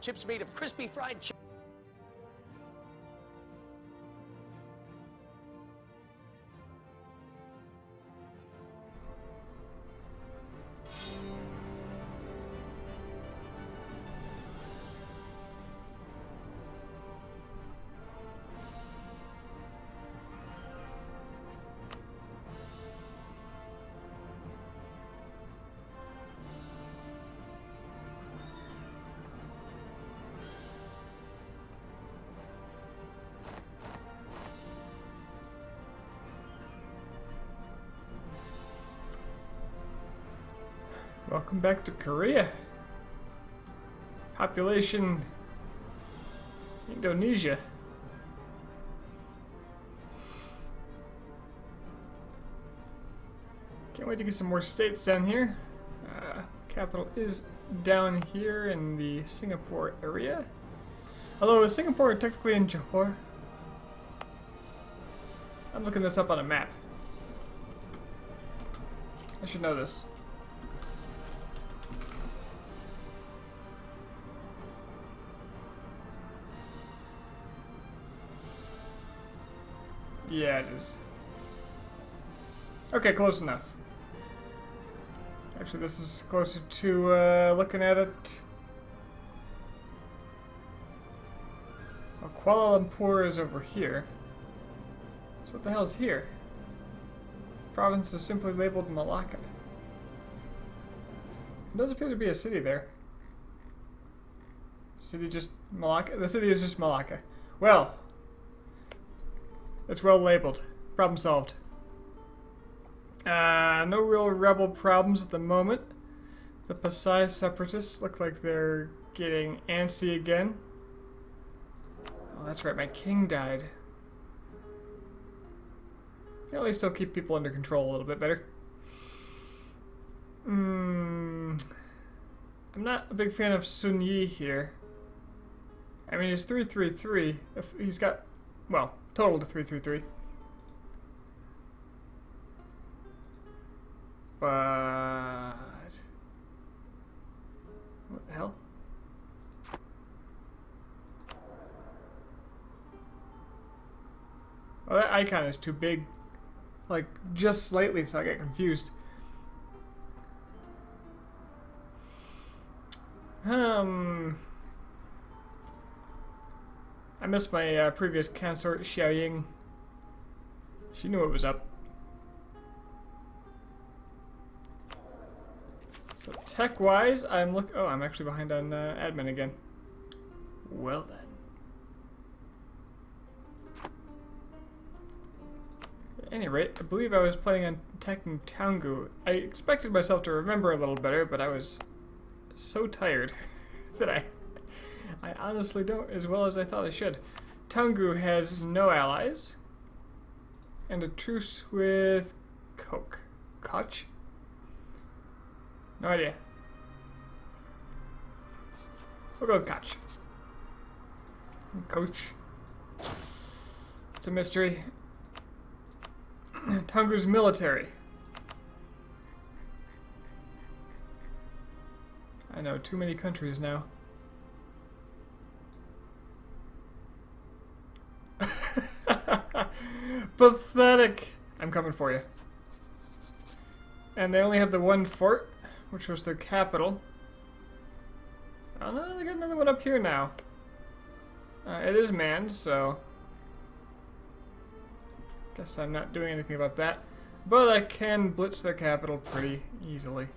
Chips made of crispy fried chicken. Welcome back to Korea. Population Indonesia. Can't wait to get some more states down here. Capital is down here in the Singapore area. Although is Singapore technically in Johor? I'm looking this up on a map. I should know this. Yeah, it is. Okay, close enough. Actually, this is closer to looking at it. Well, Kuala Lumpur is over here. So what the hell is here? Province is simply labeled Malacca. It does appear to be a city there. City just Malacca? The city is just Malacca. Well, it's well labeled. Problem solved. No real rebel problems at the moment. The Pasai separatists look like they're getting antsy again. Oh, that's right, my king died. At least I'll keep people under control a little bit better. I'm not a big fan of Sun Yi here. I mean, he's 333. If he's got, well, total to 333. But what the hell? Well, that icon is too big. Like, just slightly, so I get confused. I missed my previous consort, Xiaoying. She knew it was up. So tech-wise, I'm I'm actually behind on admin again. Well then. At any rate, I believe I was planning on attacking Taungu. I expected myself to remember a little better, but I was so tired that I honestly don't as well as I thought I should. Taungu has no allies and a truce with Koch? No idea. We'll go with Koch. Coach. It's a mystery. Taungu's military. I know, too many countries now. Pathetic! I'm coming for you. And they only have the one fort, which was their capital. Oh no, they got another one up here now. It is manned, so guess I'm not doing anything about that. But I can blitz their capital pretty easily.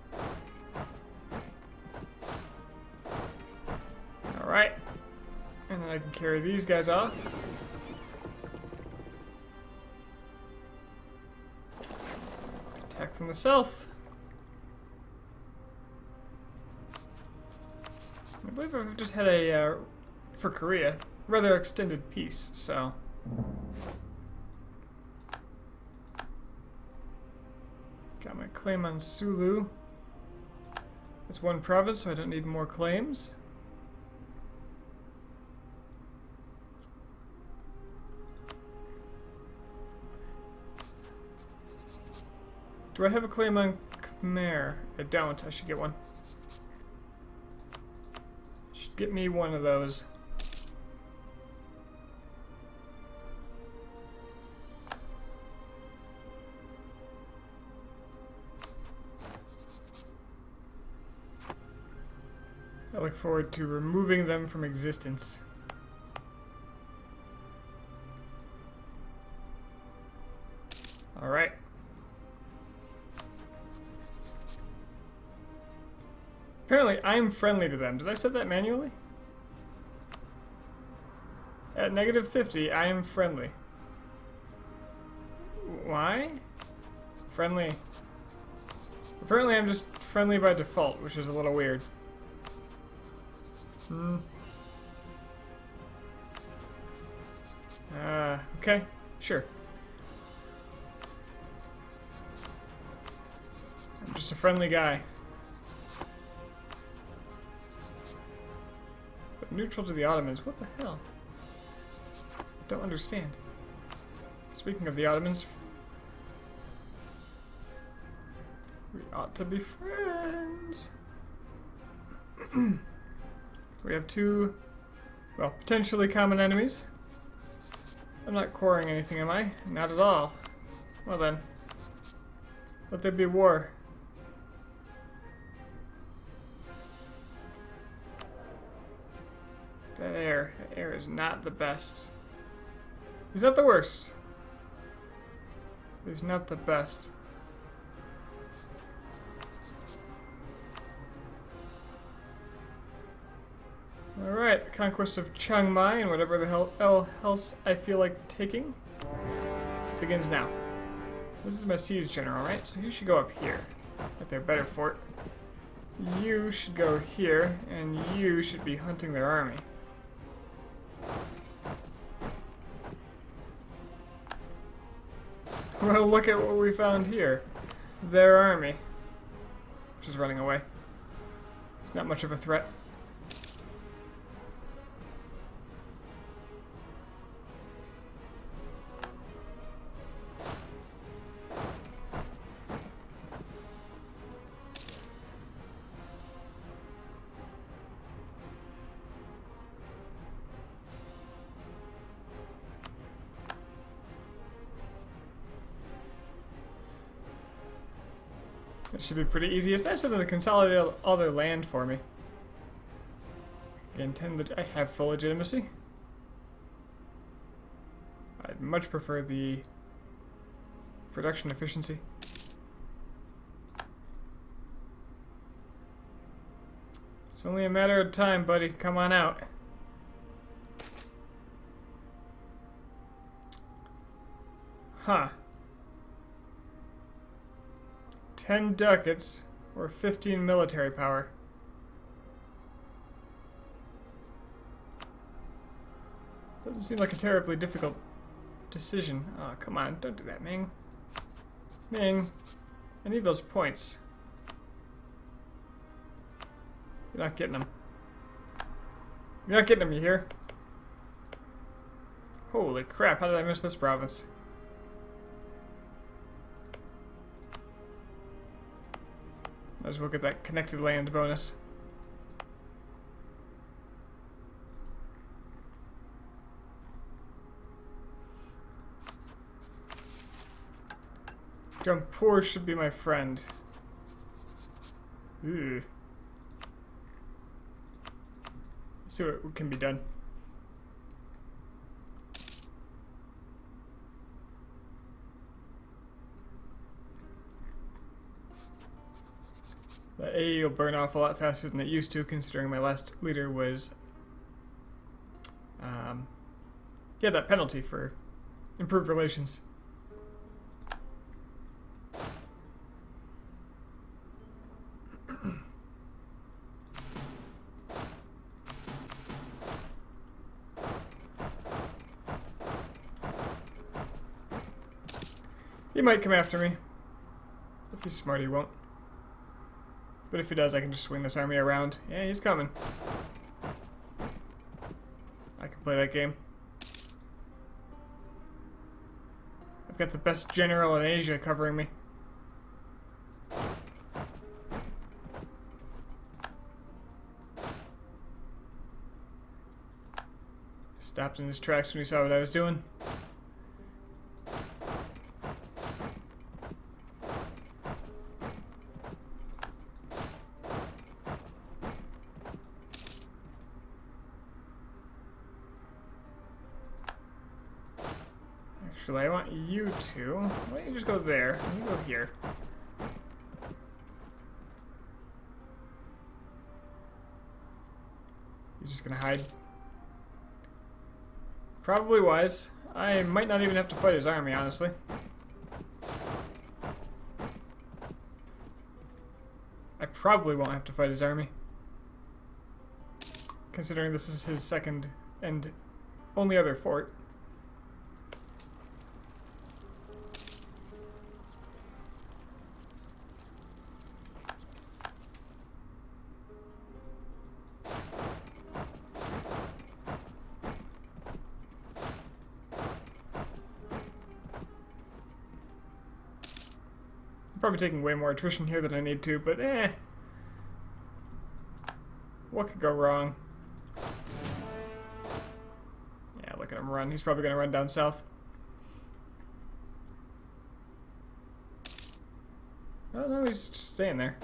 Alright. And then I can carry these guys off. Attack from the south. I believe I've just had a, for Korea, rather extended peace, so. Got my claim on Sulu. It's one province, so I don't need more claims. Do I have a claim on Khmer? I don't. I should get one. get me one of those. I look forward to removing them from existence. Alright. Apparently, I'm friendly to them. Did I set that manually? At -50, I am friendly. Why? Friendly. Apparently, I'm just friendly by default, which is a little weird. Okay, sure. I'm just a friendly guy. But neutral to the Ottomans, what the hell? Don't understand. Speaking of the Ottomans, we ought to be friends. We have two, well, potentially common enemies. I'm not quarreling anything, am I? Not at all. Well then, let there be war. That air is not the best. He's not the worst. He's not the best. Alright, the conquest of Chiang Mai and whatever the hell else I feel like taking begins now. This is my siege general, right? So you should go up here at their better fort. You should go here, and you should be hunting their army. Well, look at what we found here. Their army, which is running away. It's not much of a threat. It should be pretty easy. It's nice of them to consolidate all their land for me. I intend that I have full legitimacy. I'd much prefer the production efficiency. It's only a matter of time, buddy. Come on out. Huh. 10 ducats or 15 military power. Doesn't seem like a terribly difficult decision. Oh, come on, don't do that, Ming. Ming, I need those points. You're not getting them. You're not getting them, you hear? Holy crap, how did I miss this province? Might as well get that connected land bonus. Jampur should be my friend. Ooh. Let's see what can be done. The AE will burn off a lot faster than it used to, considering my last leader was, yeah, that penalty for improved relations. He might come after me. If he's smart, he won't. But if he does, I can just swing this army around. Yeah, he's coming. I can play that game. I've got the best general in Asia covering me. Stopped in his tracks when he saw what I was doing. Actually, I want you to. Why don't you just go there? You go here. He's just gonna hide. Probably wise. I might not even have to fight his army, honestly. I probably won't have to fight his army. Considering this is his second and only other fort. Probably taking way more attrition here than I need to, but what could go wrong? Yeah, look at him run. He's probably going to run down south. Oh no, he's just staying there.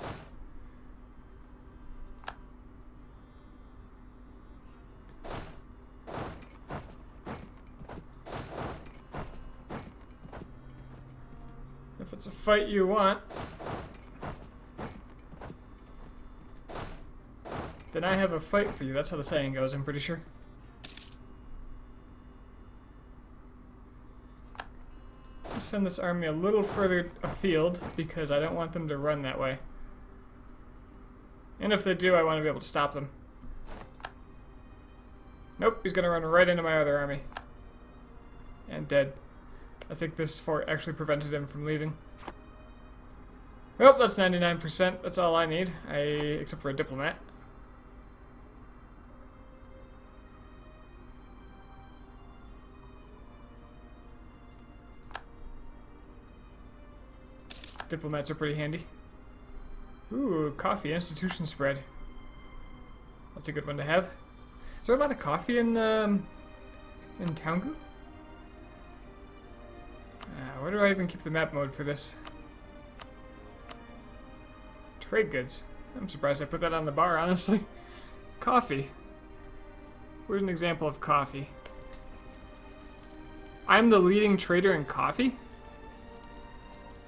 If it's a fight you want, then I have a fight for you. That's how the saying goes, I'm pretty sure. I'll send this army a little further afield because I don't want them to run that way. And if they do, I want to be able to stop them. Nope, he's going to run right into my other army. And dead. I think this fort actually prevented him from leaving. Well, that's 99%. That's all I need. Except for a diplomat. Diplomats are pretty handy. Ooh, coffee institution spread. That's a good one to have. Is there a lot of coffee in Taungu? Where do I even keep the map mode for this? Trade goods. I'm surprised I put that on the bar, honestly. Coffee. Where's an example of coffee? I'm the leading trader in coffee?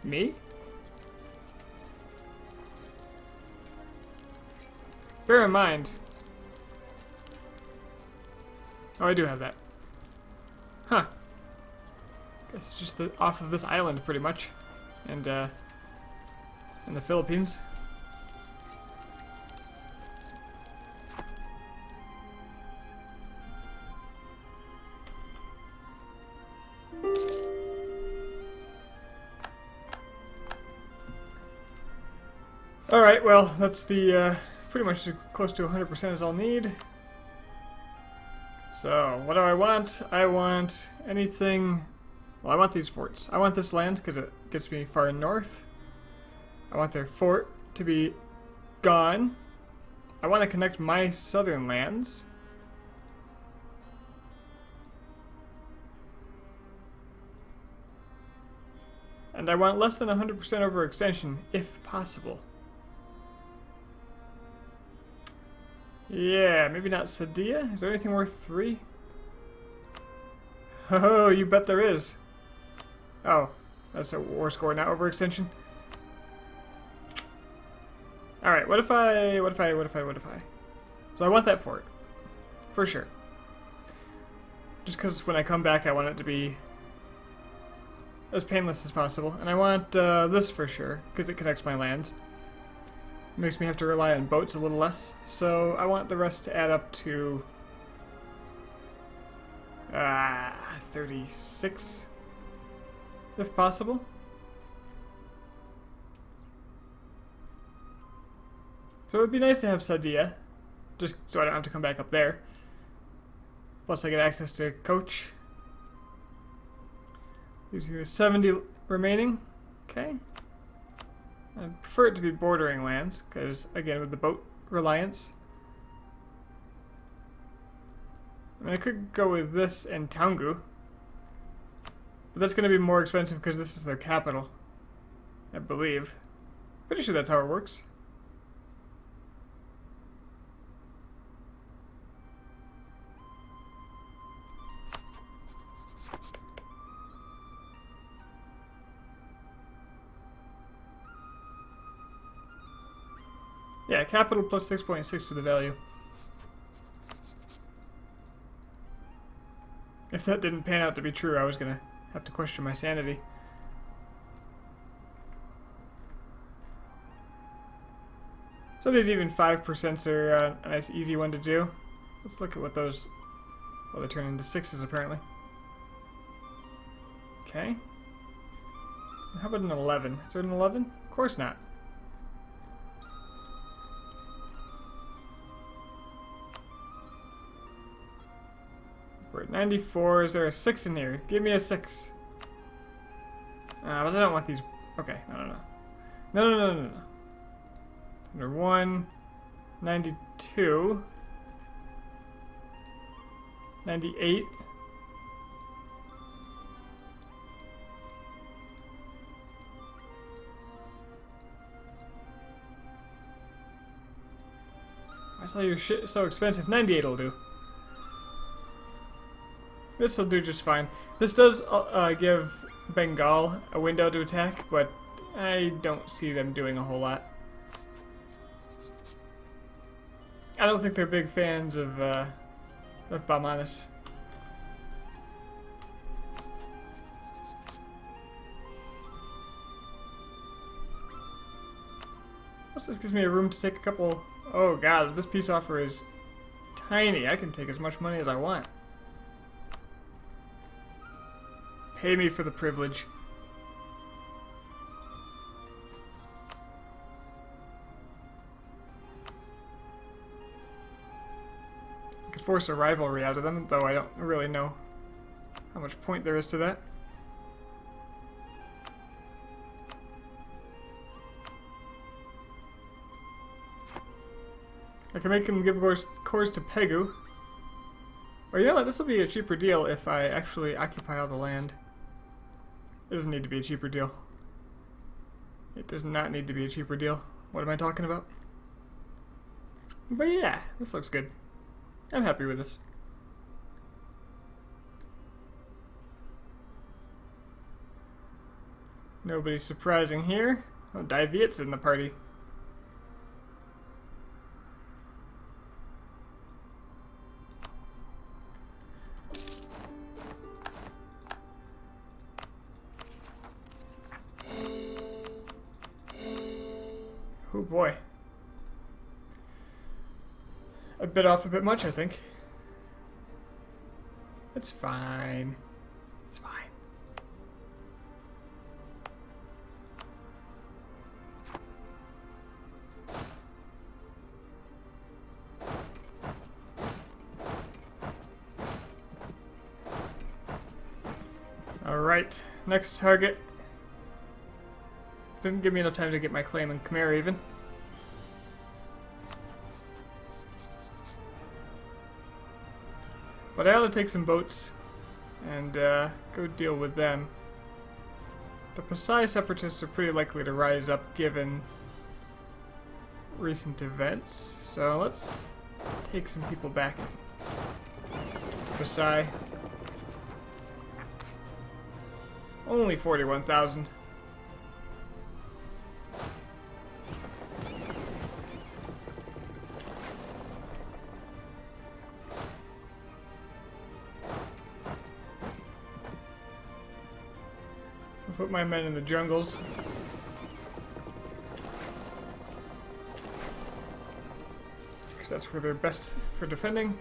Me? Bear in mind. Oh, I do have that. Huh. Guess it's just off of this island, pretty much. And, in the Philippines. Alright, well, that's the, pretty much close to 100% is all need. So, what do I want? I want anything... Well, I want these forts. I want this land because it gets me far north. I want their fort to be gone. I want to connect my southern lands. And I want less than 100% overextension, if possible. Yeah, maybe not Sadia? Is there anything worth 3? Oh, you bet there is. Oh, that's a war score, not overextension. Alright, what if I... So I want that fort. For sure. Just because when I come back I want it to be as painless as possible. And I want this for sure, because it connects my lands. It makes me have to rely on boats a little less. So I want the rest to add up to... 36, if possible. So it would be nice to have Sadia, just so I don't have to come back up there. Plus I get access to coach. Leaves you 70 remaining. Okay. I prefer it to be bordering lands, because again with the boat reliance. I mean, I could go with this and Taungu. But that's going to be more expensive because this is their capital. I believe. Pretty sure that's how it works. Yeah, capital plus 6.6 to the value. If that didn't pan out to be true, I was going to have to question my sanity. So these even 5% are a nice easy one to do. Let's look at what those... Well, they turn into 6s apparently. Okay. How about an 11? Is there an 11? Of course not. We're at 94. Is there a 6 in here? Give me a 6. But I don't want these... Okay, no. Under 1, 92, 98. I saw your shit so expensive. 98 will do. This will do just fine. This does give Bengal a window to attack, but I don't see them doing a whole lot. I don't think they're big fans of Bamanas. Plus, this gives me a room to take a couple... Oh god, this peace offer is tiny. I can take as much money as I want. Pay me for the privilege. I could force a rivalry out of them, though I don't really know how much point there is to that. I can make them give cores to Pegu. Or you know what, this will be a cheaper deal if I actually occupy all the land. It doesn't need to be a cheaper deal. It does not need to be a cheaper deal. What am I talking about? But yeah, this looks good. I'm happy with this. Nobody's surprising here. Oh, Dai-Viet's in the party. Oh boy. I bit off a bit much, I think. It's fine. It's fine. Alright, next target. Didn't give me enough time to get my claim in Khmer even. But I ought to take some boats and go deal with them. The Pasai separatists are pretty likely to rise up given recent events. So let's take some people back to Pasai. Only 41,000. Put my men in the jungles. Because that's where they're best for defending.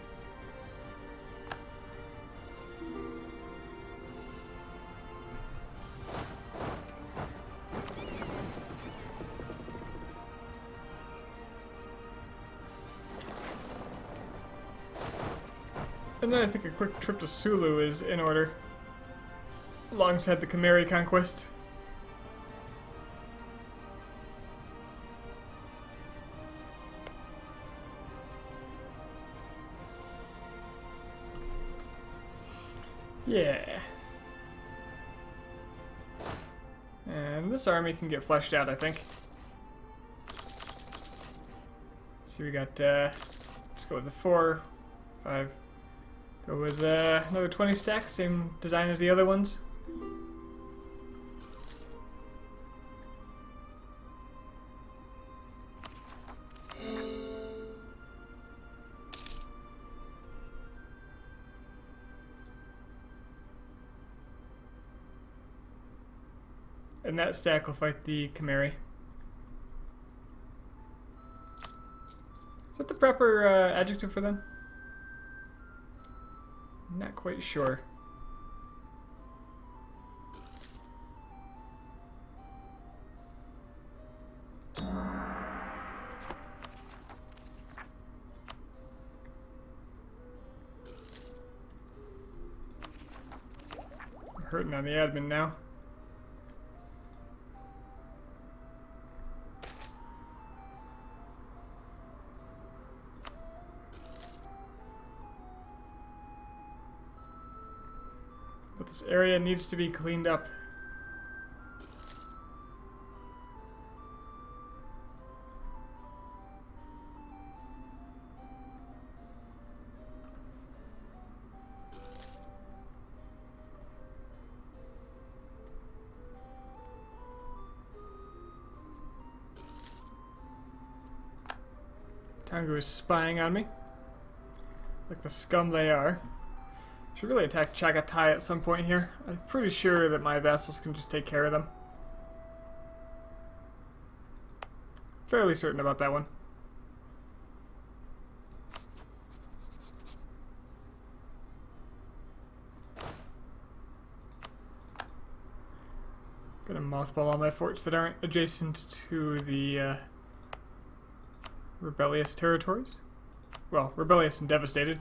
And then I think a quick trip to Sulu is in order. Alongside the K-Conquest. Yeah. And this army can get fleshed out, I think. So we got, let's go with the 4, 5. Go with another 20 stack, same design as the other ones. And that stack will fight the Chimeri. Is that the proper adjective for them? Not quite sure. I'm hurting on the admin now. But this area needs to be cleaned up. Tangu is spying on me. Like the scum they are. Should really attack Chagatai at some point here. I'm pretty sure that my vassals can just take care of them. Fairly certain about that one. Gonna mothball all my forts that aren't adjacent to the rebellious territories. Well, rebellious and devastated.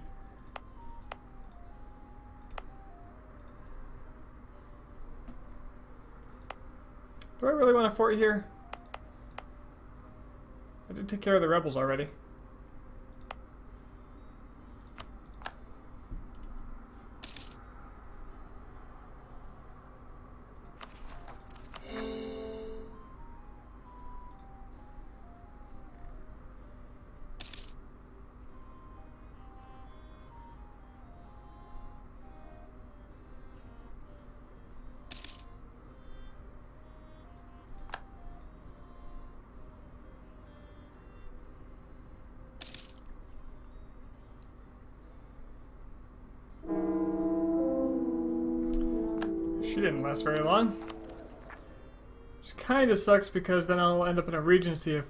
Do I really want a fort here? I did take care of the rebels already. She didn't last very long. Which kind of sucks because then I'll end up in a regency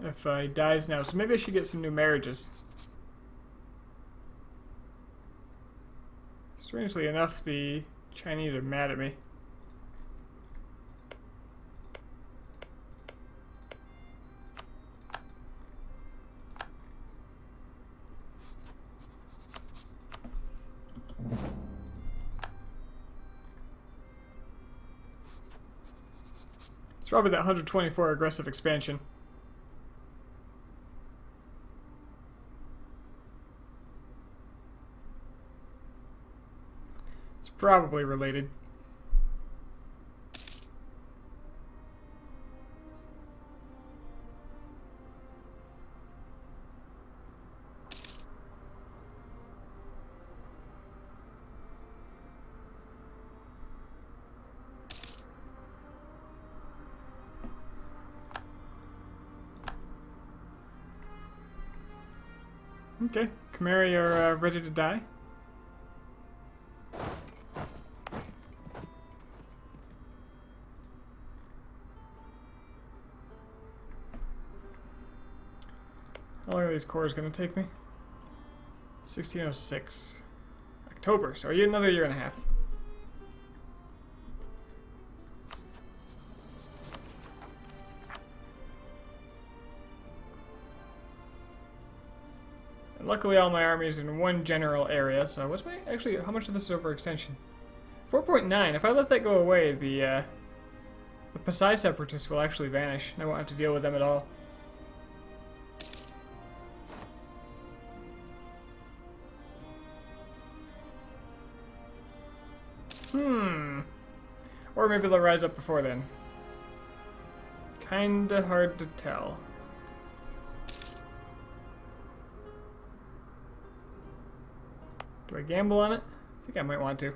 if he dies now. So maybe I should get some new marriages. Strangely enough, the Chinese are mad at me. It's probably that 124 aggressive expansion. It's probably related. Okay, Chimeri are ready to die. How long are these cores going to take me? 1606. October, so another year and a half. And luckily all my armies in one general area, so what's my... Actually, how much of this is overextension? 4.9. If I let that go away, the Pasai Separatists will actually vanish. I won't have to deal with them at all. Or maybe they'll rise up before then. Kinda hard to tell. Do I gamble on it? I think I might want to.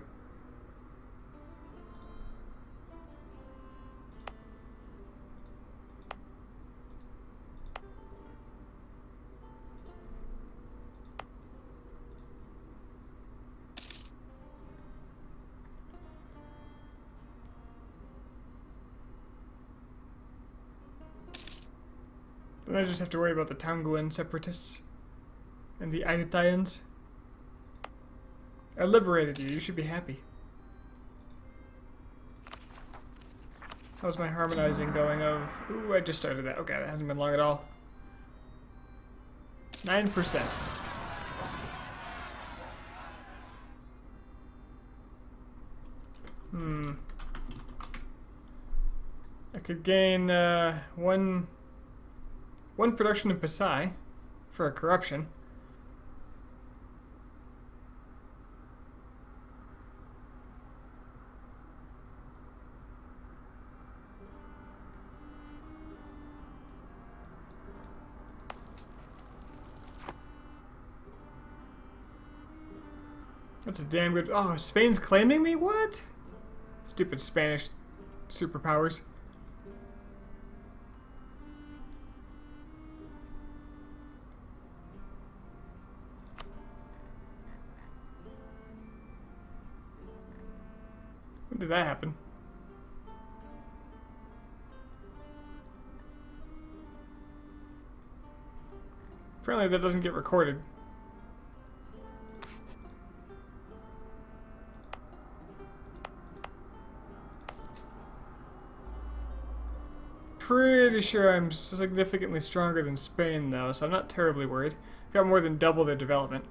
Then I just have to worry about the Tanguan separatists and the Ayutthayans. I liberated you. You should be happy. How's my harmonizing going of... Ooh, I just started that. Okay, that hasn't been long at all. 9%. I could gain one production in Pasai for a corruption. That's a damn good... Oh, Spain's claiming me? What? Stupid Spanish superpowers. When did that happen? Apparently that doesn't get recorded. Pretty sure I'm significantly stronger than Spain though, so I'm not terribly worried. I've got more than double their development.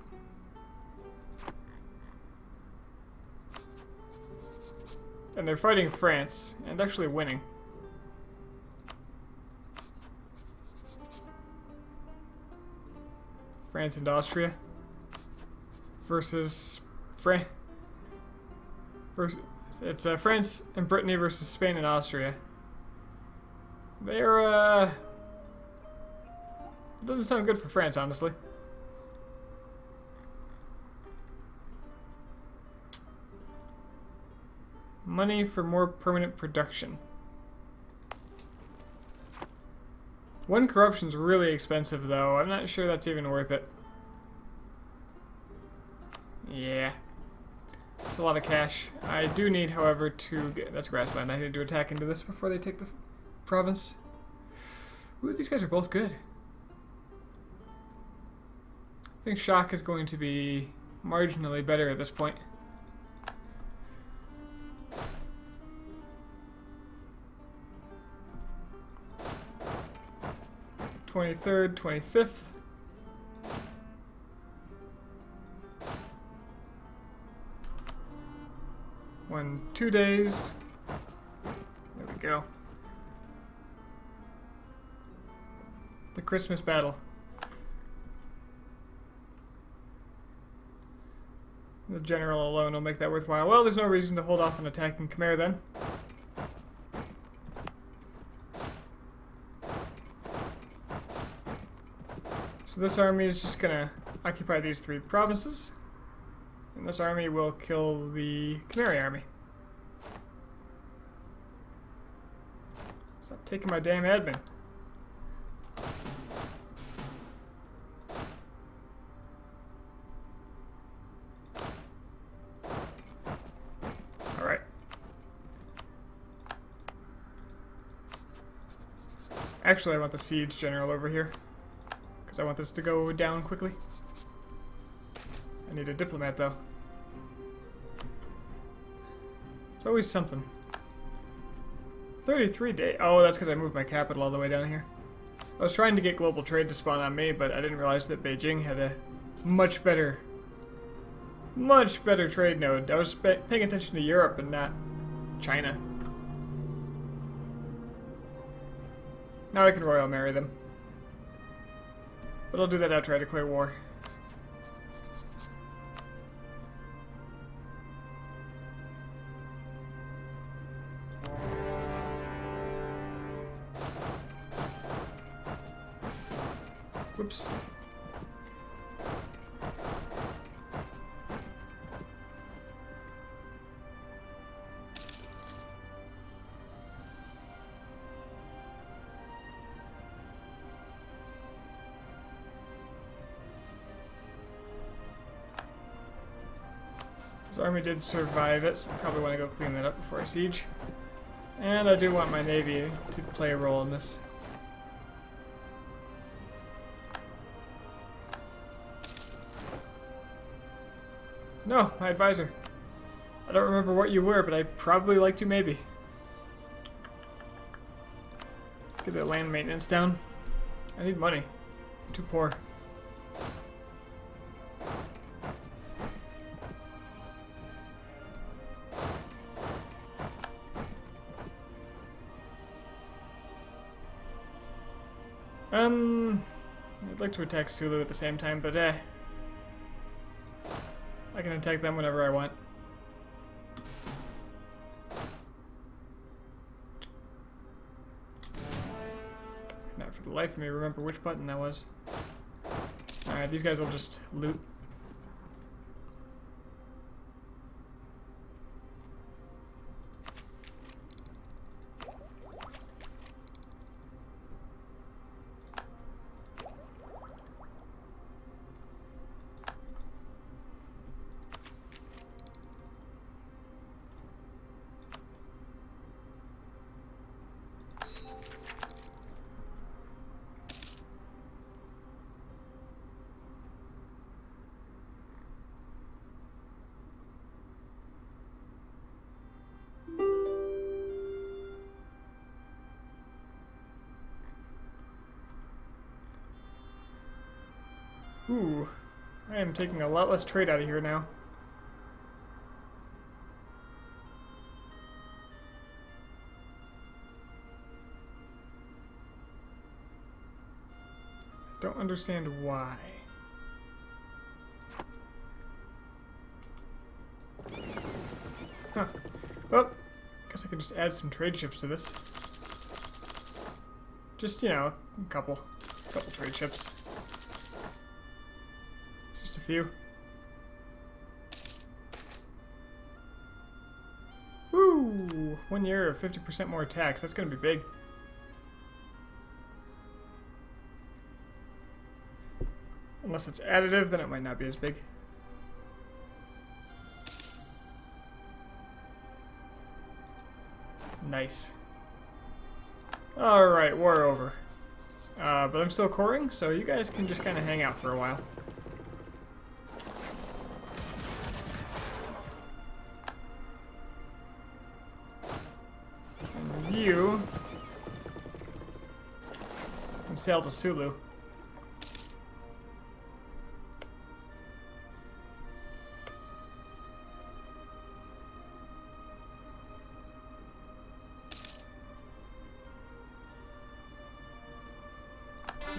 And they're fighting France, and actually winning. France and Austria versus it's France and Brittany versus Spain and Austria. They're, it doesn't sound good for France, honestly. Money for more permanent production. One corruption's really expensive, though. I'm not sure that's even worth it. Yeah. It's a lot of cash. I do need, however, to get... That's grassland. I need to attack into this before they take the province. Ooh, these guys are both good. I think shock is going to be marginally better at this point. 23rd, 25th. One, 2 days. There we go. The Christmas battle. The general alone will make that worthwhile. Well, there's no reason to hold off on attacking Khmer then. So this army is just gonna occupy these 3 provinces. And this army will kill the Khmer army. Stop taking my damn admin. Alright. Actually, I want the siege general over here. Because I want this to go down quickly. I need a diplomat, though. It's always something. 33 days. Oh, that's because I moved my capital all the way down here. I was trying to get global trade to spawn on me, but I didn't realize that Beijing had a much better trade node. I was paying attention to Europe and not China. Now I can royal marry them. But I'll do that after I declare war. Whoops. His army did survive it, so I probably want to go clean that up before I siege. And I do want my navy to play a role in this. No, my advisor. I don't remember what you were, but I probably liked you maybe. Get that land maintenance down. I need money. I'm too poor. I'd like to attack Sulu at the same time, but I can attack them whenever I want. Not for the life of me remember which button that was. Alright, these guys will just loot. Ooh, I am taking a lot less trade out of here now. I don't understand why. Huh. Well, guess I can just add some trade ships to this. Just, you know, a couple trade ships. Just a few. Woo! 1 year of 50% more tax. That's gonna be big. Unless it's additive, then it might not be as big. Nice. Alright, war over. But I'm still coring, so you guys can just kind of hang out for a while. And you can sail to Sulu.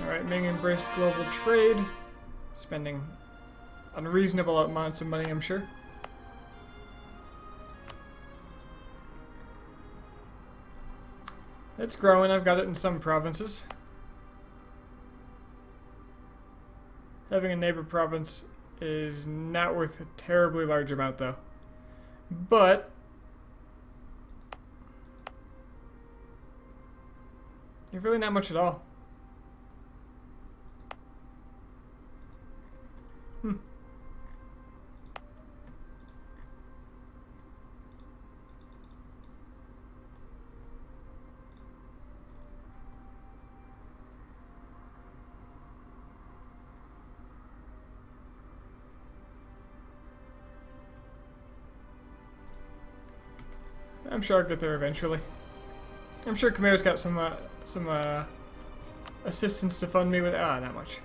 Alright, Ming embraced global trade, spending unreasonable amounts of money, I'm sure. It's growing, I've got it in some provinces. Having a neighbor province is not worth a terribly large amount, though. But you're really not much at all. I'm sure I'll get there eventually. I'm sure Khmer's got some assistance to fund me with. Not much.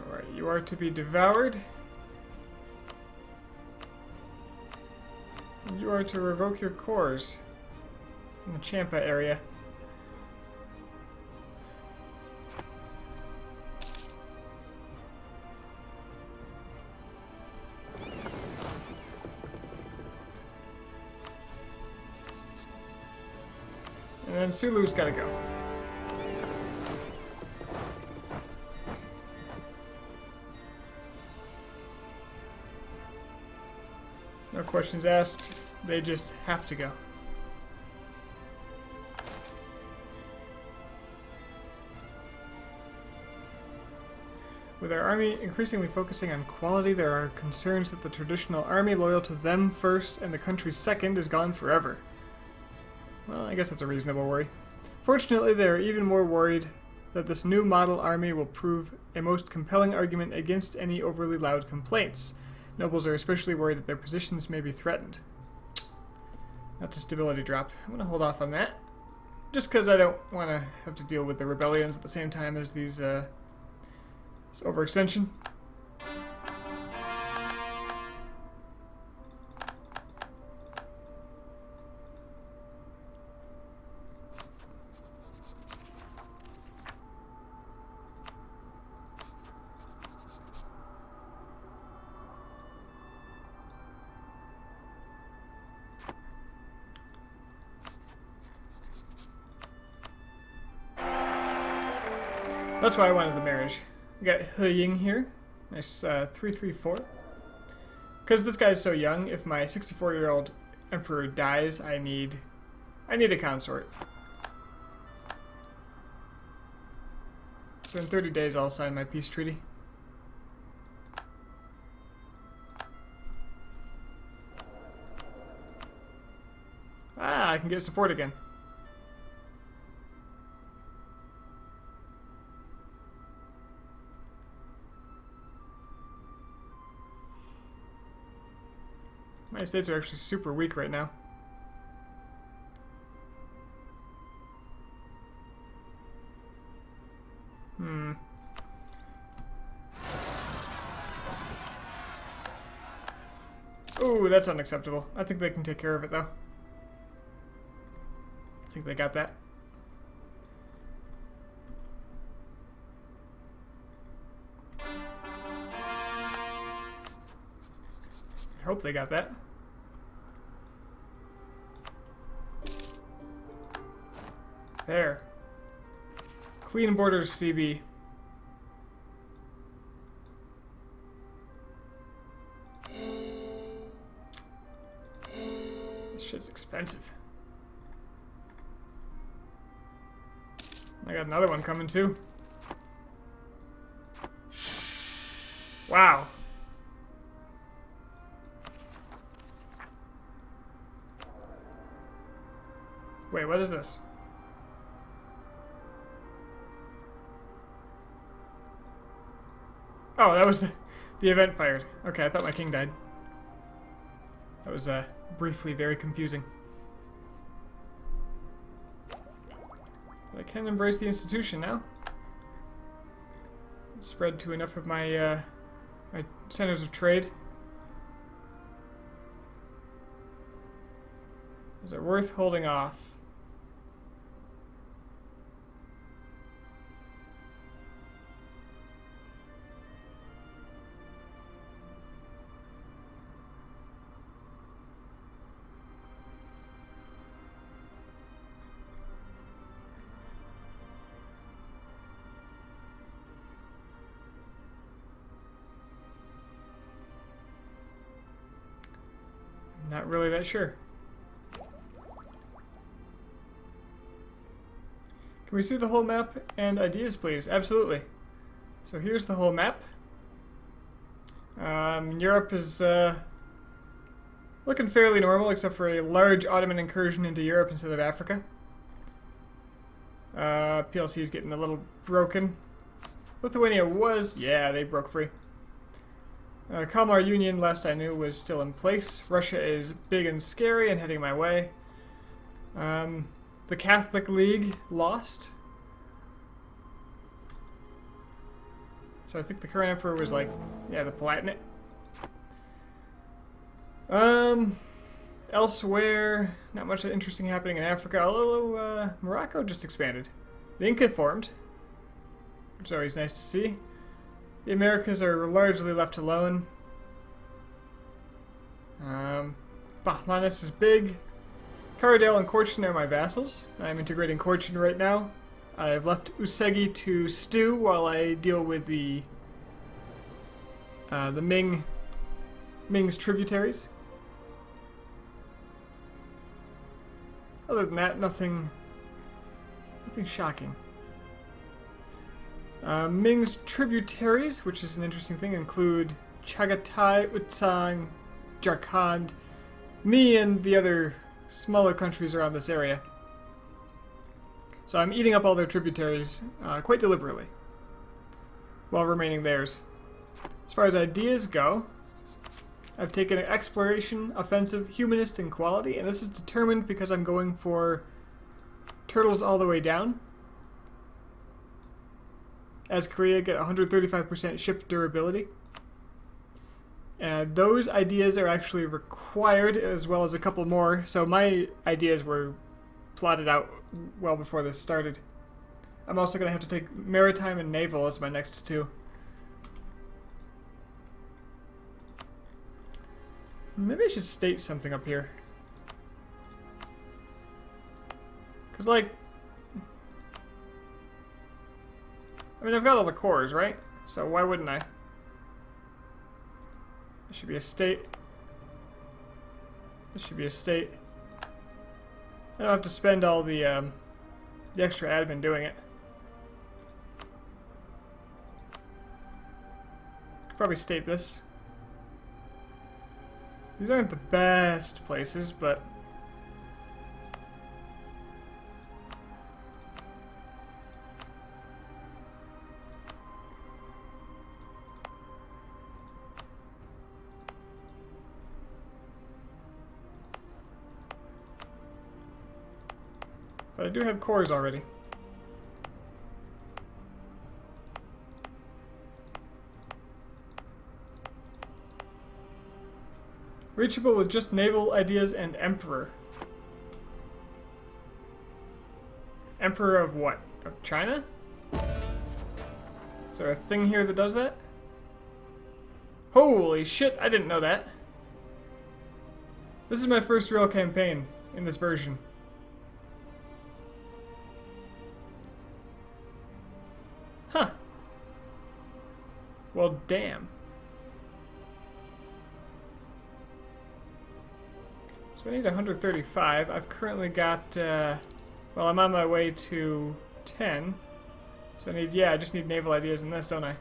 Alright, you are to be devoured. And you are to revoke your cores in the Champa area. And then Sulu's gotta go. No questions asked. They just have to go. With our army increasingly focusing on quality, there are concerns that the traditional army loyal to them first and the country second is gone forever. Well, I guess that's a reasonable worry. Fortunately, they are even more worried that this new model army will prove a most compelling argument against any overly loud complaints. Nobles are especially worried that their positions may be threatened. That's a stability drop. I'm going to hold off on that. Just because I don't want to have to deal with the rebellions at the same time as these, this overextension. That's why I wanted the marriage. We got He Ying here. Nice 334. Because this guy's so young, if my 64-year-old emperor dies, I need a consort. So in 30 days I'll sign my peace treaty. Ah, I can get support again. My states are actually super weak right now. Ooh, that's unacceptable. I think they can take care of it, though. I think they got that. I hope they got that. There. Clean borders, CB. This shit's expensive. I got another one coming too. Wow. Wait, what is this? Oh, that was the event fired. Okay, I thought my king died. That was briefly very confusing. But I can embrace the institution now. Spread to enough of my my centers of trade. Is it worth holding off? Not really that sure. Can we see the whole map and ideas, please? Absolutely. So here's the whole map. Europe is looking fairly normal, except for a large Ottoman incursion into Europe instead of Africa. PLC is getting a little broken. Lithuania was, yeah, they broke free. Kalmar Union, last I knew, was still in place. Russia is big and scary and heading my way. The Catholic League lost. So I think the current emperor was like, yeah, the Palatinate. Elsewhere, not much interesting happening in Africa, although Morocco just expanded. The Inca formed, which is always nice to see. The Americas are largely left alone. Bahmanis is big. Caradale and Korchin are my vassals. I'm integrating Korchin right now. I've left Usegi to stew while I deal with the Ming's tributaries. Other than that, nothing shocking. Ming's tributaries, which is an interesting thing, include Chagatai, Utsang, Jharkhand, me, and the other smaller countries around this area. So I'm eating up all their tributaries quite deliberately, while remaining theirs. As far as ideas go, I've taken exploration, offensive, humanist, and quality, and this is determined because I'm going for turtles all the way down. As Korea, get 135% ship durability. And those ideas are actually required, as well as a couple more, so my ideas were plotted out well before this started. I'm also going to have to take maritime and naval as my next two. Maybe I should state something up here. Because, like, I mean, I've got all the cores, right? So why wouldn't I? It should be a state. This should be a state. I don't have to spend all the extra admin doing it. Could probably state this. These aren't the best places, but I do have cores already. Reachable with just naval ideas and emperor. Emperor of what? Of China? Is there a thing here that does that? Holy shit, I didn't know that. This is my first real campaign in this version. Huh. Well, damn. So I need 135. I've currently got, well, I'm on my way to 10. So I need, yeah, I just need naval ideas in this, don't I?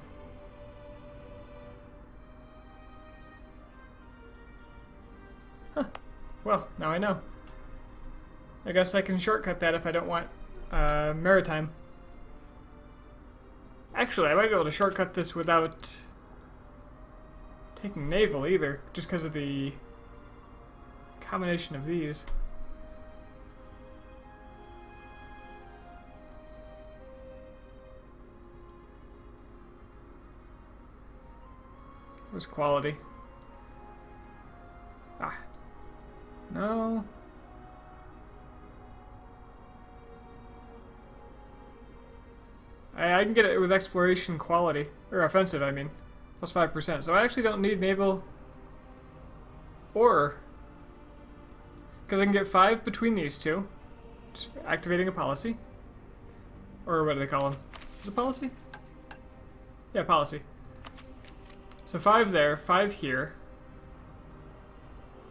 Huh. Well, now I know. I guess I can shortcut that if I don't want, maritime. Actually, I might be able to shortcut this without taking naval either, just because of the combination of these. Where's quality? Ah. No. I can get it with exploration quality. Or offensive, I mean. Plus 5%. So I actually don't need naval or... because I can get 5 between these two. Just activating a policy. Or what do they call them? Is it policy? Yeah, policy. So 5 there, 5 here.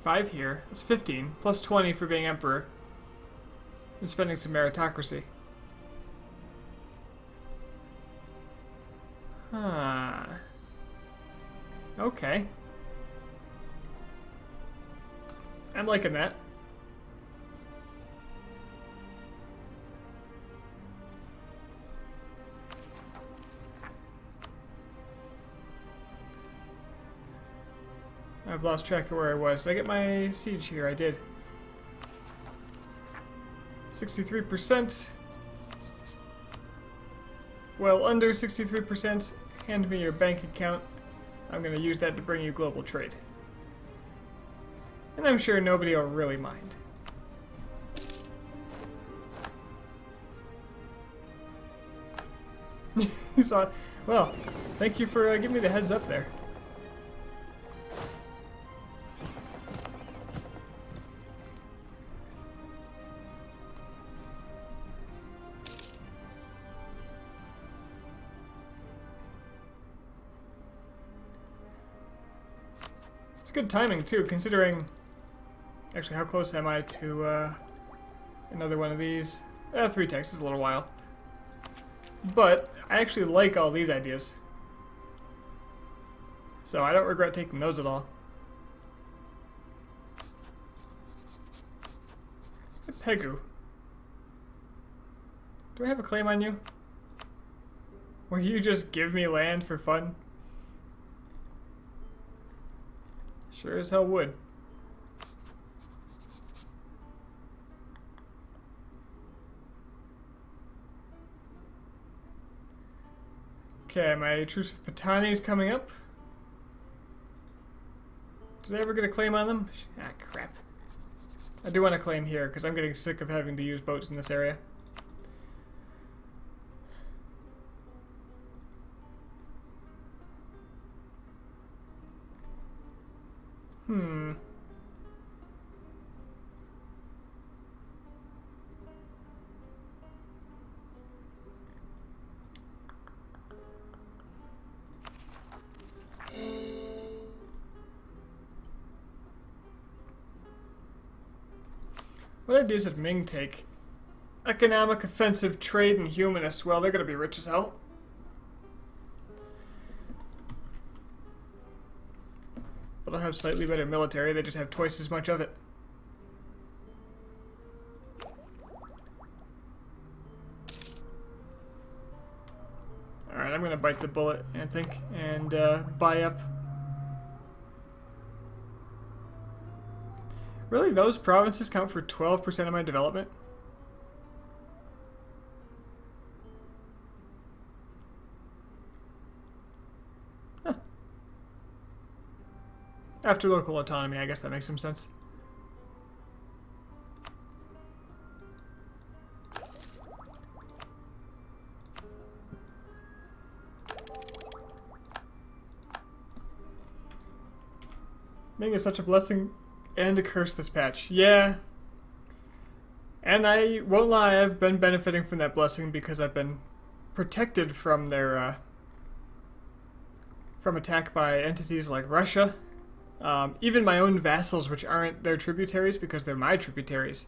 5 here. That's 15. Plus 20 for being emperor. And spending some meritocracy. Huh. Okay. I'm liking that. I've lost track of where I was. Did I get my siege here? I did. 63%. Well, under 63%, hand me your bank account. I'm going to use that to bring you global trade. And I'm sure nobody will really mind. So, well, thank you for giving me the heads up there. It's good timing, too, considering... Actually, how close am I to another one of these. 3 texts is a little while. But I actually like all these ideas. So I don't regret taking those at all. Pegu. Do I have a claim on you? Will you just give me land for fun? Sure as hell would. Okay, my truce with Patani is coming up. Did I ever get a claim on them? Ah, crap. I do want to claim here, because I'm getting sick of having to use boats in this area. What ideas did Ming take? Economic, offensive, trade, and humanist. Well, they're gonna be rich as hell. But I'll have slightly better military, they just have twice as much of it. Alright, I'm gonna bite the bullet and think and buy up. Really, those provinces count for 12% of my development? Huh. After local autonomy, I guess that makes some sense. Ming is such a blessing and a curse this patch. Yeah. And I won't lie, I've been benefiting from that blessing because I've been protected from their from attack by entities like Russia. Even my own vassals, which aren't their tributaries because they're my tributaries.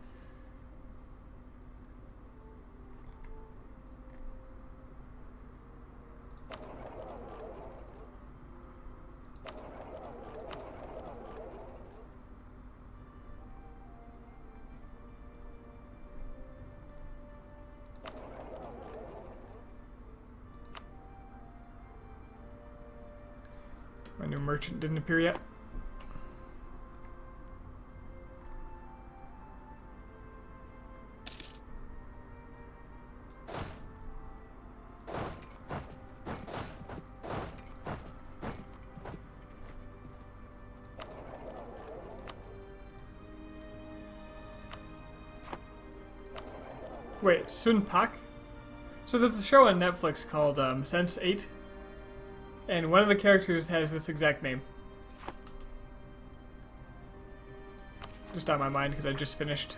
My new merchant didn't appear yet. Wait, Sun Pak? So there's a show on Netflix called Sense8. And one of the characters has this exact name. Just on my mind because I just finished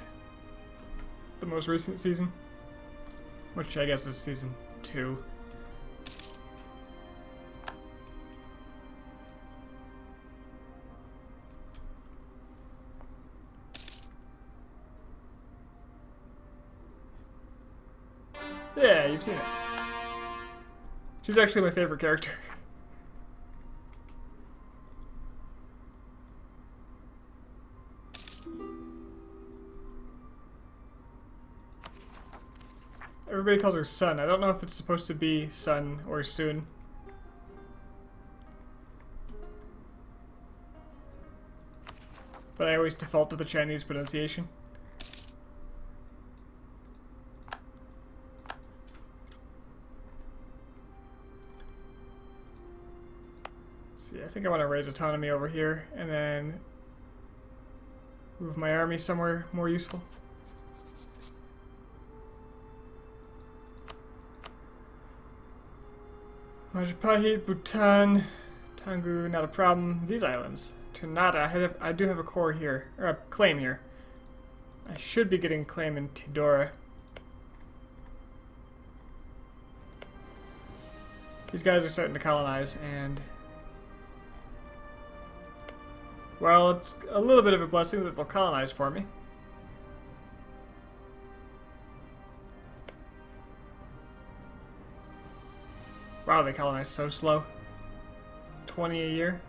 the most recent season. Which I guess is season 2. Yeah, you've seen it. She's actually my favorite character. Everybody calls her Sun. I don't know if it's supposed to be Sun or Soon. But I always default to the Chinese pronunciation. Let's see, I think I want to raise autonomy over here and then move my army somewhere more useful. Majapahit, Bhutan, Tangu, not a problem. These islands. Ternate, I do have a core here, or a claim here. I should be getting a claim in Tidora. These guys are starting to colonize, and well, it's a little bit of a blessing that they'll colonize for me. Wow, they colonize so slow. 20 a year.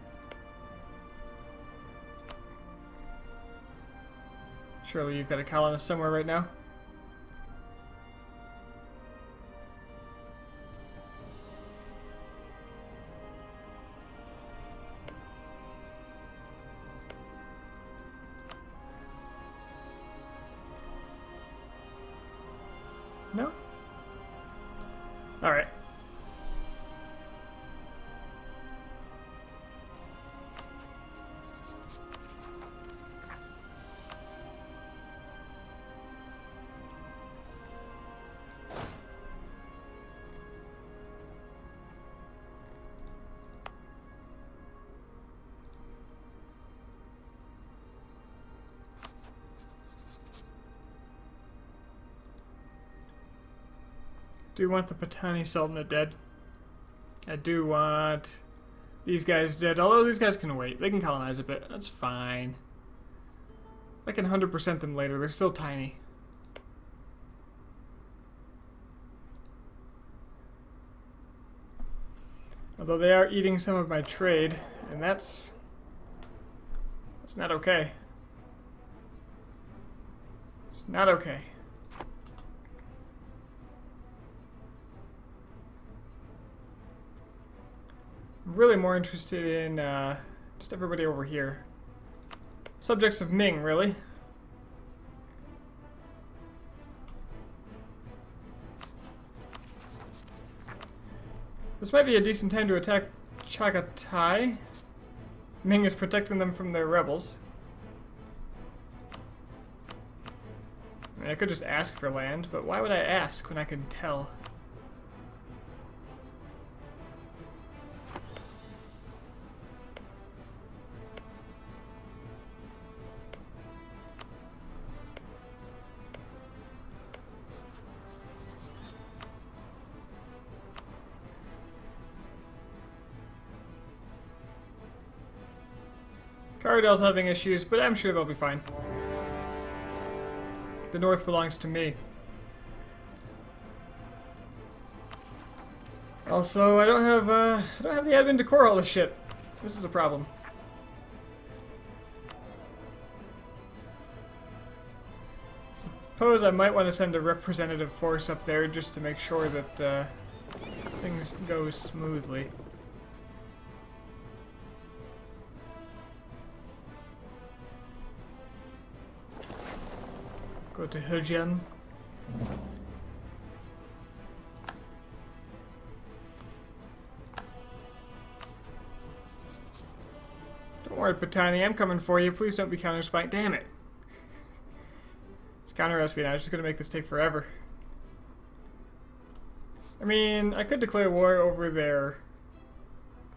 Surely you've got a colonist somewhere right now. No? Alright. Do you want the Patani Sultanate dead? I do want these guys dead, although these guys can wait. They can colonize a bit. That's fine. I can 100% them later. They're still tiny. Although they are eating some of my trade, and that's not okay. It's not okay. I'm really more interested in just everybody over here. Subjects of Ming, really. This might be a decent time to attack Chagatai. Ming is protecting them from their rebels. I mean, I could just ask for land, but why would I ask when I can tell? Cardell's having issues, but I'm sure they'll be fine. The north belongs to me. Also, I don't have the admin to core all this shit. This is a problem. Suppose I might want to send a representative force up there just to make sure that things go smoothly. Go to Hejian. Don't worry, Patani, I'm coming for you. Please don't be counter-spying. Damn it. It's counter-espionage. It's going to make this take forever. I mean, I could declare war over their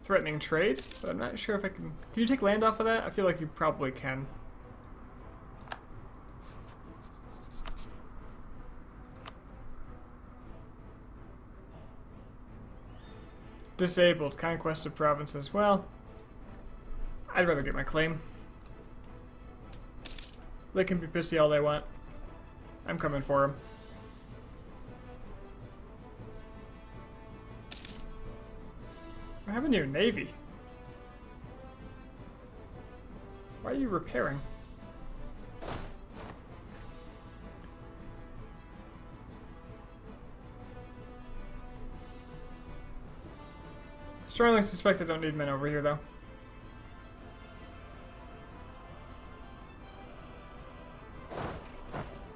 threatening trade, but I'm not sure if I can... Can you take land off of that? I feel like you probably can. Disabled. Conquest of provinces. Well, I'd rather get my claim. They can be pissy all they want. I'm coming for them. What happened to your navy? Why are you repairing? Strongly suspect I don't need men over here, though.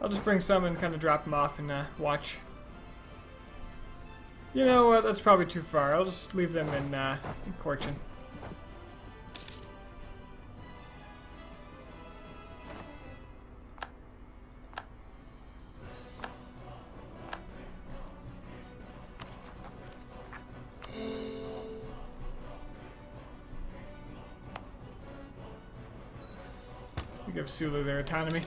I'll just bring some and kind of drop them off and watch. You know what? That's probably too far. I'll just leave them in Corchin. Give Sulu their autonomy.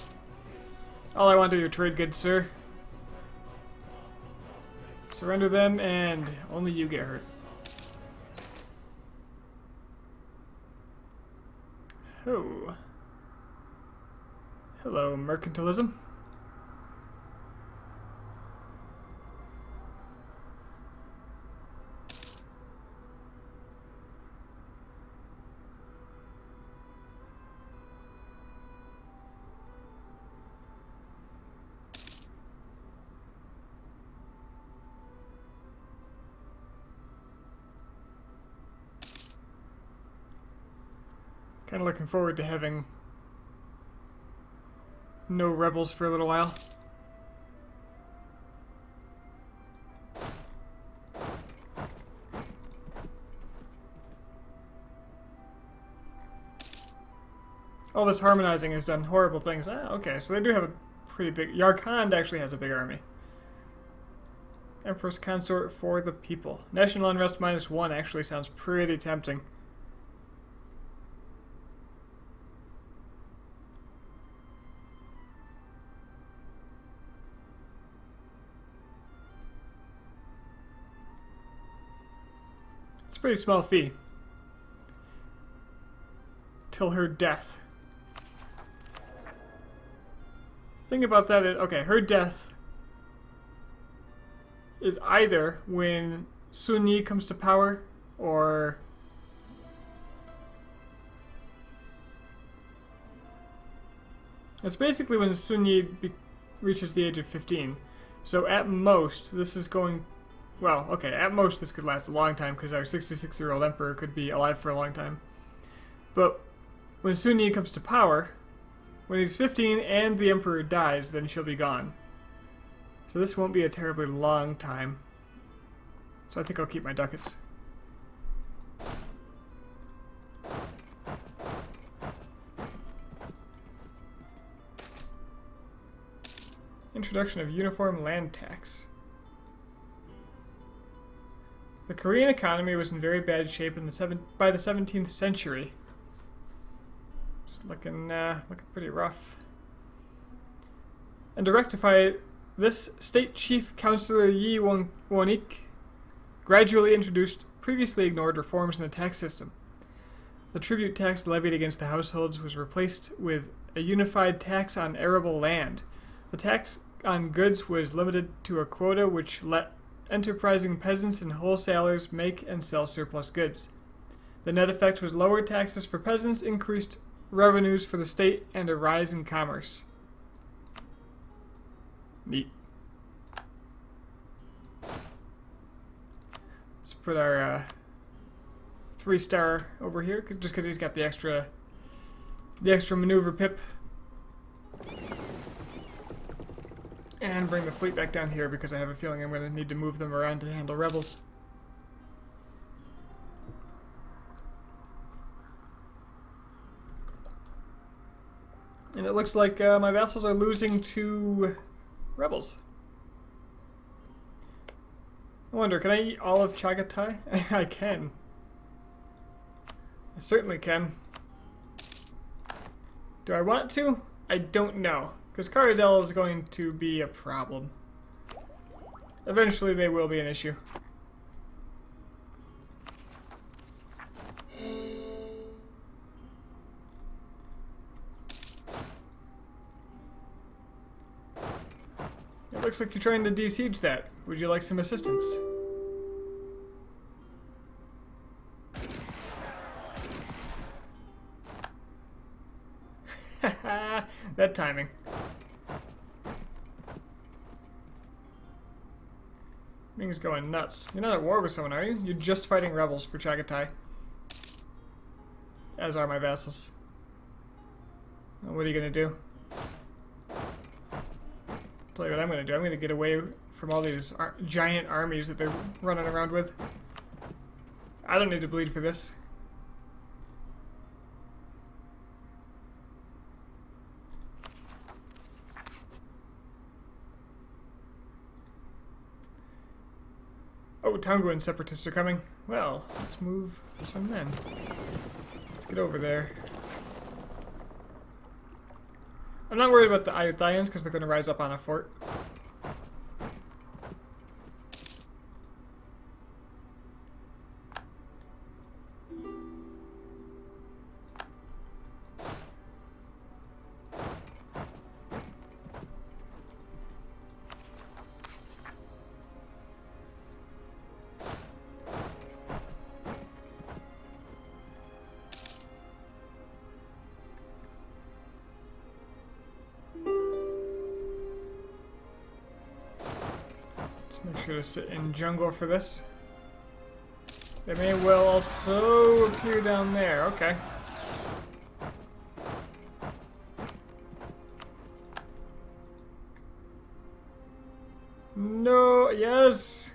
All I want are your trade goods, sir. Surrender them, and only you get hurt. Oh. Hello, mercantilism. Kind of looking forward to having no rebels for a little while. All this harmonizing has done horrible things. Ah, okay, so they do have a pretty big... Yarkand actually has a big army. Empress Consort for the people. National Unrest -1 actually sounds pretty tempting. It's a pretty small fee. Till her death. Thing about that is, okay, her death is either when Sun Yi comes to power, or it's basically when Sun Yi reaches the age of 15. So at most, this is going, well, okay, at most this could last a long time because our 66-year-old emperor could be alive for a long time. But when Sun Yi comes to power, when he's 15 and the emperor dies, then she'll be gone. So this won't be a terribly long time. So I think I'll keep my ducats. Introduction of uniform land tax. The Korean economy was in very bad shape by the 17th century. Looking pretty rough. And to rectify this, State Chief Councilor Yi Won-ik gradually introduced previously ignored reforms in the tax system. The tribute tax levied against the households was replaced with a unified tax on arable land. The tax on goods was limited to a quota which let enterprising peasants and wholesalers make and sell surplus goods. The net effect was lower taxes for peasants, increased revenues for the state, and a rise in commerce. Neat. Let's put our 3-star over here, just because he's got the extra maneuver pip. And bring the fleet back down here because I have a feeling I'm going to need to move them around to handle rebels. And it looks like my vassals are losing to rebels. I wonder, can I eat all of Chagatai? I can. I certainly can. Do I want to? I don't know. Because Caradel is going to be a problem. Eventually they will be an issue. It looks like you're trying to de-siege that. Would you like some assistance? That timing. Ming's going nuts. You're not at war with someone, are you? You're just fighting rebels for Chagatai. As are my vassals. Well, what are you gonna do? Tell you what I'm gonna do. I'm gonna get away from all these giant armies that they're running around with. I don't need to bleed for this. Oh, Tango and Separatists are coming. Well, let's move some men. Let's get over there. I'm not worried about the Ayuthayans because they're going to rise up on a fort. Make sure to sit in jungle for this. They may well also appear down there. Okay. No, yes!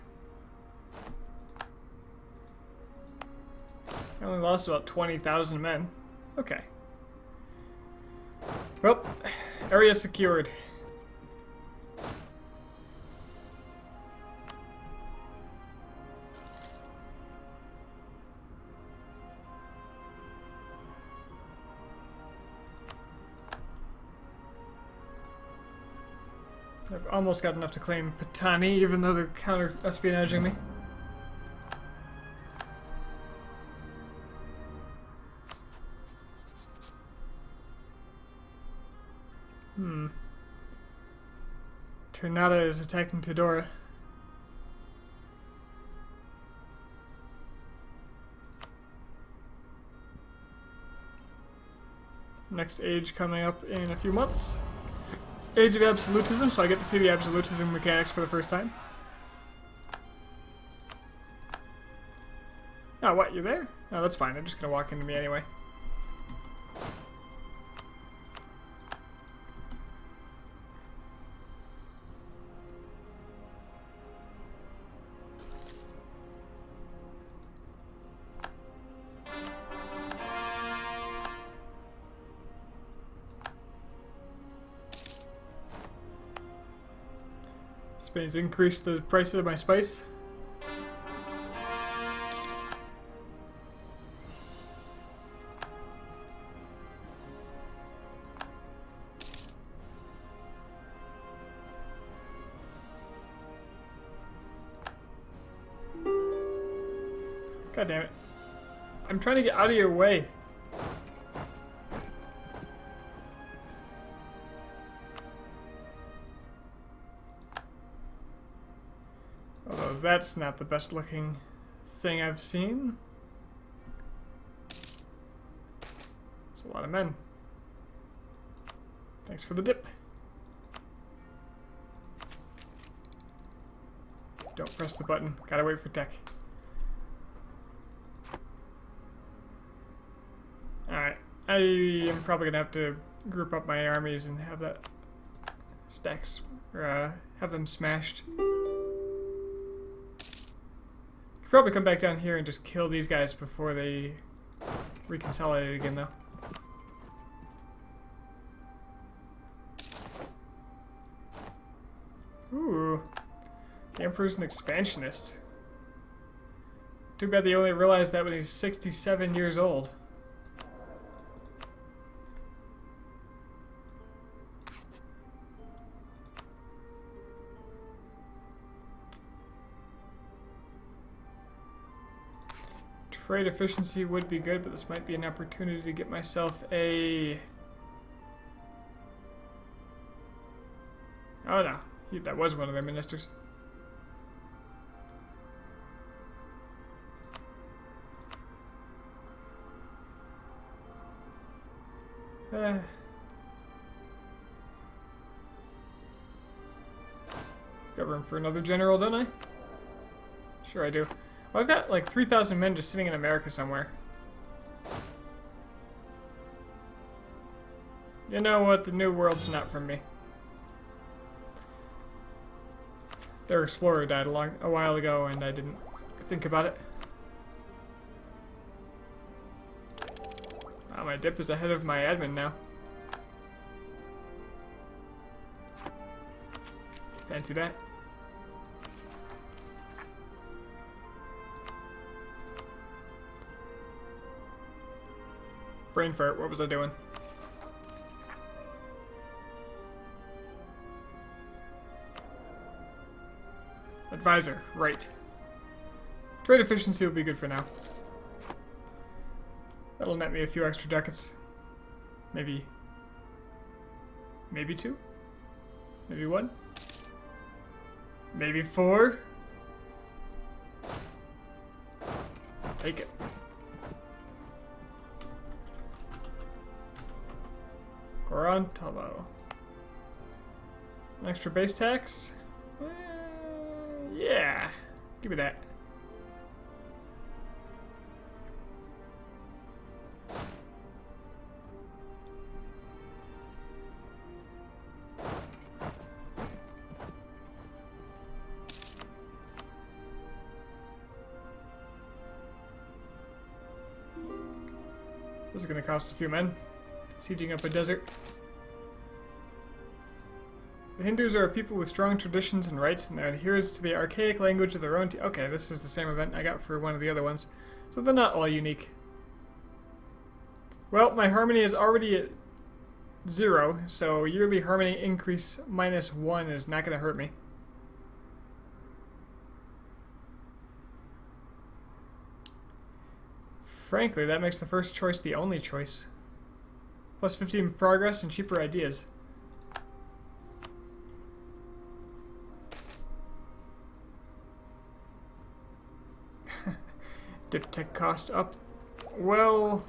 I only lost about 20,000 men. Okay. Well, area secured. I've almost got enough to claim Patani, even though they're counter-espionaging me. Ternata is attacking Todora. Next age coming up in a few months. Age of Absolutism, so I get to see the Absolutism mechanics for the first time. Oh, what? You there? Oh, that's fine. They're just gonna walk into me anyway. Spain's increased the price of my spice. God damn it. I'm trying to get out of your way. Although that's not the best looking thing I've seen. It's a lot of men. Thanks for the dip. Don't press the button. Gotta wait for tech. Alright. I am probably gonna have to group up my armies and have that stacks, or have them smashed. Could probably come back down here and just kill these guys before they reconsolidate again, though. Ooh. The Emperor's an expansionist. Too bad they only realized that when he's 67 years old. Trade efficiency would be good, but this might be an opportunity to get myself a... Oh no, that was one of their ministers. Got room for another general, don't I? Sure I do. Well, I've got like 3,000 men just sitting in America somewhere. You know what? The New World's not for me. Their explorer died a while ago and I didn't think about it. Wow, my dip is ahead of my admin now. Fancy that. Brain fart, what was I doing? Advisor, right. Trade efficiency will be good for now. That'll net me a few extra ducats. Maybe 2? Maybe 1? Maybe 4? Take it. Gorantalo. An extra base tax? Yeah. Give me that. This is going to cost a few men. Sieging up a desert. The Hindus are a people with strong traditions and rights, and their adherence to the archaic language of their own. Okay, this is the same event I got for one of the other ones, so they're not all unique. Well, my harmony is already at 0, so yearly harmony increase -1 is not going to hurt me. Frankly, that makes the first choice the only choice. Plus 15 progress and cheaper ideas. Dip tech cost up. Well,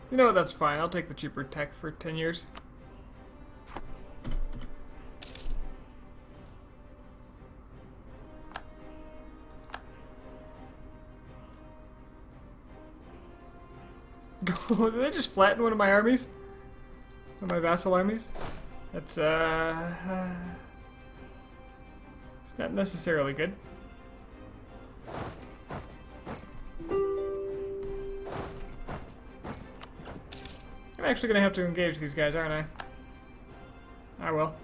you know what, that's fine. I'll take the cheaper tech for 10 years. Did they just flatten one of my armies? One of my vassal armies? That's, it's not necessarily good. I'm actually going to have to engage these guys, aren't I? I will.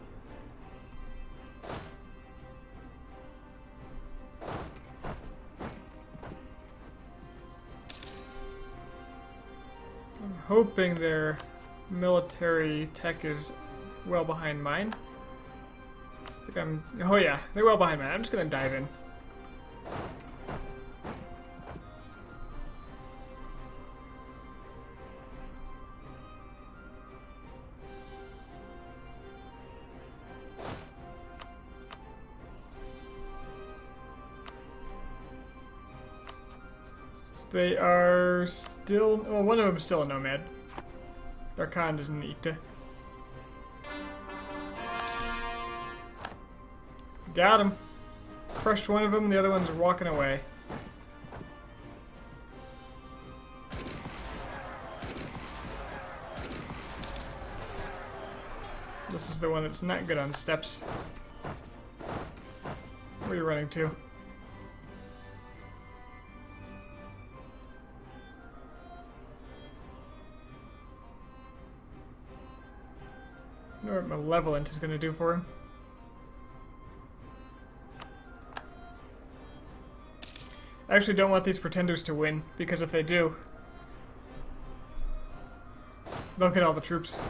I'm hoping their military tech is well behind mine. I think I'm... Oh yeah, they're well behind mine. I'm just going to dive in. They are still... Well, one of them is still a nomad. Darkhan is an Ikta. Got him. Crushed one of them, the other one's walking away. This is the one that's not good on steps. Where are you running to? I know what Malevolent is going to do for him. I actually don't want these pretenders to win, because if they do, they'll get all the troops.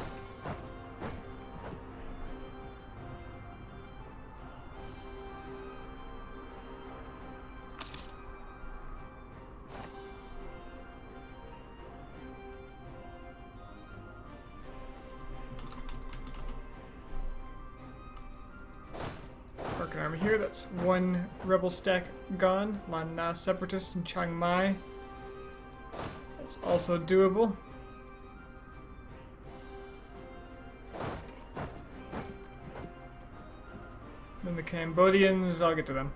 Army here, that's one rebel stack gone. Lan Na Separatist in Chiang Mai. That's also doable. Then the Cambodians, I'll get to them.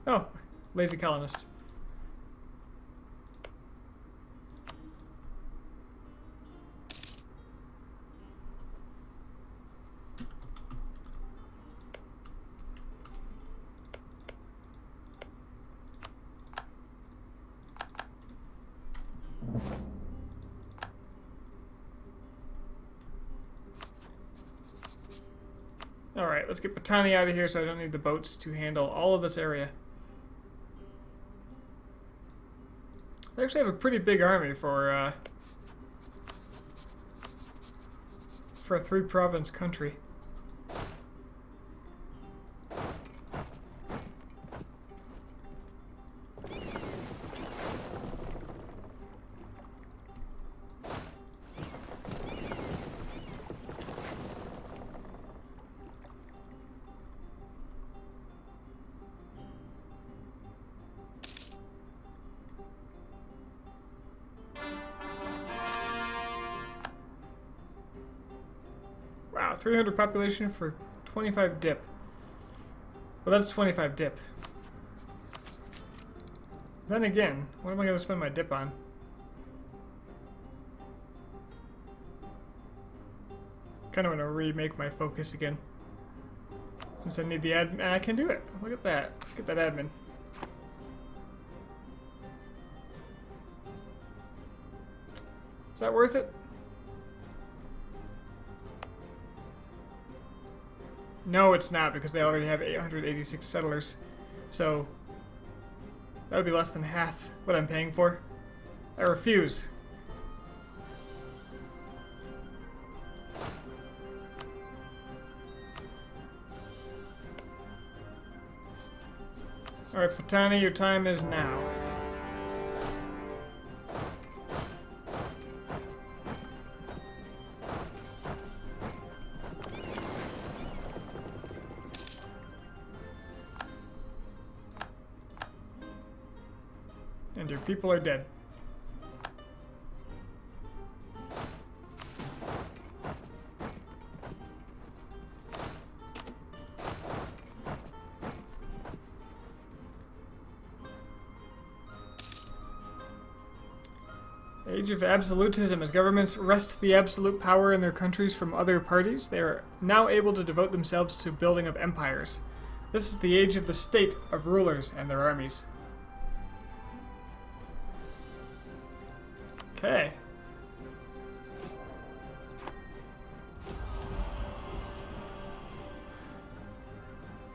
Oh, lazy colonist. Alright, let's get Patani out of here so I don't need the boats to handle all of this area. They actually have a pretty big army for a 3-province country. Wow, 300 population for 25 dip. Well, that's 25 dip. Then again, what am I going to spend my dip on? Kind of want to remake my focus again. Since I need the admin, I can do it. Look at that. Let's get that admin. Is that worth it? No, it's not, because they already have 886 settlers. So, that would be less than half what I'm paying for. I refuse. Alright, Patani, your time is now. And your people are dead. Age of absolutism. As governments wrest the absolute power in their countries from other parties, they are now able to devote themselves to building of empires. This is the age of the state of rulers and their armies. Okay.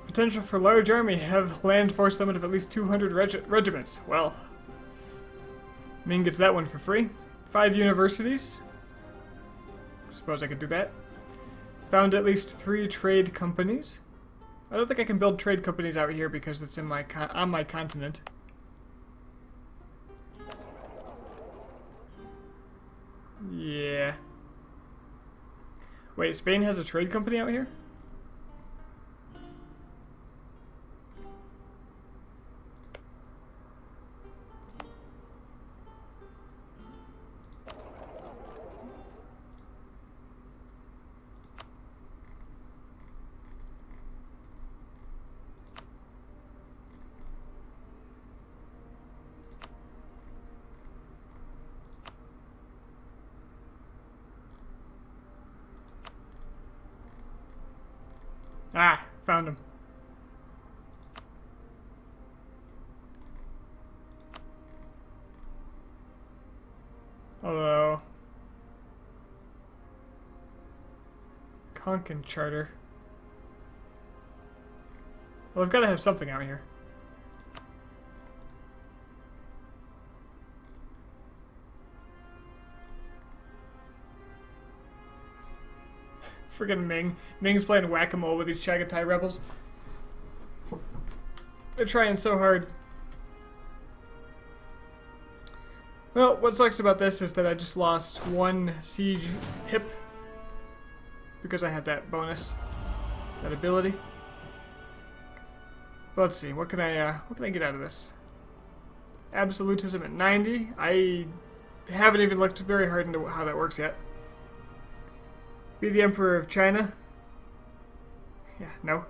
Potential for large army. Have land force limit of at least 200 regiments. Well, Ming gets that one for free. 5 universities. Suppose I could do that. Found at least 3 trade companies. I don't think I can build trade companies out here because it's in my on my continent. Yeah. Wait, Spain has a trade company out here? Ah, found him. Hello. Konkan Charter. Well, I've got to have something out here. Friggin' Ming. Ming's playing whack-a-mole with these Chagatai rebels. They're trying so hard. Well, what sucks about this is that I just lost 1 siege hip because I had that bonus, that ability. But let's see, what can I get out of this? Absolutism at 90. I haven't even looked very hard into how that works yet. Be the Emperor of China. Yeah, no.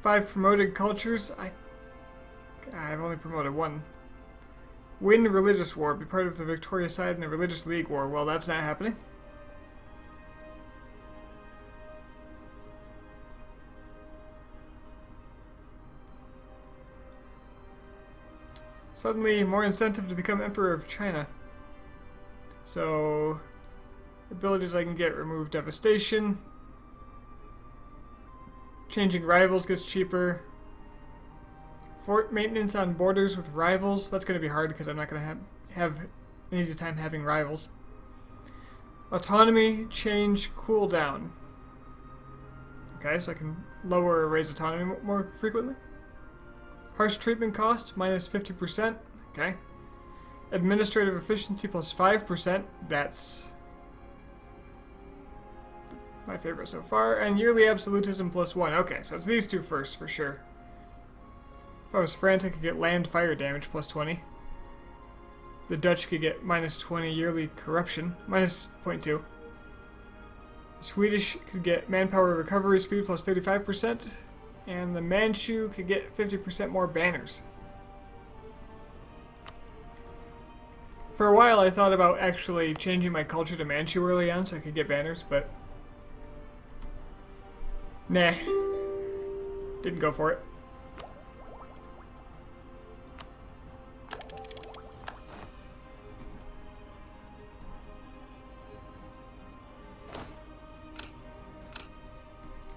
5 promoted cultures. I've only promoted 1. Win religious war. Be part of the victorious side in the religious league war. Well, that's not happening. Suddenly, more incentive to become Emperor of China. So, abilities I can get: remove devastation. Changing rivals gets cheaper. Fort maintenance on borders with rivals. That's going to be hard because I'm not going to have an easy time having rivals. Autonomy change cooldown. Okay, so I can lower or raise autonomy more frequently. Harsh treatment cost minus 50%. Okay. Administrative efficiency plus 5%. That's my favorite so far. And yearly absolutism plus 1. Okay, so it's these 2 first for sure. If I was France, I could get land fire damage plus 20. The Dutch could get minus 20 yearly corruption, minus 0.2. The Swedish could get manpower recovery speed plus 35%. And the Manchu could get 50% more banners. For a while I thought about actually changing my culture to Manchu early on so I could get banners, but nah. Didn't go for it.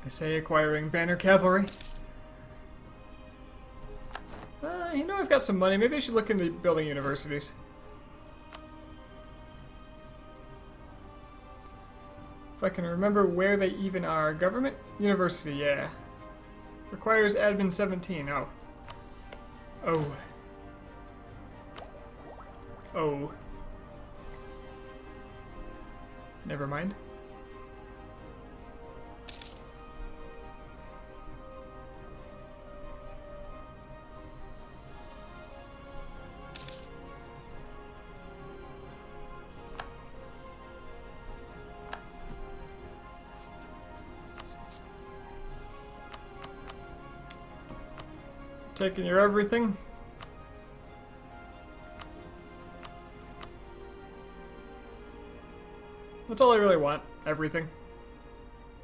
I say acquiring banner cavalry. You know, I've got some money. Maybe I should look into building universities. If I can remember where they even are. Government? University, yeah. Requires admin 17. Oh. Oh. Oh. Never mind. Taking your everything. That's all I really want. Everything.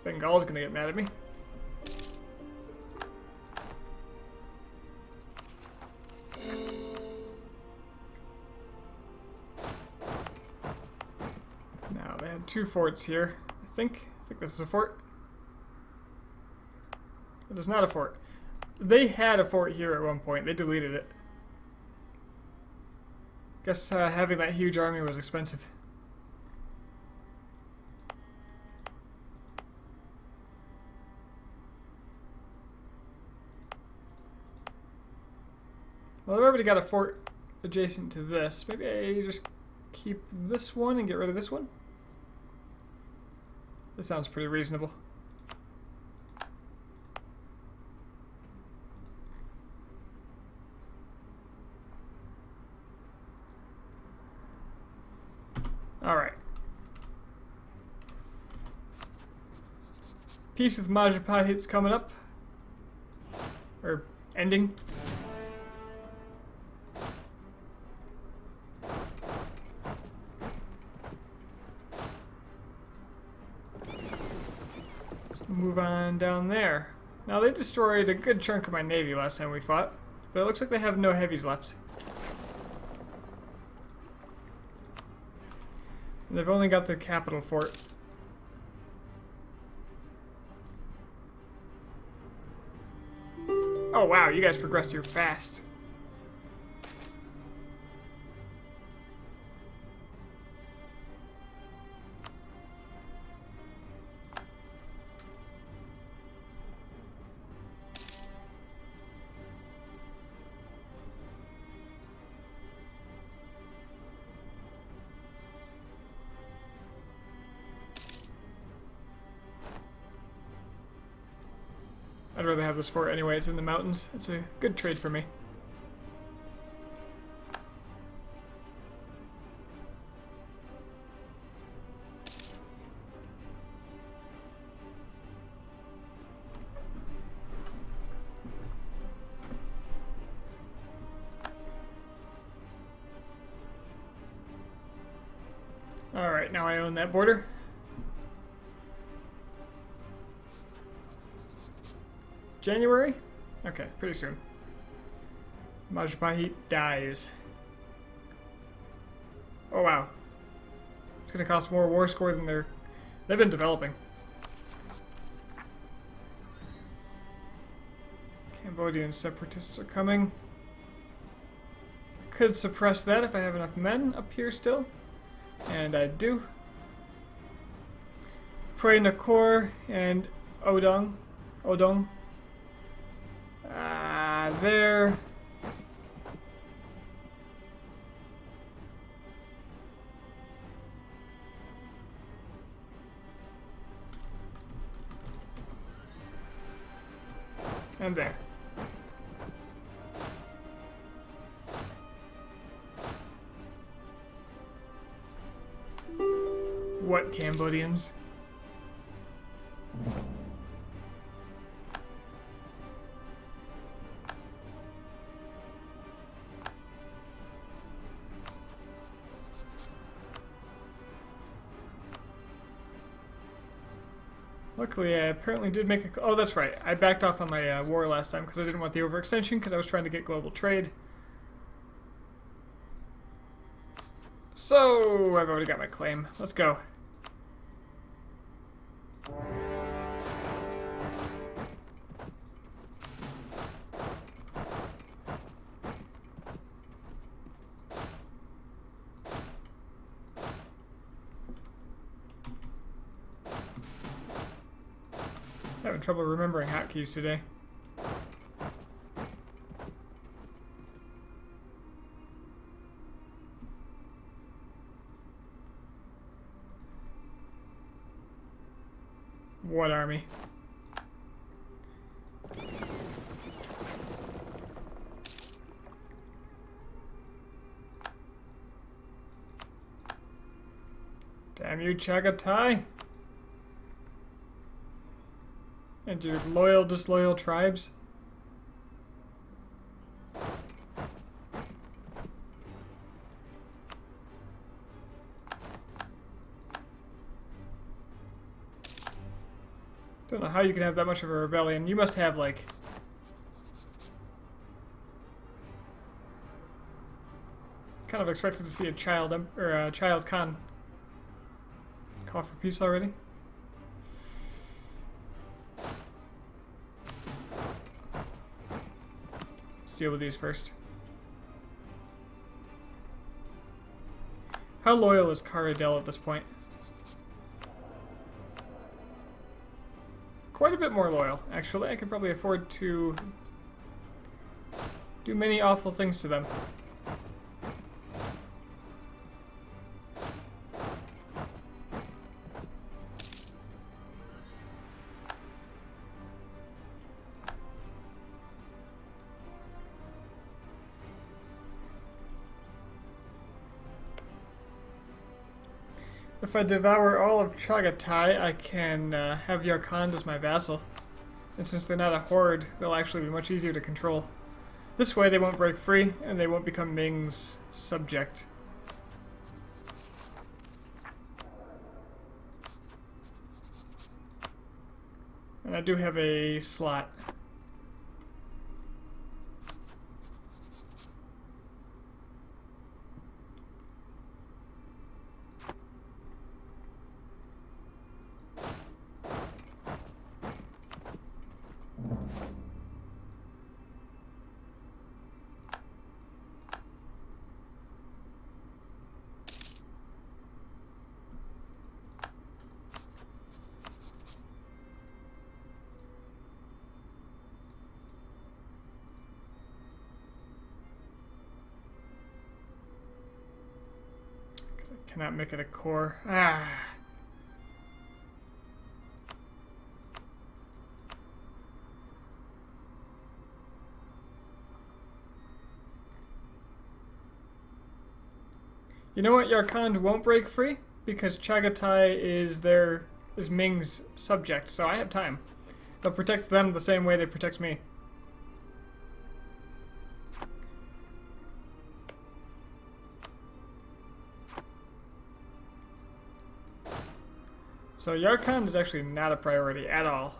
Bengal's gonna get mad at me. Now, they had 2 forts here. I think this is a fort. It is not a fort. They had a fort here at one point. They deleted it. Guess having that huge army was expensive. Well, I've already got a fort adjacent to this. Maybe I just keep this one and get rid of this one? This sounds pretty reasonable. Alright. Peace with Majapahit's coming up. Or ending. Let's move on down there. Now they destroyed a good chunk of my navy last time we fought, but it looks like they have no heavies left. They've only got the capital fort. Oh wow, you guys progressed here fast. I'd rather have this fort anyway, it's in the mountains. It's a good trade for me. Alright, now I own that border. January? Okay, pretty soon. Majapahit dies. Oh wow. It's gonna cost more war score than they've been developing. Cambodian separatists are coming. I could suppress that if I have enough men up here still. And I do. Pre Nakor and Odong. There. And there. What Cambodians? Luckily, I apparently did make a... Oh, that's right. I backed off on my war last time because I didn't want the overextension because I was trying to get global trade. So, I've already got my claim. Let's go. Having trouble remembering hotkeys today. What army? Damn you, Chagatai! And your loyal, disloyal tribes. Don't know how you can have that much of a rebellion. You must have, like... Kind of expected to see a child, or a child Khan call for peace already. Deal with these first. How loyal is Caradel at this point? Quite a bit more loyal, actually. I could probably afford to do many awful things to them. If I devour all of Chagatai, I can have Yarkand as my vassal. And since they're not a horde, they'll actually be much easier to control. This way they won't break free, and they won't become Ming's subject. And I do have a slot. Cannot make it a core. Ah. You know what? Yarkand won't break free because Chagatai is Ming's subject, so I have time. They'll protect them the same way they protect me. So Yarkand is actually not a priority at all.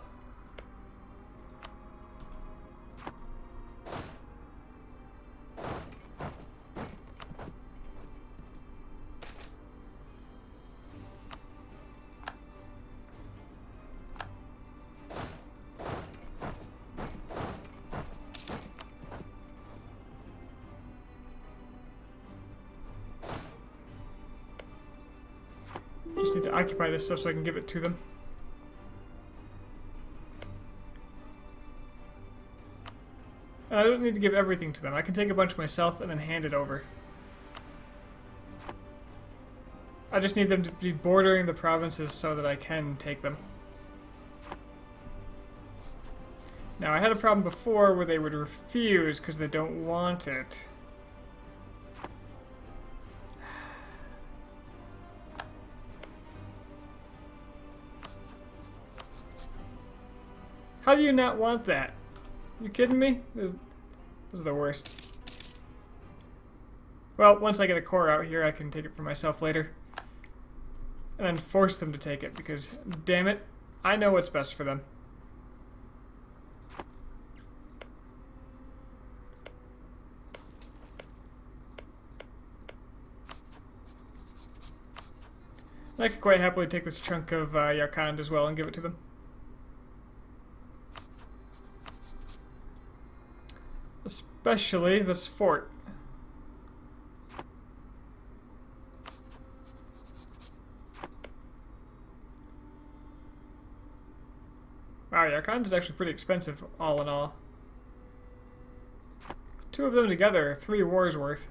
Just need to occupy this stuff so I can give it to them. And I don't need to give everything to them. I can take a bunch myself and then hand it over. I just need them to be bordering the provinces so that I can take them. Now, I had a problem before where they would refuse because they don't want it. How do you not want that? You kidding me? This is the worst. Well, once I get a core out here, I can take it for myself later. And then force them to take it, because, damn it, I know what's best for them. I could quite happily take this chunk of Yarkand as well and give it to them. Especially this fort. Wow, Yarkand is actually pretty expensive, all in all. Two of them together, 3 wars worth.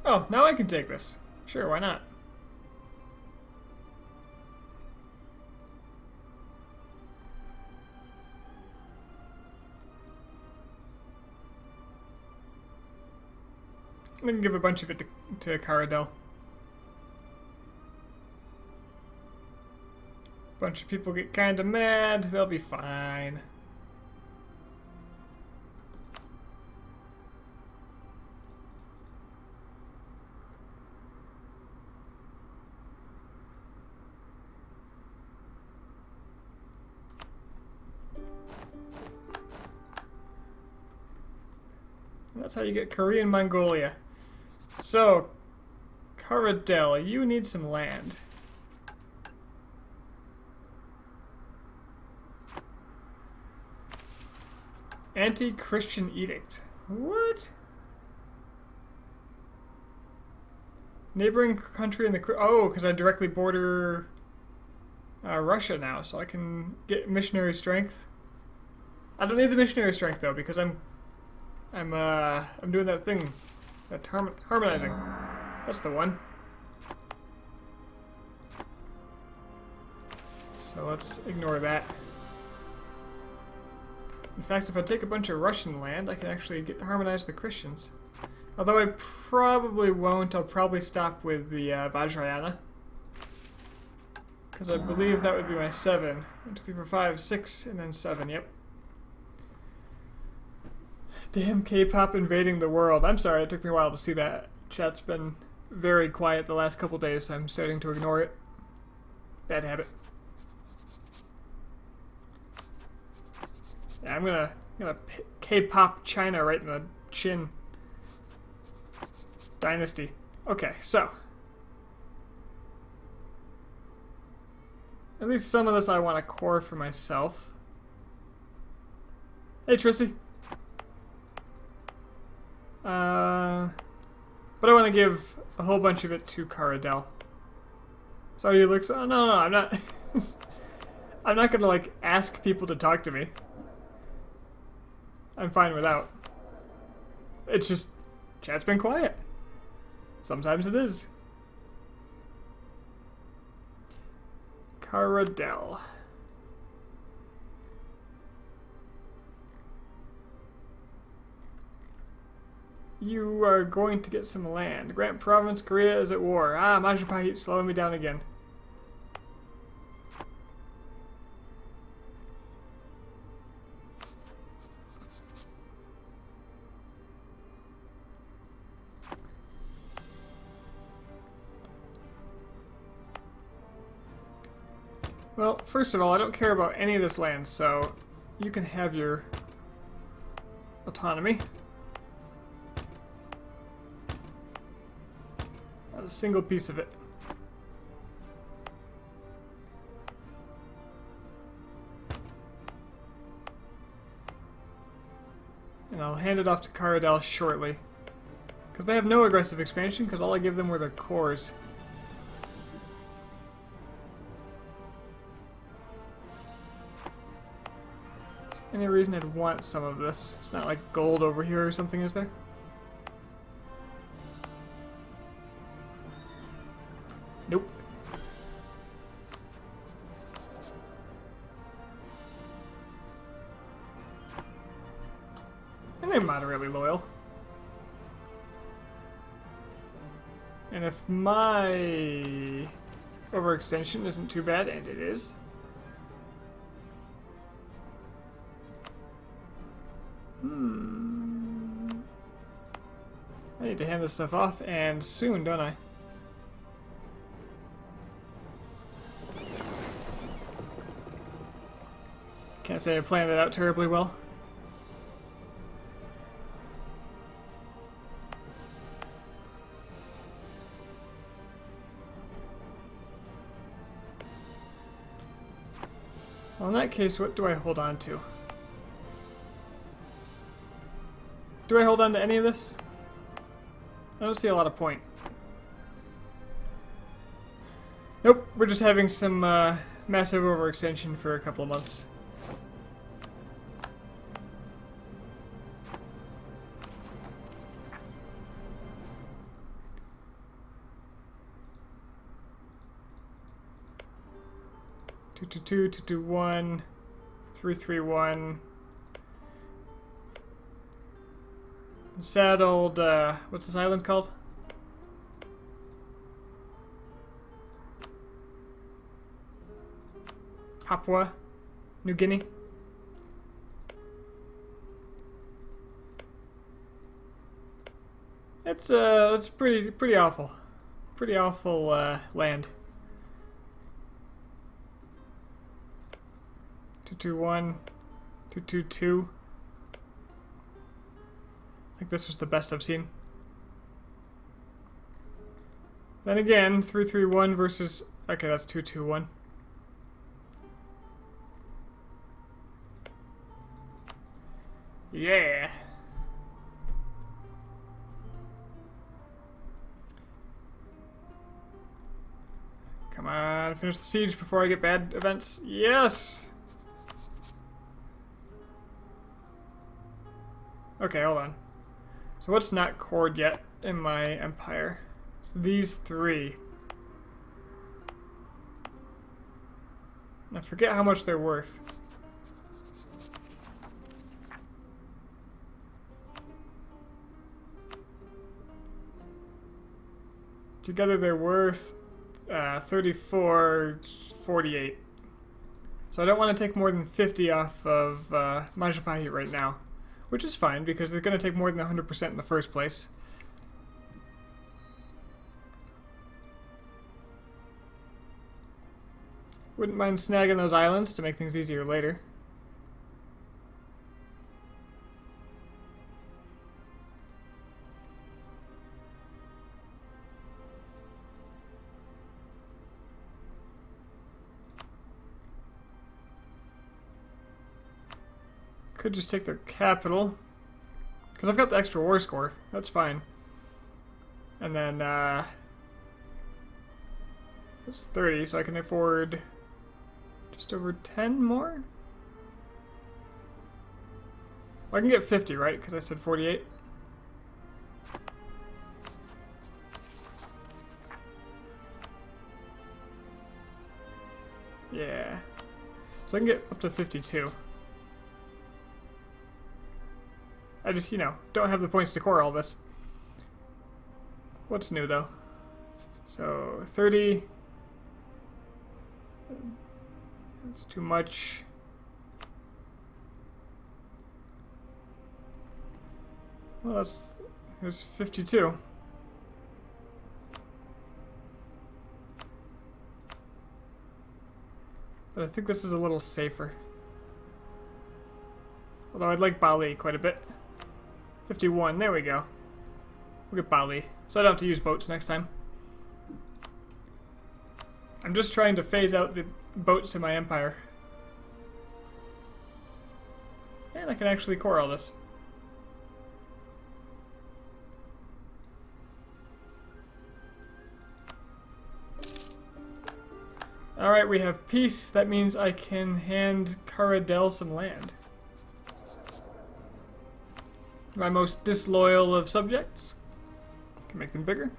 Oh, now I can take this. Sure, why not? I can give a bunch of it to Caradel. Bunch of people get kind of mad. They'll be fine. That's how you get Korean Mongolia. So, Caradel, you need some land. Anti-Christian edict. What? Neighboring country in the... Oh, because I directly border Russia now, so I can get missionary strength. I don't need the missionary strength though, because I'm doing that thing, that harmonizing. That's the one. So let's ignore that. In fact, if I take a bunch of Russian land, I can actually harmonize the Christians. Although I probably won't. I'll probably stop with the Vajrayana. Because I believe that would be my 7. 1, 2, 3, 4, 5, 6, and then 7, yep. Damn K-pop invading the world. I'm sorry, it took me a while to see that. Chat's been very quiet the last couple days, so I'm starting to ignore it. Bad habit. Yeah, I'm gonna K-pop China right in the chin. Dynasty. Okay, so. At least some of this I want to core for myself. Hey, Trissy. But I want to give a whole bunch of it to Caradel. Sorry, you look so... Oh, no, I'm not... I'm not gonna, like, ask people to talk to me. I'm fine without. It's just... Chat's been quiet. Sometimes it is. Caradel. You are going to get some land. Grant Province, Korea is at war. Ah, Majapahit slowing me down again. Well, first of all, I don't care about any of this land, so you can have your autonomy. Not a single piece of it. And I'll hand it off to Caradel shortly. Because they have no aggressive expansion, because all I give them were their cores. Any reason I'd want some of this? It's not like gold over here or something, is there? Nope. And they're moderately loyal. And if my overextension isn't too bad, and it is, I need to hand this stuff off, and soon, don't I? Can't say I planned that out terribly well. Well, in that case, what do I hold on to? Do I hold on to any of this? I don't see a lot of point. Nope, we're just having some massive overextension for a couple of months. Two, 221, 331. Saddled, what's this island called? Papua, New Guinea. It's pretty awful. Pretty awful land. 221, 222. I think this was the best I've seen. Then again, 331 versus... Okay, that's 221. Yeah. Come on, finish the siege before I get bad events. Yes! Okay, hold on. So what's not cored yet in my empire? So these three. I forget how much they're worth. Together they're worth 34.48. So I don't want to take more than 50 off of Majapahit right now. Which is fine, because they're going to take more than 100% in the first place. Wouldn't mind snagging those islands to make things easier later. Could just take their capital. Because I've got the extra war score. That's fine. And then, it's 30, so I can afford just over 10 more? Well, I can get 50, right? Because I said 48. Yeah. So I can get up to 52. I just, don't have the points to core all this. What's new, though? So, 30. That's too much. Well, there's 52. But I think this is a little safer. Although I'd like Bali quite a bit. 51, there we go. We'll get Bali, so I don't have to use boats next time. I'm just trying to phase out the boats in my empire. And I can actually core all this. Alright, we have peace. That means I can hand Caradel some land. My most disloyal of subjects. Can make them bigger.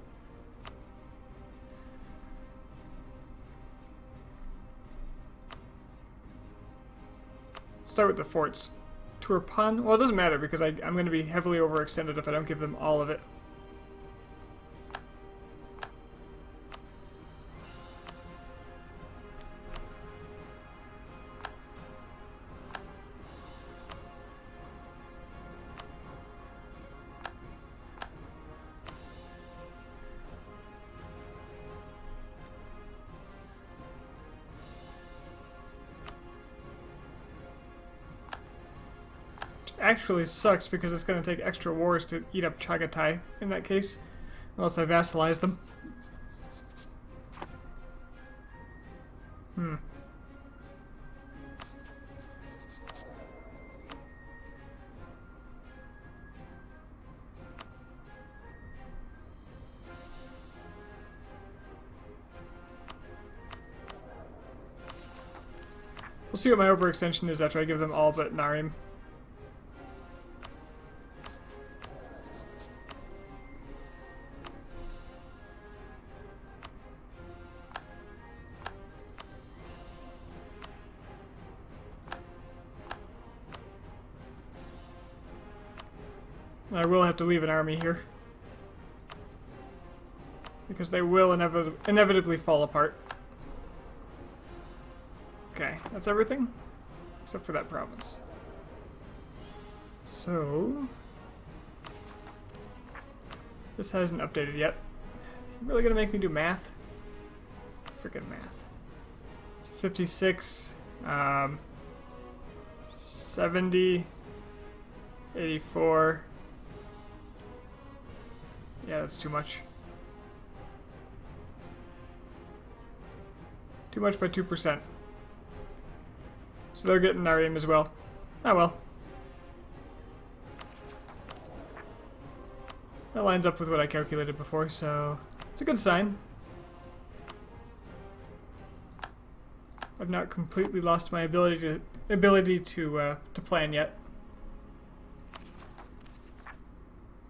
Start with the forts. Turpan? Well, it doesn't matter because I'm going to be heavily overextended if I don't give them all of it. actually sucks because it's going to take extra wars to eat up Chagatai in that case. Unless I vassalize them. We'll see what my overextension is after I give them all but Narim. I will have to leave an army here. Because they will inevitably fall apart. Okay, that's everything? Except for that province. So... this hasn't updated yet. You really gonna make me do math? Freaking math. 56, 70, 84. Yeah, that's too much. Too much by 2%. So they're getting Narim as well. Oh well. That lines up with what I calculated before, so it's a good sign. I've not completely lost my ability to plan yet.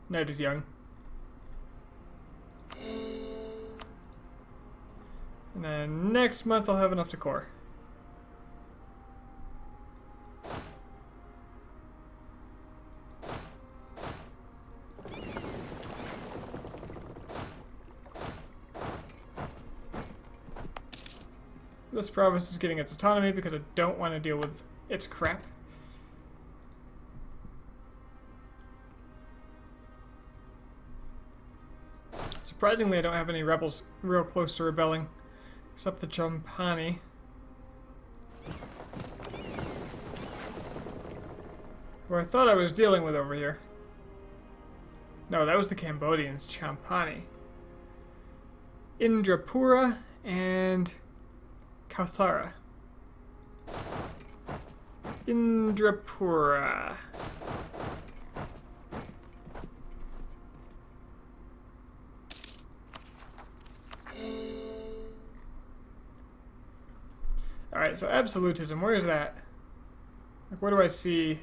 Ned is young. And then next month I'll have enough to core. This province is getting its autonomy because I don't want to deal with its crap. Surprisingly, I don't have any rebels real close to rebelling, except the Champani. Who I thought I was dealing with over here. No, that was the Cambodians, Champani. Indrapura and Kauthara. Indrapura. Alright, so absolutism, where is that? Like, where do I see?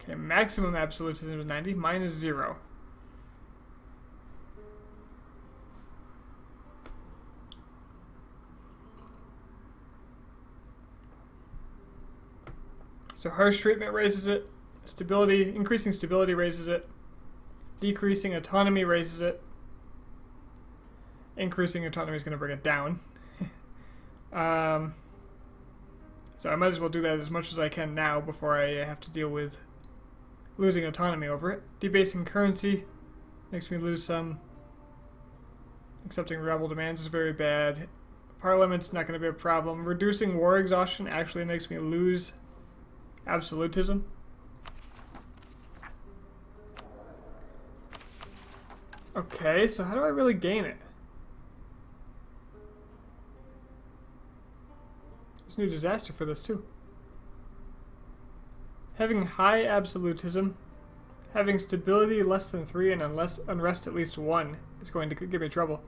Okay, maximum absolutism is 90, mine is 0. So harsh treatment raises it, stability, increasing stability raises it, decreasing autonomy raises it, increasing autonomy is going to bring it down. So I might as well do that as much as I can now before I have to deal with losing autonomy over it. Debasing currency makes me lose some. Accepting rebel demands is very bad. Parliament's not going to be a problem. Reducing war exhaustion actually makes me lose absolutism. Okay, so how do I really gain it? There's a new disaster for this too. Having high absolutism, having stability less than 3 and unrest at least 1 is going to give me trouble.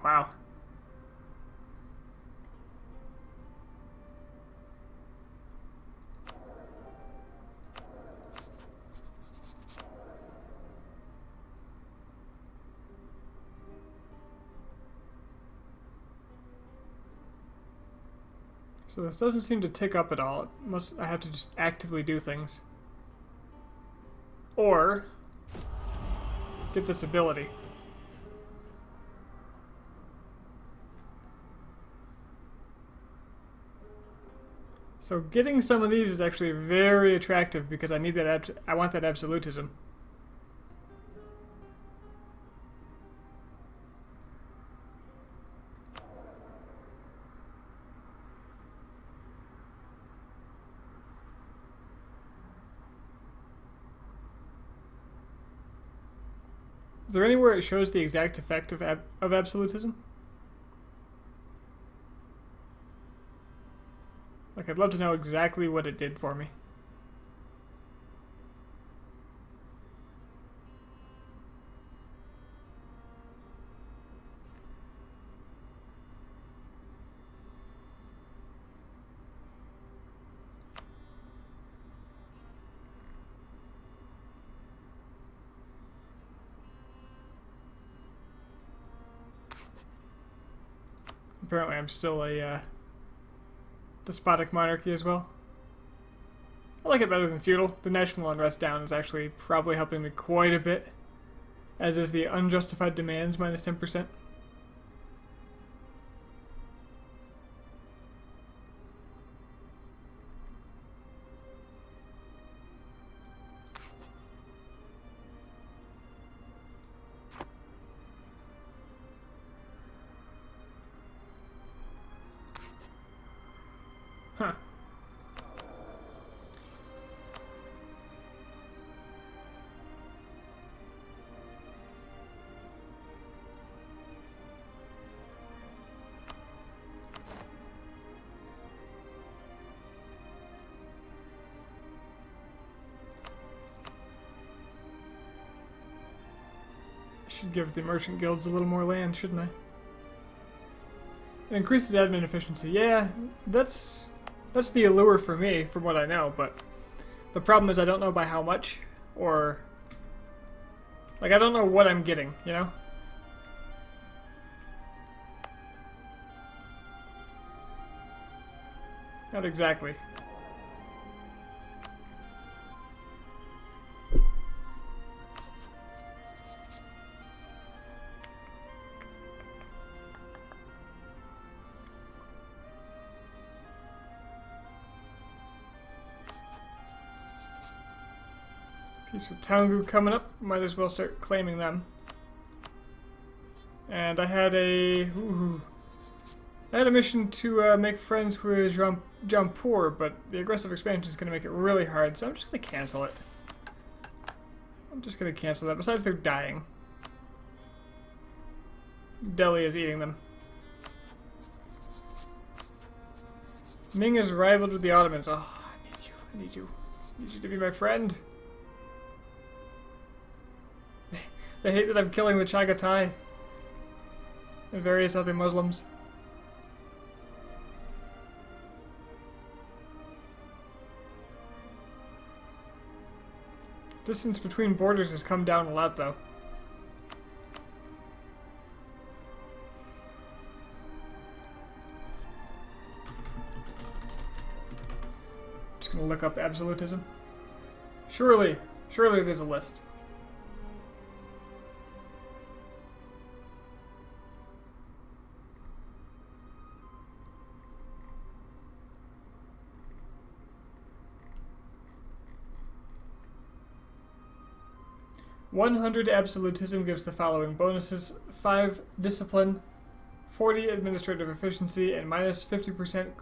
Wow. So this doesn't seem to tick up at all. I have to just actively do things. Or get this ability. So getting some of these is actually very attractive because I need that. I want that absolutism. Is there anywhere it shows the exact effect of absolutism? Like, I'd love to know exactly what it did for me. Apparently I'm still a despotic monarchy as well. I like it better than feudal. The national unrest down is actually probably helping me quite a bit, as is the unjustified demands minus 10%. Huh. Should give the merchant guilds a little more land, shouldn't I? It increases admin efficiency. Yeah, that's the allure for me, from what I know, but the problem is I don't know by how much, or... Like, I don't know what I'm getting, you know? Not exactly. Piece with Towngu coming up. Might as well start claiming them. And I had a mission to make friends with Jampur, but the aggressive expansion is going to make it really hard, so I'm just going to cancel it. I'm just going to cancel that. Besides, they're dying. Delhi is eating them. Ming is rivaled with the Ottomans. Oh, I need you. I need you. I need you to be my friend. They hate that I'm killing the Chagatai and various other Muslims. Distance between borders has come down a lot, though. Just gonna look up absolutism. Surely there's a list. "100 absolutism gives the following bonuses: 5 discipline, 40 administrative efficiency, and minus 50%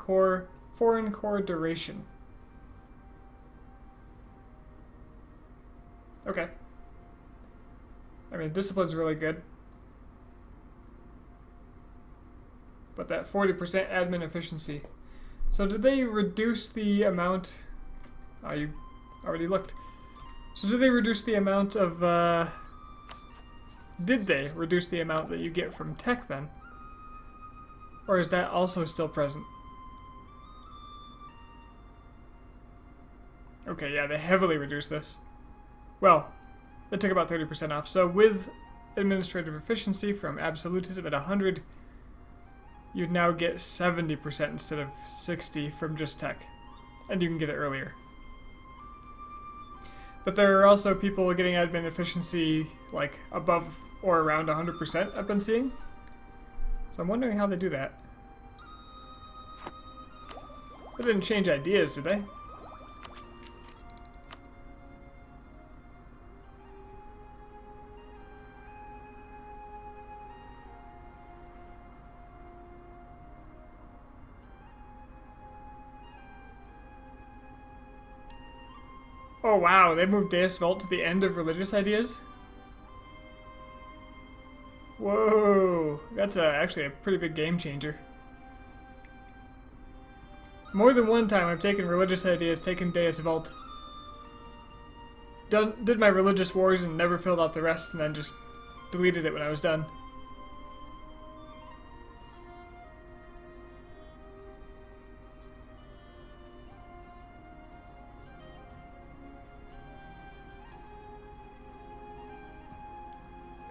foreign core duration." Okay. I mean, discipline's really good. But that 40% admin efficiency. So did they reduce the amount... Oh, you already looked. So did they reduce the amount of, Did they reduce the amount that you get from tech, then? Or is that also still present? Okay, yeah, they heavily reduced this. Well, they took about 30% off. So with administrative efficiency from absolutism at 100, you'd now get 70% instead of 60 from just tech. And you can get it earlier. But there are also people getting admin efficiency like above or around 100%, I've been seeing. So I'm wondering how they do that. They didn't change ideas, did they? Oh wow, they moved Deus Vult to the end of religious ideas? Whoa, that's actually a pretty big game changer. More than one time I've taken religious ideas, taken Deus Vult, did my religious wars and never filled out the rest, and then just deleted it when I was done.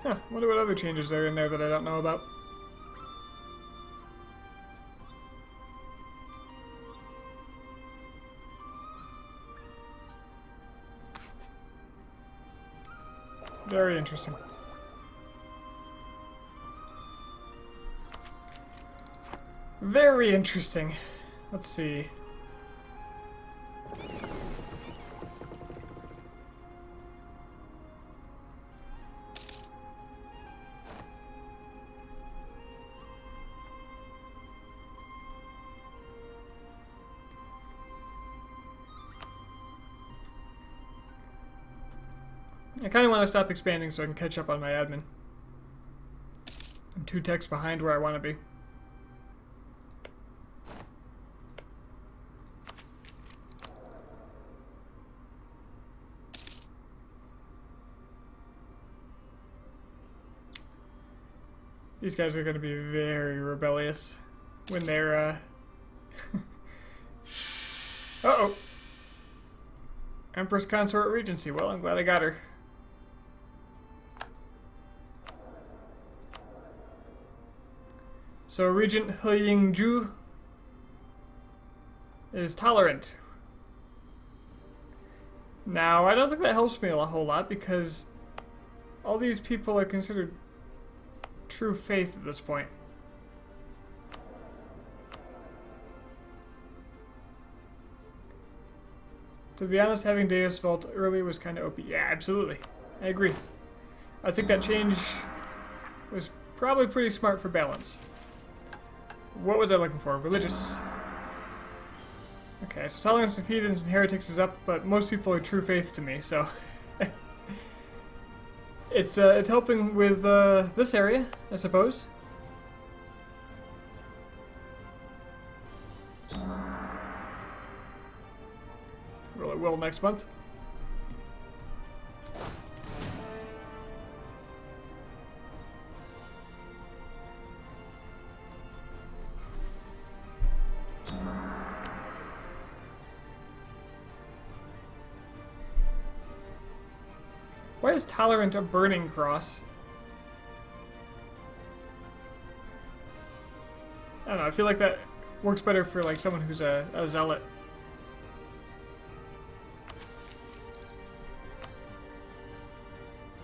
Huh, wonder what other changes are in there that I don't know about. Very interesting. Very interesting. Let's see. I kind of want to stop expanding so I can catch up on my admin. I'm 2 techs behind where I want to be. These guys are going to be very rebellious when they're, Uh-oh. Empress Consort Regency. Well, I'm glad I got her. So Regent He Ying-ju is tolerant. Now, I don't think that helps me a whole lot because all these people are considered true faith at this point. To be honest, having Deus Vult early was kind of OP. Yeah, absolutely. I agree. I think that change was probably pretty smart for balance. What was I looking for? Religious. Okay, so tolerance of heathens and heretics is up, but most people are true faith to me, so it's helping with this area, I suppose. Well, it will next month. Why is tolerant a burning cross? I don't know, I feel like that works better for like someone who's a zealot.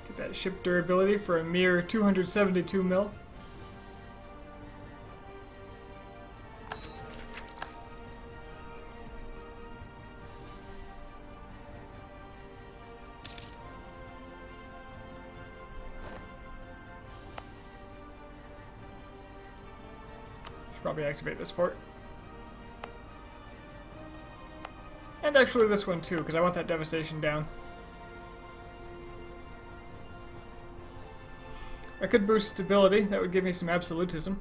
Get that ship durability for a mere 272 mil. Probably activate this fort. And actually this one too, because I want that devastation down. I could boost stability, that would give me some absolutism.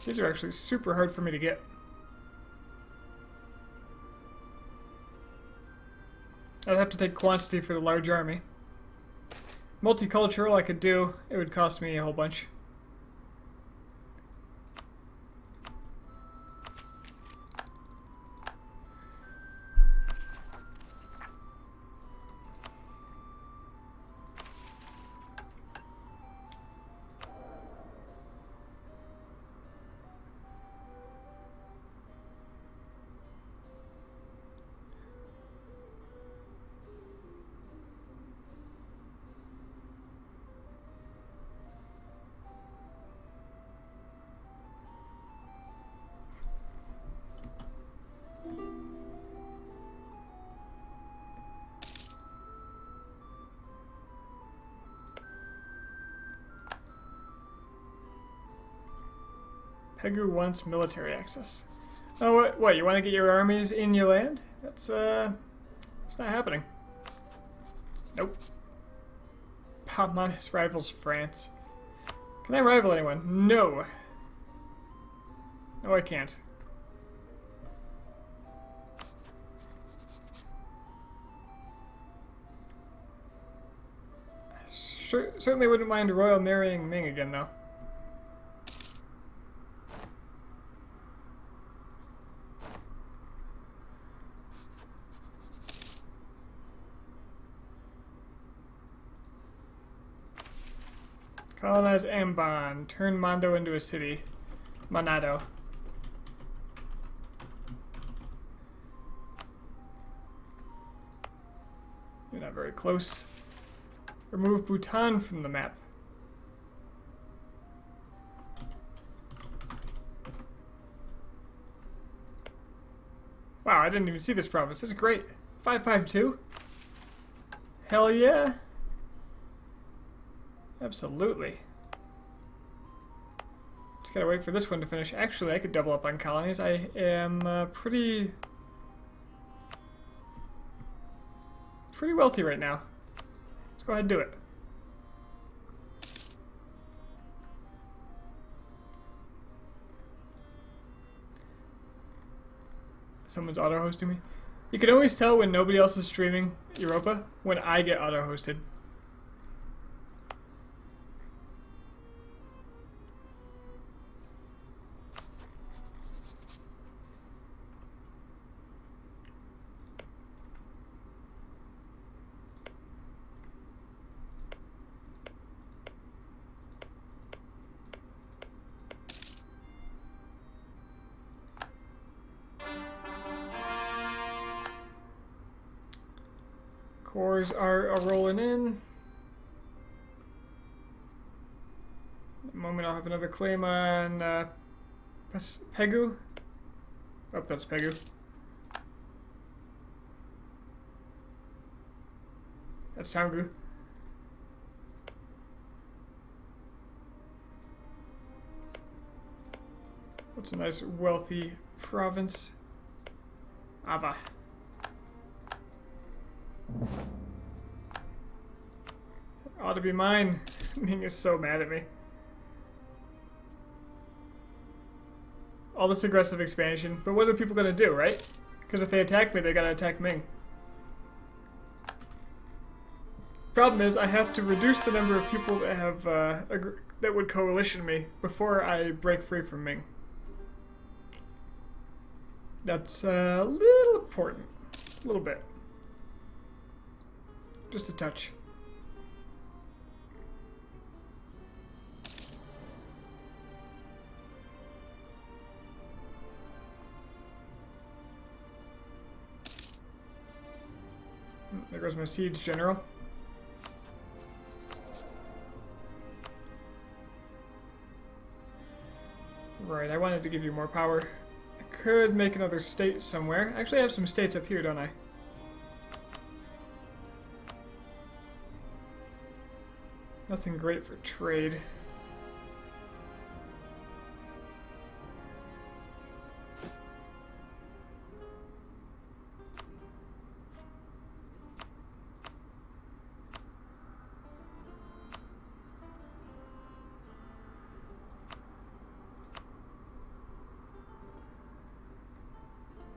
These are actually super hard for me to get. I'd have to take quantity for the large army. Multicultural I could do, it would cost me a whole bunch. Pegu wants military access. Oh, what? You want to get your armies in your land? That's it's not happening. Nope. Palmanis rivals France. Can I rival anyone? No. No, I can't. Certainly wouldn't mind royal marrying Ming again, though. Colonize Ambon. Turn Mondo into a city. Monado. You're not very close. Remove Bhutan from the map. Wow, I didn't even see this province. This is great. 552. Hell yeah. Absolutely. Just gotta wait for this one to finish. Actually, I could double up on colonies. I am pretty wealthy right now. Let's go ahead and do it. Someone's auto-hosting me. You can always tell when nobody else is streaming Europa when I get auto-hosted. Cores are rolling in. In a moment I'll have another claim on Pegu. Oh, that's Pegu. That's Taungu. What's a nice wealthy province? Ava. Ought to be mine. Ming is so mad at me. All this aggressive expansion. But what are people gonna do, right? Because if they attack me, they gotta attack Ming. Problem is, I have to reduce the number of people that have that would coalition me before I break free from Ming. That's a little important. A little bit. Just a touch. There goes my siege general. Right, I wanted to give you more power. I could make another state somewhere. Actually, I have some states up here, don't I? Nothing great for trade.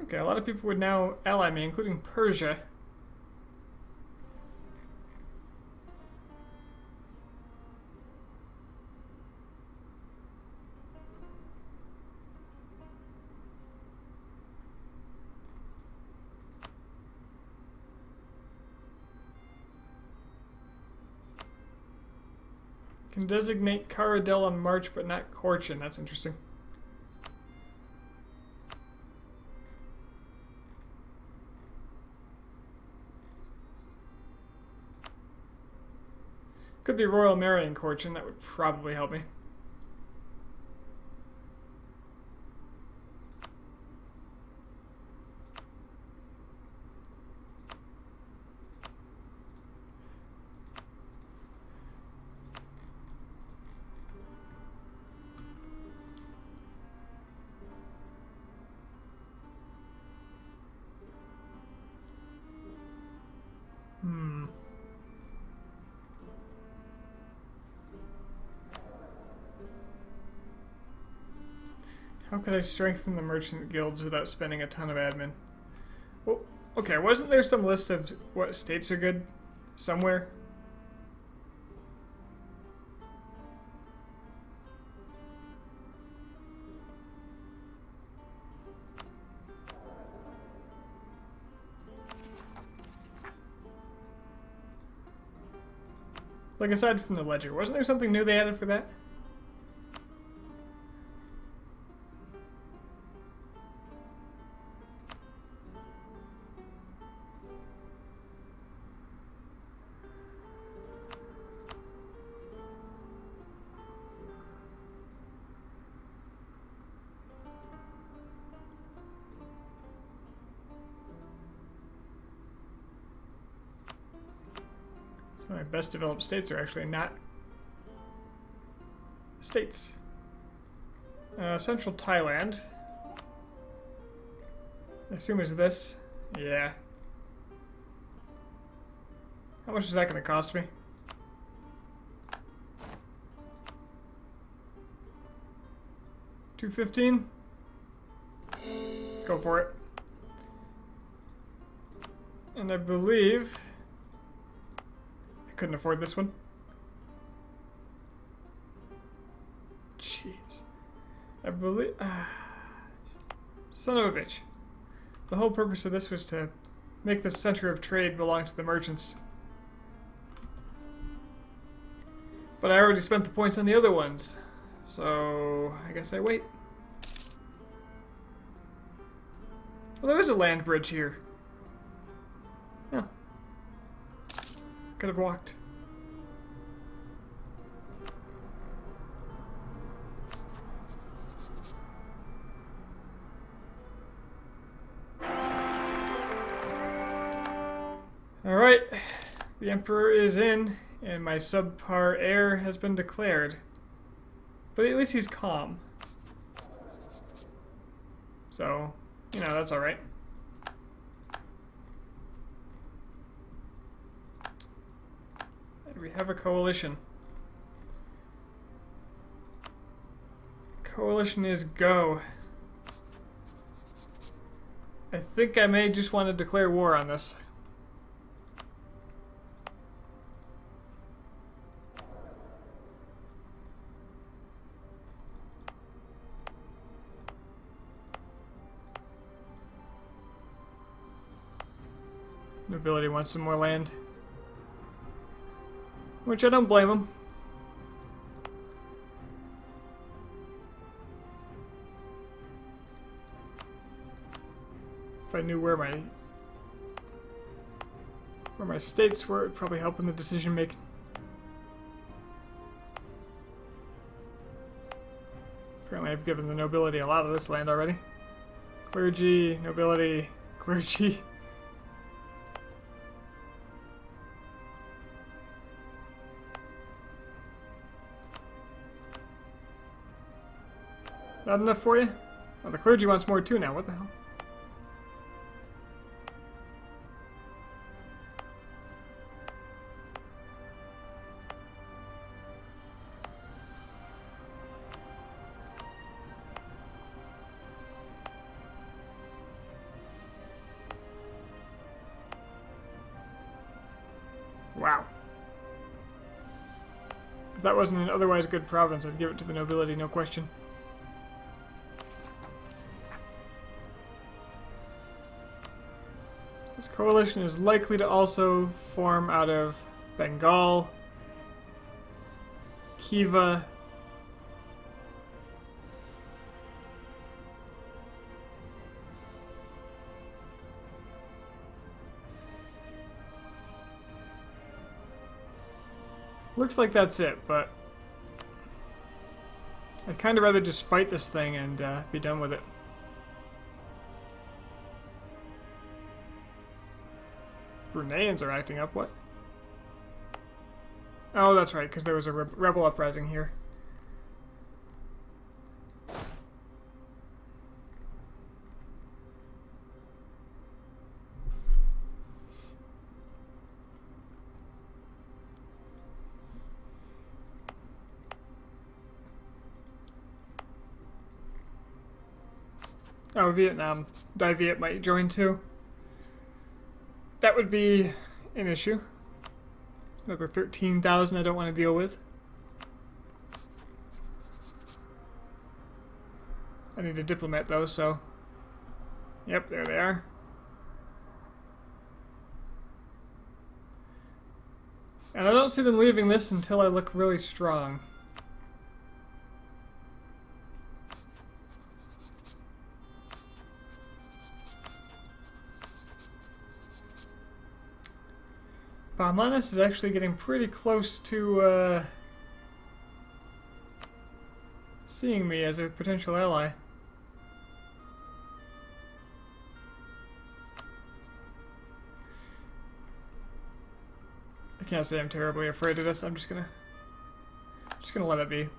Okay, a lot of people would now ally me, including Persia. Can designate Caradel on March, but not Corchin. That's interesting. Could be royal marrying Corchin. That would probably help me. Hmm. How could I strengthen the merchant guilds without spending a ton of admin? Well, okay, wasn't there some list of what states are good somewhere? Like, aside from the ledger, wasn't there something new they added for that? So my best developed states are actually not states. Central Thailand. I assume it's this. Yeah. How much is that going to cost me? $215? Let's go for it. And I believe I couldn't afford this one. Jeez. I believe... son of a bitch. The whole purpose of this was to make the center of trade belong to the merchants. But I already spent the points on the other ones. So I guess I wait. Well, there is a land bridge here. Yeah. Could have walked. Alright, the Emperor is in, and my subpar heir has been declared. But at least he's calm. So, you know, that's alright. We have a coalition. Coalition is go. I think I may just want to declare war on this. Nobility wants some more land. Which I don't blame him. If I knew where my states were, it'd probably help in the decision making. Apparently I've given the nobility a lot of this land already. Clergy, nobility, clergy. Not enough for you? Oh, the clergy wants more too now. What the hell? Wow. If that wasn't an otherwise good province, I'd give it to the nobility, no question. This coalition is likely to also form out of Bengal, Khiva, looks like that's it, but I'd kind of rather just fight this thing and be done with it. Bruneians are acting up, what? Oh, that's right, because there was a rebel uprising here. Oh, Vietnam. Viet might join too. That would be an issue. Another 13,000 I don't want to deal with. I need a diplomat though, so... Yep, there they are. And I don't see them leaving this until I look really strong. Bahmanis is actually getting pretty close to seeing me as a potential ally. I can't say I'm terribly afraid of this. I'm just gonna let it be.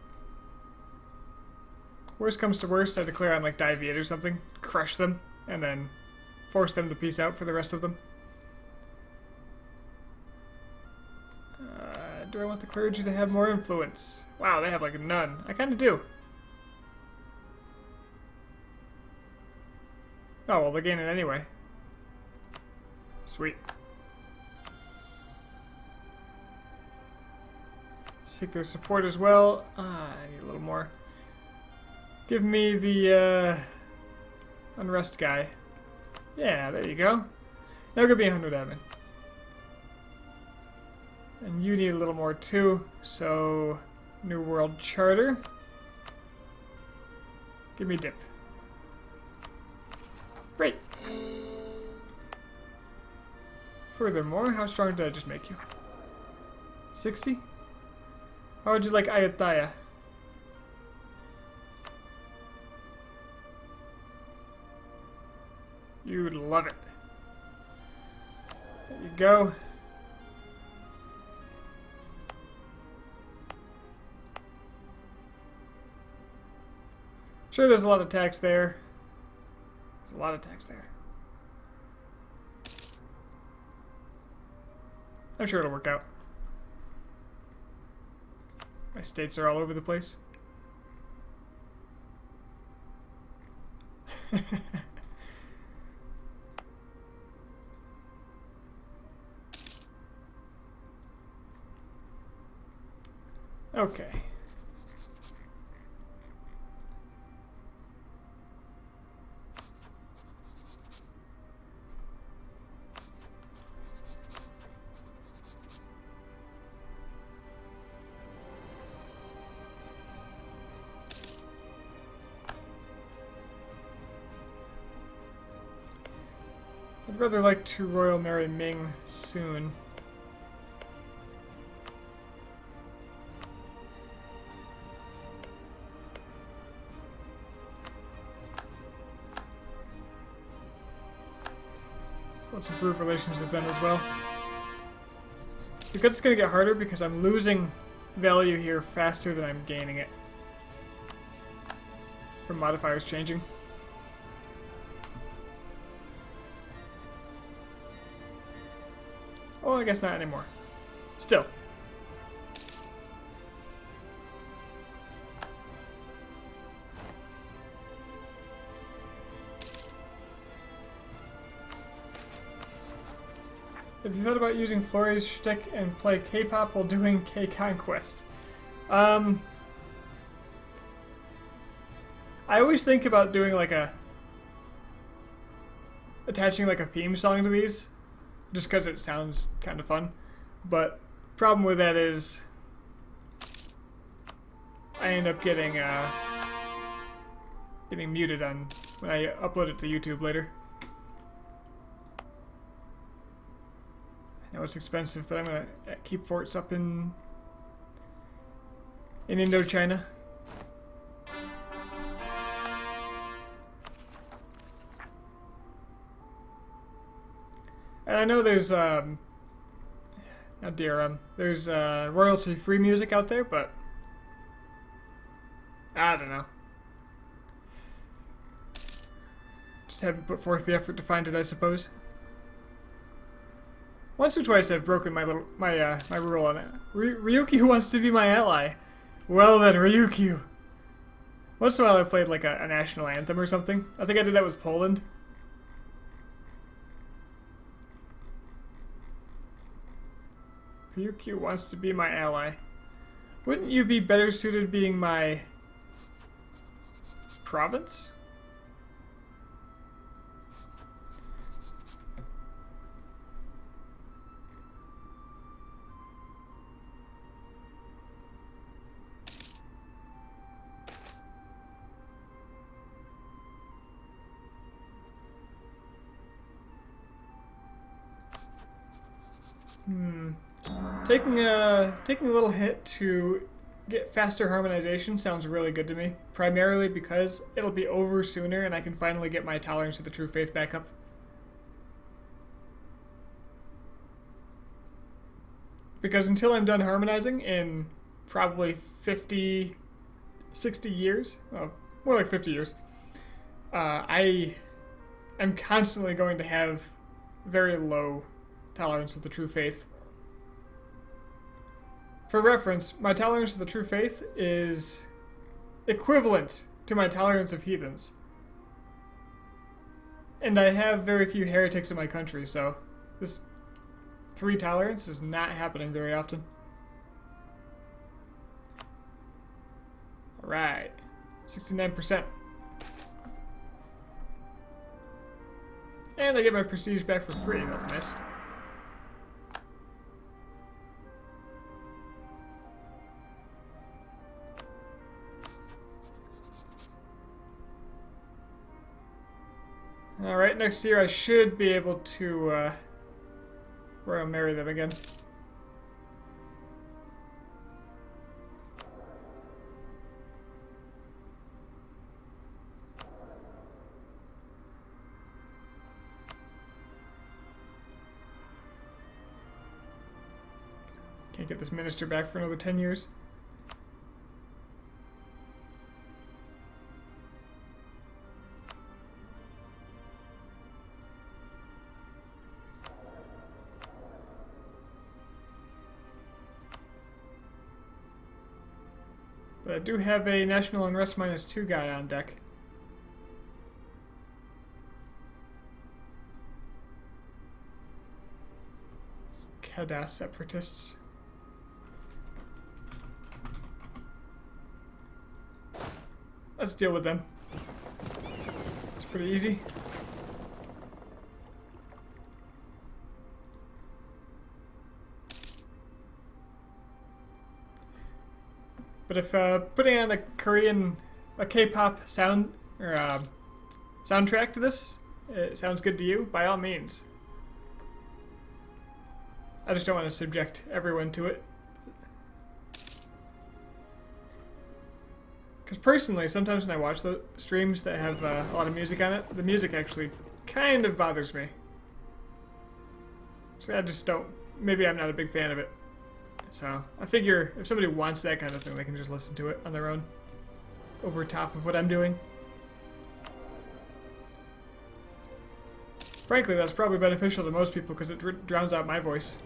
Worst comes to worst, I declare on like Viet or something, crush them, and then force them to peace out for the rest of them. Do I want the clergy to have more influence? Wow, they have like none. I kind of do. Oh, well, they're gaining anyway. Sweet. Seek their support as well. I need a little more. Give me the unrest guy. Yeah, there you go. Now give me 100 admin. And you need a little more too, so New World Charter. Give me dip. Great. Furthermore, how strong did I just make you? 60? How would you like Ayutthaya? You'd love it. There you go. Sure, there's a lot of tax there. There's a lot of tax there. I'm sure it'll work out. My states are all over the place. Okay. I'd rather like to royal marry Ming soon. So let's improve relations with them as well. Because it's going to get harder because I'm losing value here faster than I'm gaining it. From modifiers changing. Oh, I guess not anymore. Still. Have you thought about using Flori's shtick and play K-pop while doing K-Conquest? I always think about doing like attaching like a theme song to these. Just because it sounds kind of fun. But problem with that is I end up getting muted on when I upload it to YouTube later. I know it's expensive, but I'm gonna keep forts up in Indochina. And I know there's, not DRM, there's royalty-free music out there, but I don't know. Just haven't put forth the effort to find it, I suppose. Once or twice I've broken my rule on it. Ryukyu wants to be my ally. Well then, Ryukyu. Once in a while I played like a national anthem or something. I think I did that with Poland. Ryukyu wants to be my ally. Wouldn't you be better suited being my province? Taking a little hit to get faster harmonization sounds really good to me. Primarily because it'll be over sooner and I can finally get my tolerance to the true faith back up. Because until I'm done harmonizing in probably 50, 60 years, well, more like 50 years, I am constantly going to have very low tolerance of the true faith. For reference, my tolerance of the true faith is equivalent to my tolerance of heathens. And I have very few heretics in my country, so this 3 tolerance is not happening very often. Alright, 69%. And I get my prestige back for free, that's nice. Alright, next year I should be able to royal marry them again. Can't get this minister back for another 10 years. But I do have a National Unrest -2 guy on deck. Kadas separatists. Let's deal with them. It's pretty easy. But if putting on a K-pop sound or soundtrack to this, it sounds good to you, by all means. I just don't want to subject everyone to it. Because personally, sometimes when I watch the streams that have a lot of music on it, the music actually kind of bothers me. So I just don't, maybe I'm not a big fan of it. So I figure if somebody wants that kind of thing, they can just listen to it on their own, over top of what I'm doing. Frankly, that's probably beneficial to most people because it drowns out my voice.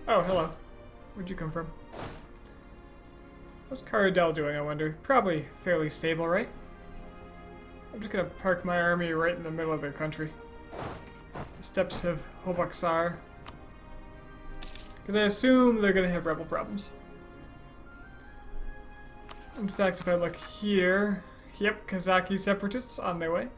Oh, hello. Where'd you come from? What's Caradel doing, I wonder? Probably fairly stable, right? I'm just gonna park my army right in the middle of their country. The steppes of Hobaksar. Because I assume they're gonna have rebel problems. In fact, if I look here, yep, Kazaki separatists on their way.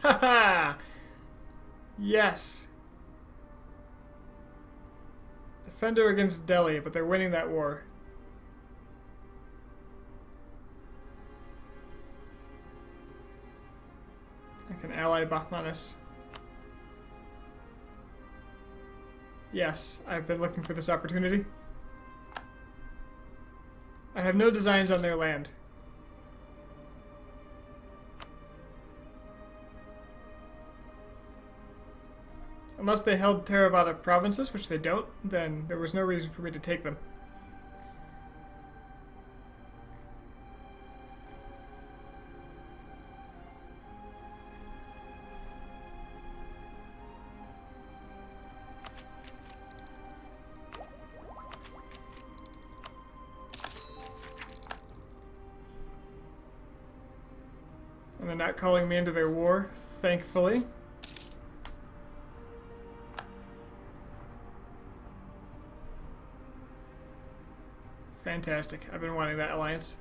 Ah, yes. Defender against Delhi, but they're winning that war. I can ally Bahmanis. Yes, I've been looking for this opportunity. I have no designs on their land. unless they held Theravada provinces, which they don't, then there was no reason for me to take them. And they're not calling me into their war, thankfully. Fantastic. I've been wanting that alliance.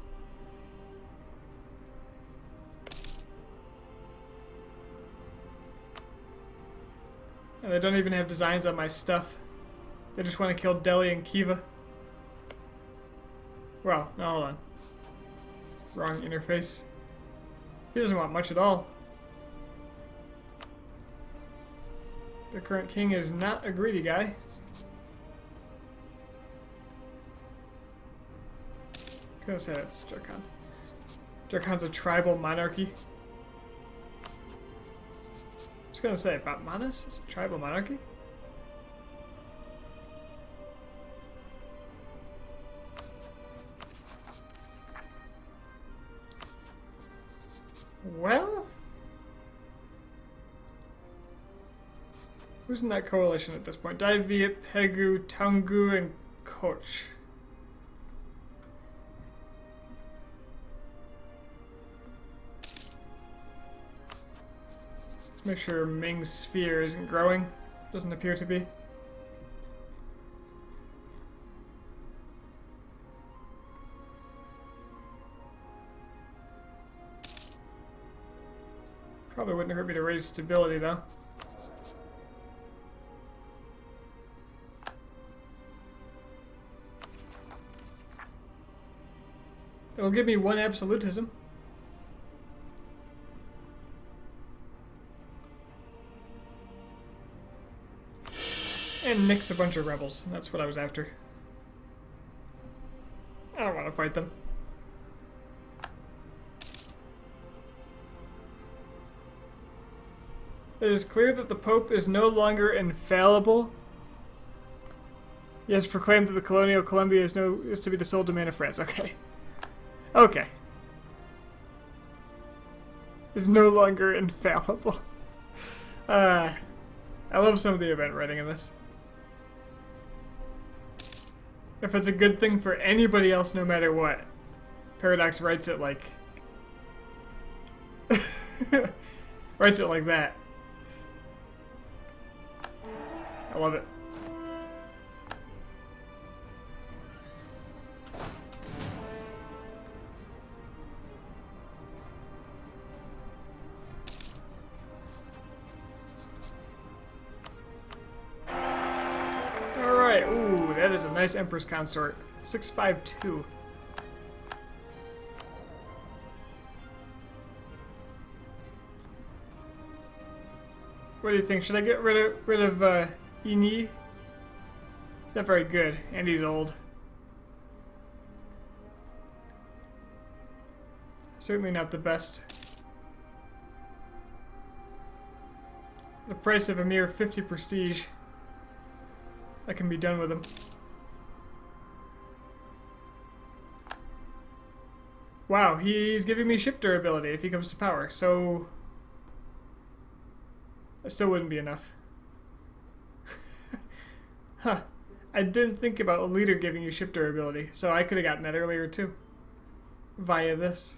And they don't even have designs on my stuff. They just want to kill Delhi and Kiva. Well, no, hold on. Wrong interface. He doesn't want much at all. The current king is not a greedy guy. I'm gonna say that's Jarkhan. Jarkhan's a tribal monarchy. I was gonna say, Batmanas is a tribal monarchy? Well, who's in that coalition at this point? Dai Viet, Pegu, Taungu, and Koch. Let's make sure Ming's sphere isn't growing. Doesn't appear to be. Probably wouldn't hurt me to raise stability, though. It'll give me one absolutism. And nix a bunch of rebels. That's what I was after. I don't want to fight them. It is clear that the Pope is no longer infallible. He has proclaimed that the colonial Columbia is to be the sole domain of France. Okay. Okay. Is no longer infallible. I love some of the event writing in this. If it's a good thing for anybody else, no matter what, Paradox writes it like... writes it like that. I love it. Alright, ooh, that is a nice Empress Consort. 652. What do you think? Should I get rid of Ini? He's not very good, and he's old. Certainly not the best. The price of a mere 50 prestige. I can be done with him. Wow, he's giving me ship durability if he comes to power, so... that still wouldn't be enough. Huh. I didn't think about a leader giving you ship durability, so I could have gotten that earlier too. Via this.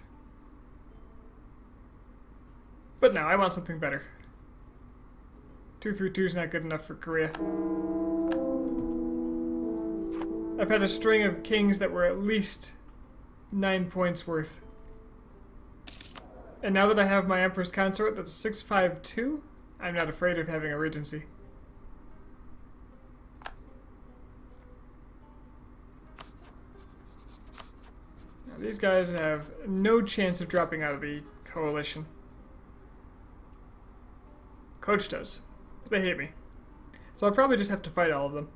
But no, I want something better. 232 is not good enough for Korea. I've had a string of kings that were at least 9 points worth. And now that I have my Empress Consort that's 652, I'm not afraid of having a regency. Now these guys have no chance of dropping out of the coalition. Coach does. They hate me. So I'll probably just have to fight all of them.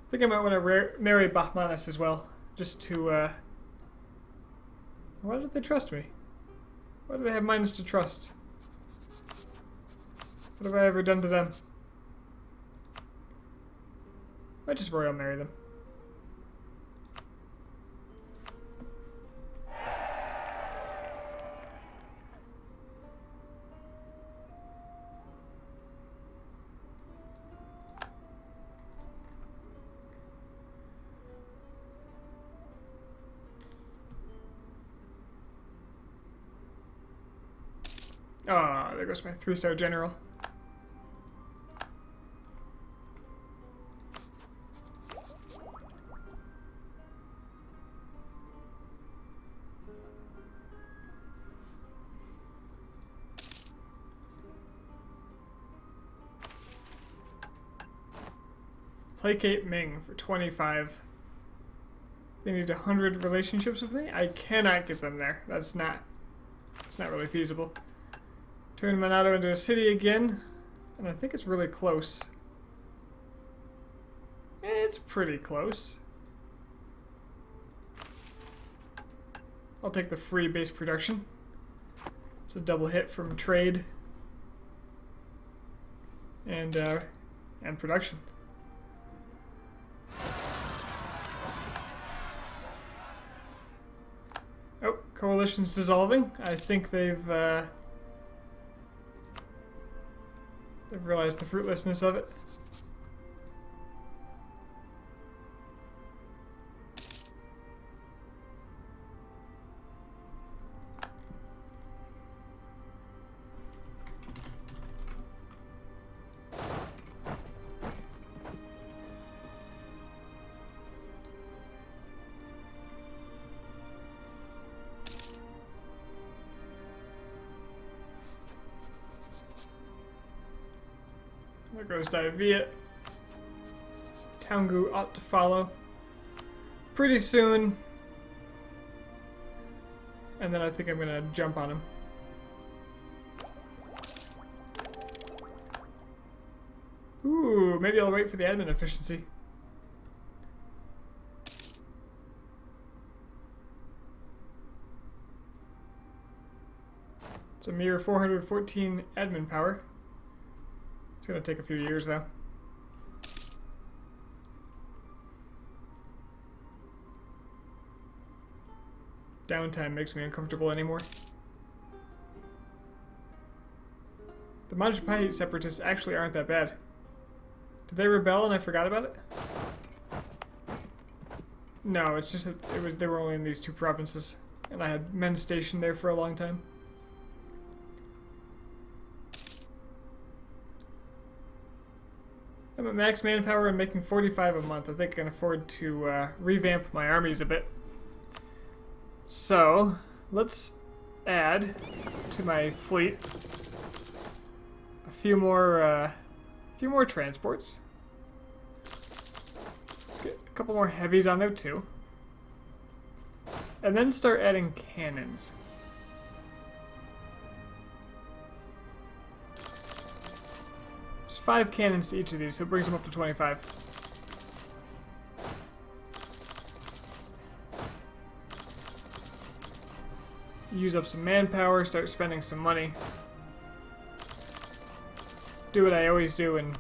I think I might want to marry Bahmanis as well, just to Why do they trust me? Why do they have minds to trust? What have I ever done to them? I just royal marry them. Ah, there goes my 3-star general. Placate Ming for 25. They need 100 relationships with me? I cannot get them there. It's not really feasible. Turn Monado into a city again, and I think it's really close. It's pretty close. I'll take the free base production. It's a double hit from trade and production. Oh, coalition's dissolving. I think they've realized the fruitlessness of it. There goes Diavia. Taungu ought to follow pretty soon. And then I think I'm going to jump on him. Ooh, maybe I'll wait for the admin efficiency. It's a mere 414 admin power. It's going to take a few years, though. Downtime makes me uncomfortable anymore. The Majapahit separatists actually aren't that bad. Did they rebel and I forgot about it? No, it's just that they were only in these 2 provinces, and I had men stationed there for a long time. I'm at max manpower and making 45 a month. I think I can afford to revamp my armies a bit. So, let's add to my fleet a few more transports. Let's get a couple more heavies on there too. And then start adding cannons. There's 5 cannons to each of these, so it brings them up to 25. Use up some manpower, start spending some money. Do what I always do and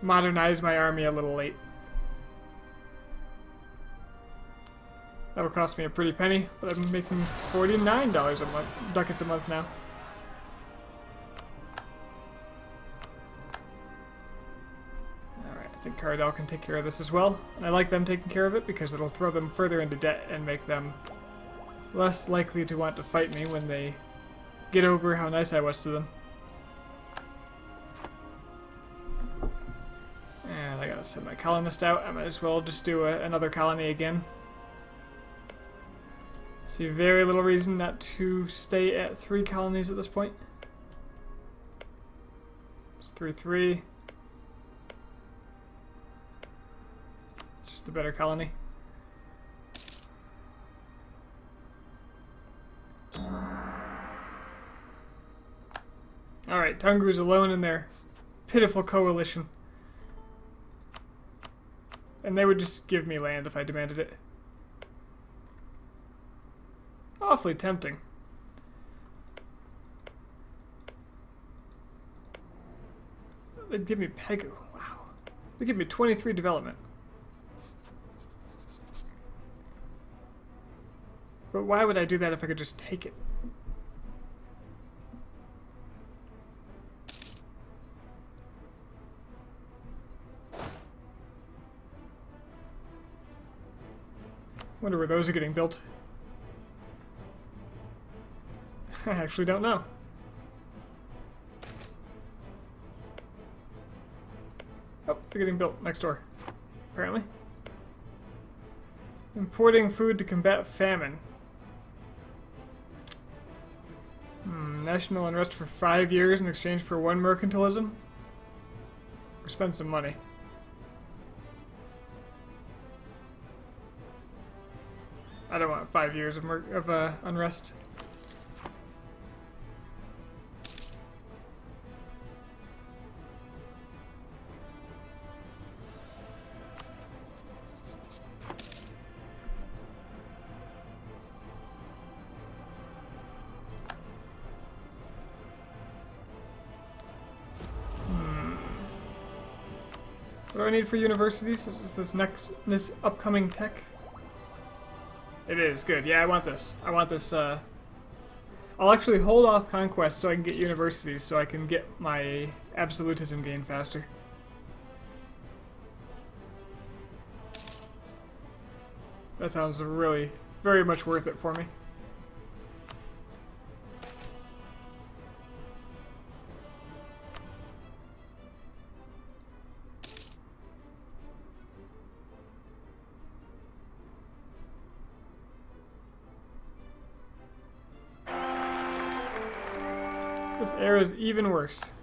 modernize my army a little late. That'll cost me a pretty penny, but I'm making $49 a month, ducats a month now. Alright, I think Cardell can take care of this as well. And I like them taking care of it because it'll throw them further into debt and make them less likely to want to fight me when they get over how nice I was to them. And I gotta send my colonist out. I might as well just do another colony again. See very little reason not to stay at 3 colonies at this point. It's 3-3. Just the better colony. Alright, Tungu's alone in their pitiful coalition. And they would just give me land if I demanded it. Awfully tempting. They'd give me Pegu. Wow. They'd give me 23 development. But why would I do that if I could just take it? Wonder where those are getting built. I actually don't know. Oh, they're getting built next door, apparently. Importing food to combat famine. National unrest for 5 years in exchange for 1 mercantilism? Or spend some money. I don't want 5 years of unrest. What do I need for universities? Is this upcoming tech? It is, good. Yeah, I want this. I want this, I'll actually hold off Conquest so I can get universities, so I can get my absolutism gain faster. That sounds really, very much worth it for me. This era is even worse.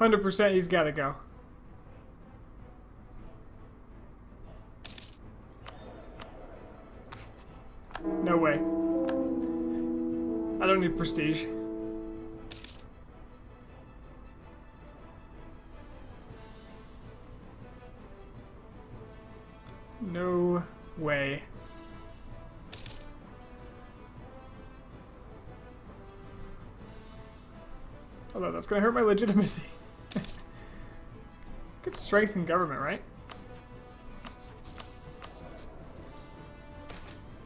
%, he's gotta go. No way. I don't need prestige. No way. Although that's gonna hurt my legitimacy. Good strength in government, right?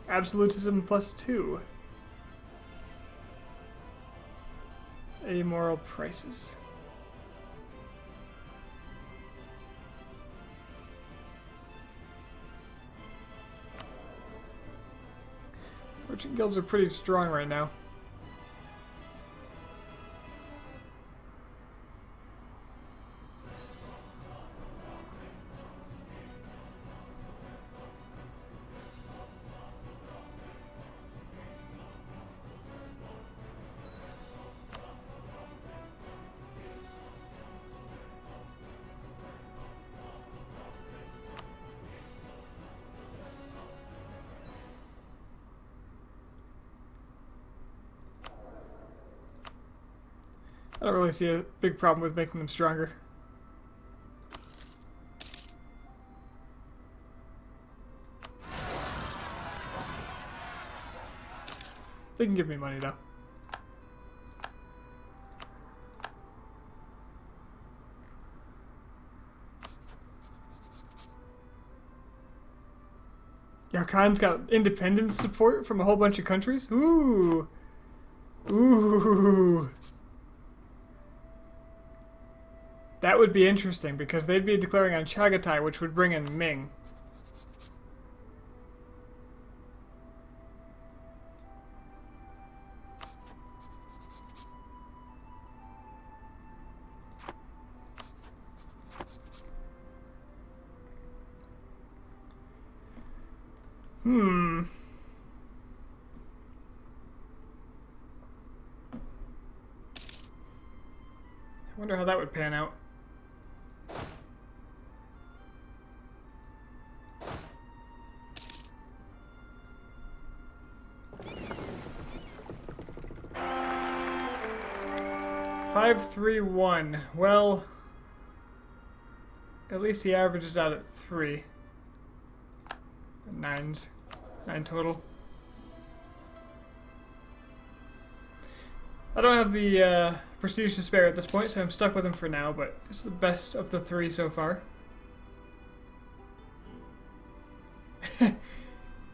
Absolutism +2. Amoral prices. Merchant guilds are pretty strong right now. I don't really see a big problem with making them stronger. They can give me money though. Yarkhan's got independence support from a whole bunch of countries? Ooh! Ooh! That would be interesting, because they'd be declaring on Chagatai, which would bring in Ming. I wonder how that would pan out. $531. Well, at least he averages out at 3. nines. 9 total. I don't have the prestige to spare at this point, so I'm stuck with him for now, but it's the best of the 3 so far.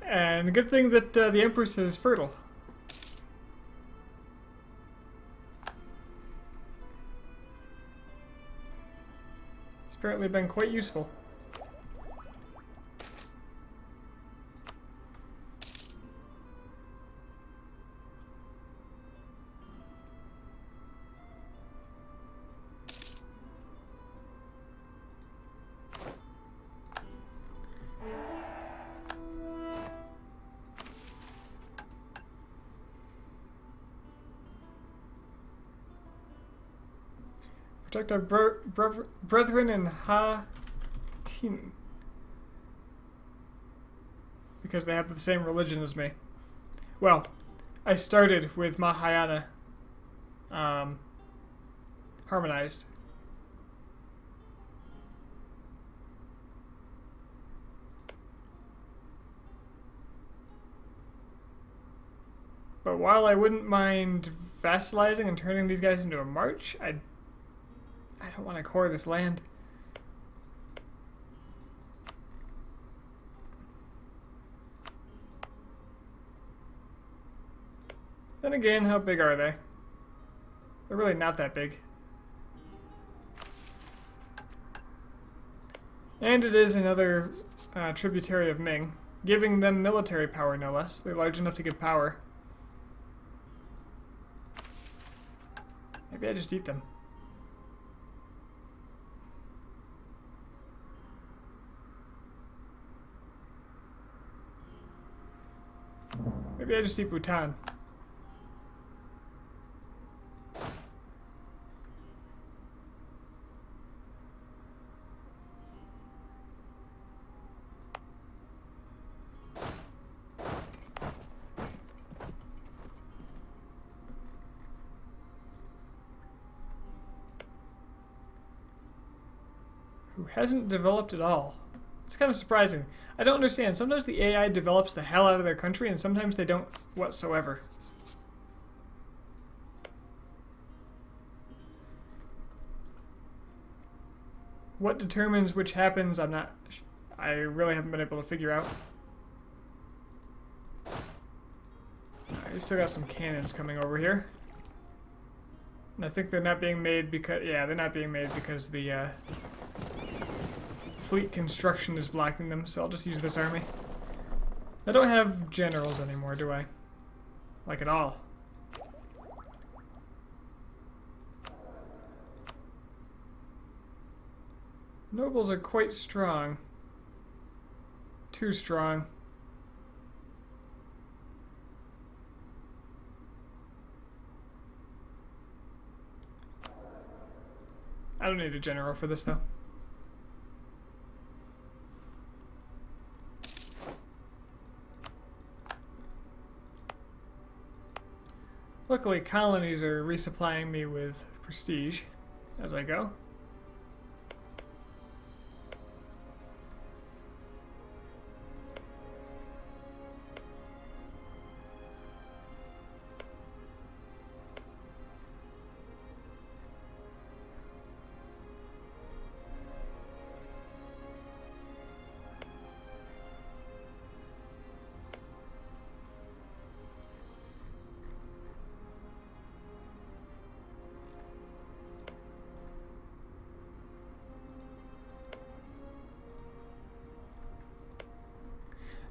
And good thing that the Empress is fertile. It's apparently been quite useful. Protect our brethren in Ha-Tin. Because they have the same religion as me. Well, I started with Mahayana harmonized. But while I wouldn't mind vassalizing and turning these guys into a march, I don't want to core this land. Then again, how big are they? They're really not that big. And it is another tributary of Ming, giving them military power no less. They're large enough to give power. Maybe I just eat them. Maybe I just eat Bhutan. Who hasn't developed at all. It's kind of surprising. I don't understand. Sometimes the AI develops the hell out of their country, and sometimes they don't whatsoever. What determines which happens, I really haven't been able to figure out. I still got some cannons coming over here. And I think they're not being made because, yeah, they're not being made because the fleet construction is blocking them, so I'll just use this army. I don't have generals anymore, do I? Like at all. Nobles are quite strong. Too strong. I don't need a general for this though. Luckily, colonies are resupplying me with prestige as I go.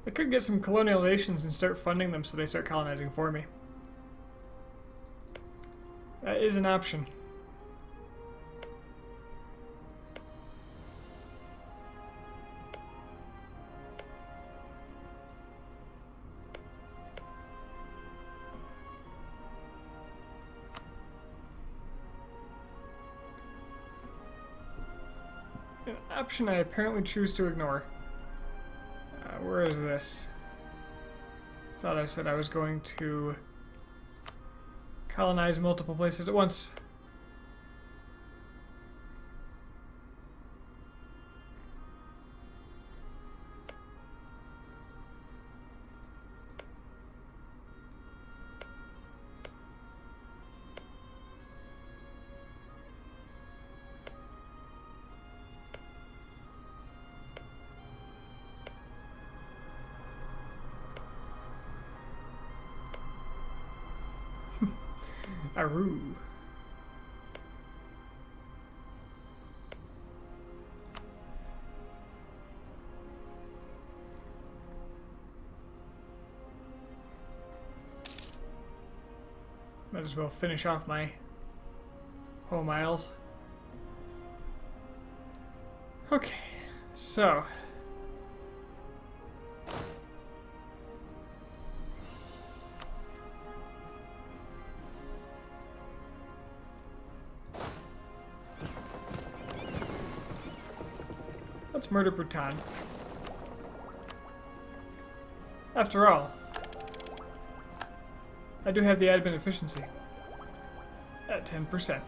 I could get some colonial nations and start funding them so they start colonizing for me. That is an option. An option I apparently choose to ignore. Where is this? Thought I said I was going to colonize multiple places at once. Aru. Might as well finish off my home isles. Okay, so let's murder Bhutan. After all, I do have the admin efficiency at 10%.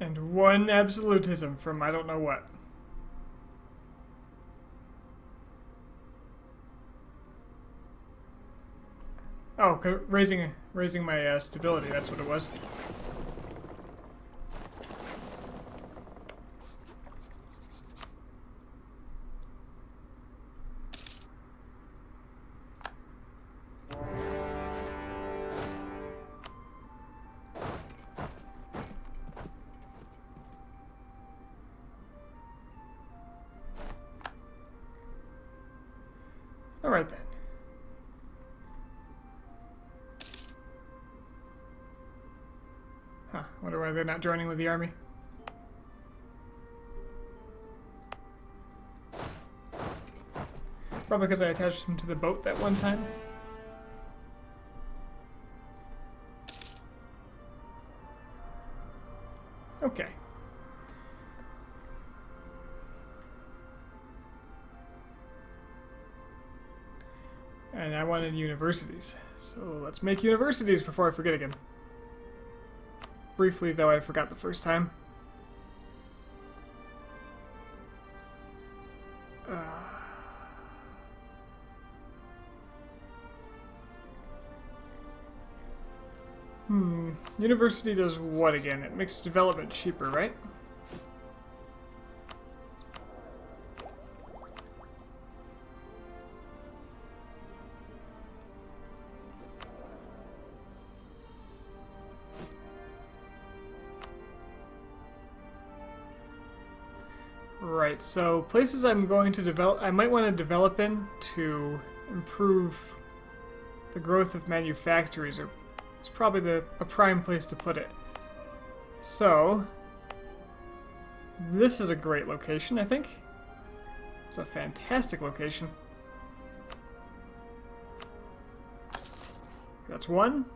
And one absolutism from I don't know what. Oh, raising my stability, that's what it was. All right then. Huh, wonder why they're not joining with the army. Probably because I attached them to the boat that one time. Okay. And I wanted universities. So let's make universities before I forget again. Briefly, though, I forgot the first time. University does what again? It makes development cheaper, right? Right, so places I'm going to develop, I might want to develop in to improve the growth of manufactories, or it's probably a prime place to put it. So, this is a great location, I think. It's a fantastic location. That's one.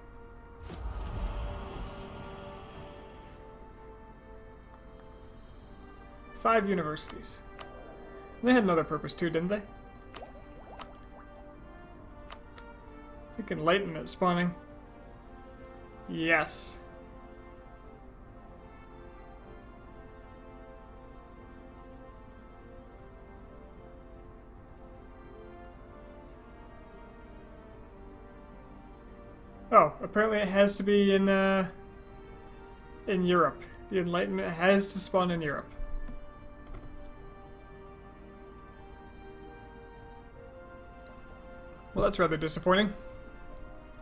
Five universities. They had another purpose too, didn't they? I think enlightenment spawning. Yes. Oh, apparently it has to be in Europe. The enlightenment has to spawn in Europe. Well, that's rather disappointing.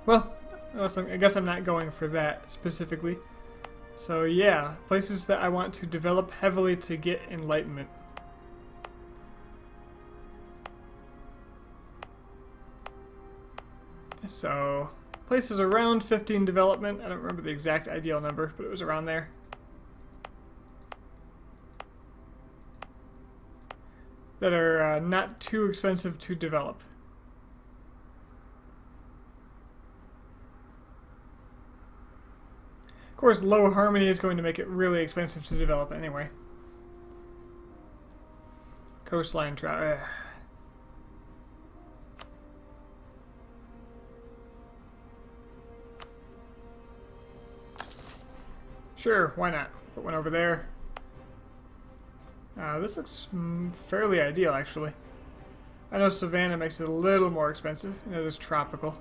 Well, I guess I'm not going for that specifically. So yeah, places that I want to develop heavily to get enlightenment. So, places around 15 development. I don't remember the exact ideal number, but it was around there. That are not too expensive to develop. Of course, low harmony is going to make it really expensive to develop anyway. Coastline trout. Sure, why not? Put one over there. This looks fairly ideal, actually. I know Savannah makes it a little more expensive, and it is tropical.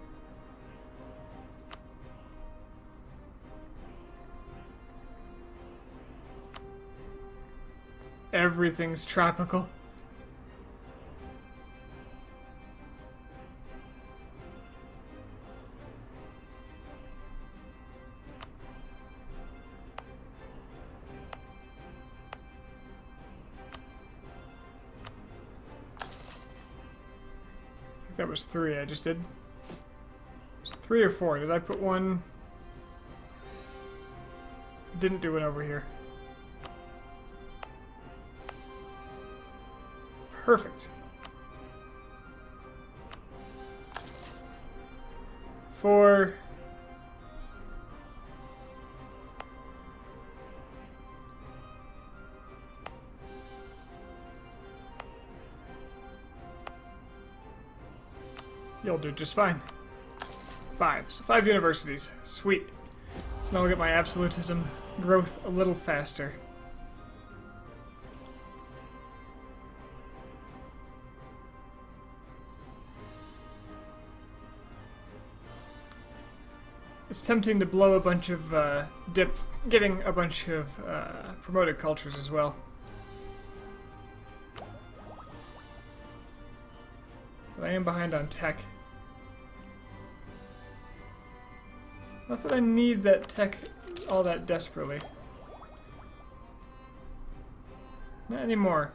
Everything's tropical. That was 3 I just did. 3 or 4. Did I put one? Didn't do it over here. Perfect. 4. You'll do just fine. 5. So 5 universities. Sweet. So now we'll get my absolutism growth a little faster. It's tempting to blow a bunch of getting a bunch of promoted cultures as well. But I am behind on tech. Not that I need that tech all that desperately. Not anymore.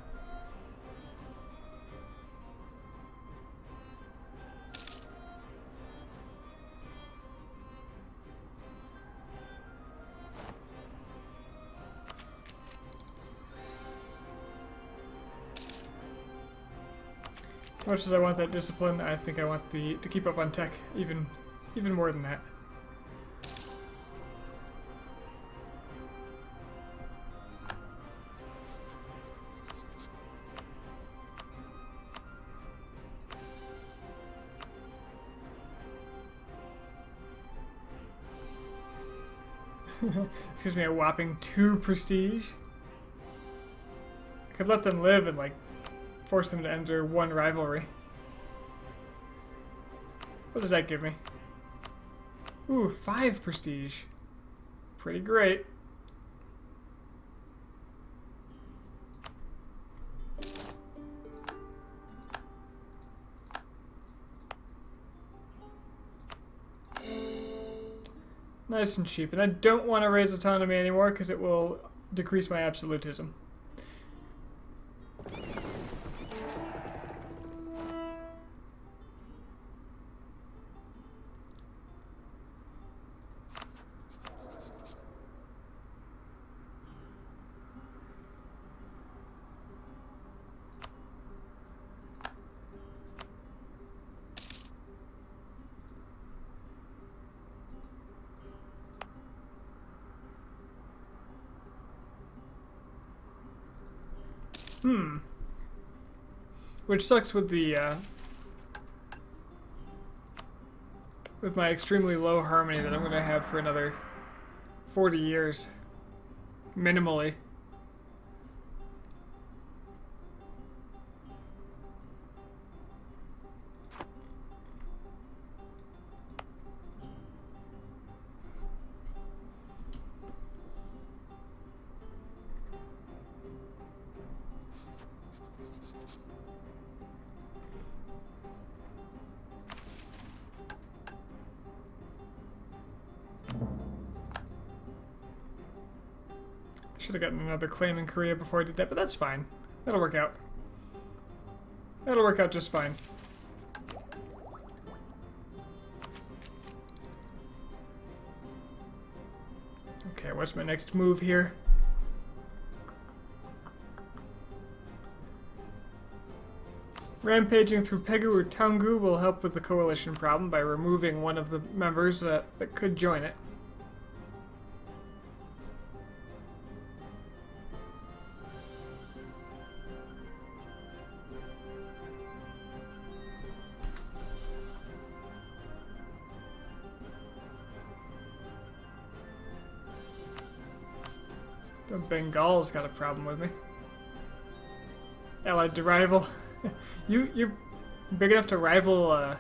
As much as I want that discipline, I think I want to keep up on tech even more than that. This gives me a whopping 2 prestige. I could let them live and like force them to enter 1 rivalry. What does that give me? Ooh, 5 prestige. Pretty great. Nice and cheap. And I don't want to raise autonomy anymore because it will decrease my absolutism. Which sucks with the, with my extremely low harmony that I'm going to have for another 40 years. Minimally. Should have gotten another claim in Korea before I did that, but that's fine. That'll work out. That'll work out just fine. Okay, what's my next move here? Rampaging through Pegu or Taungu will help with the coalition problem by removing one of the members that could join it. The Bengal's got a problem with me. Allied to rival. You're big enough to rival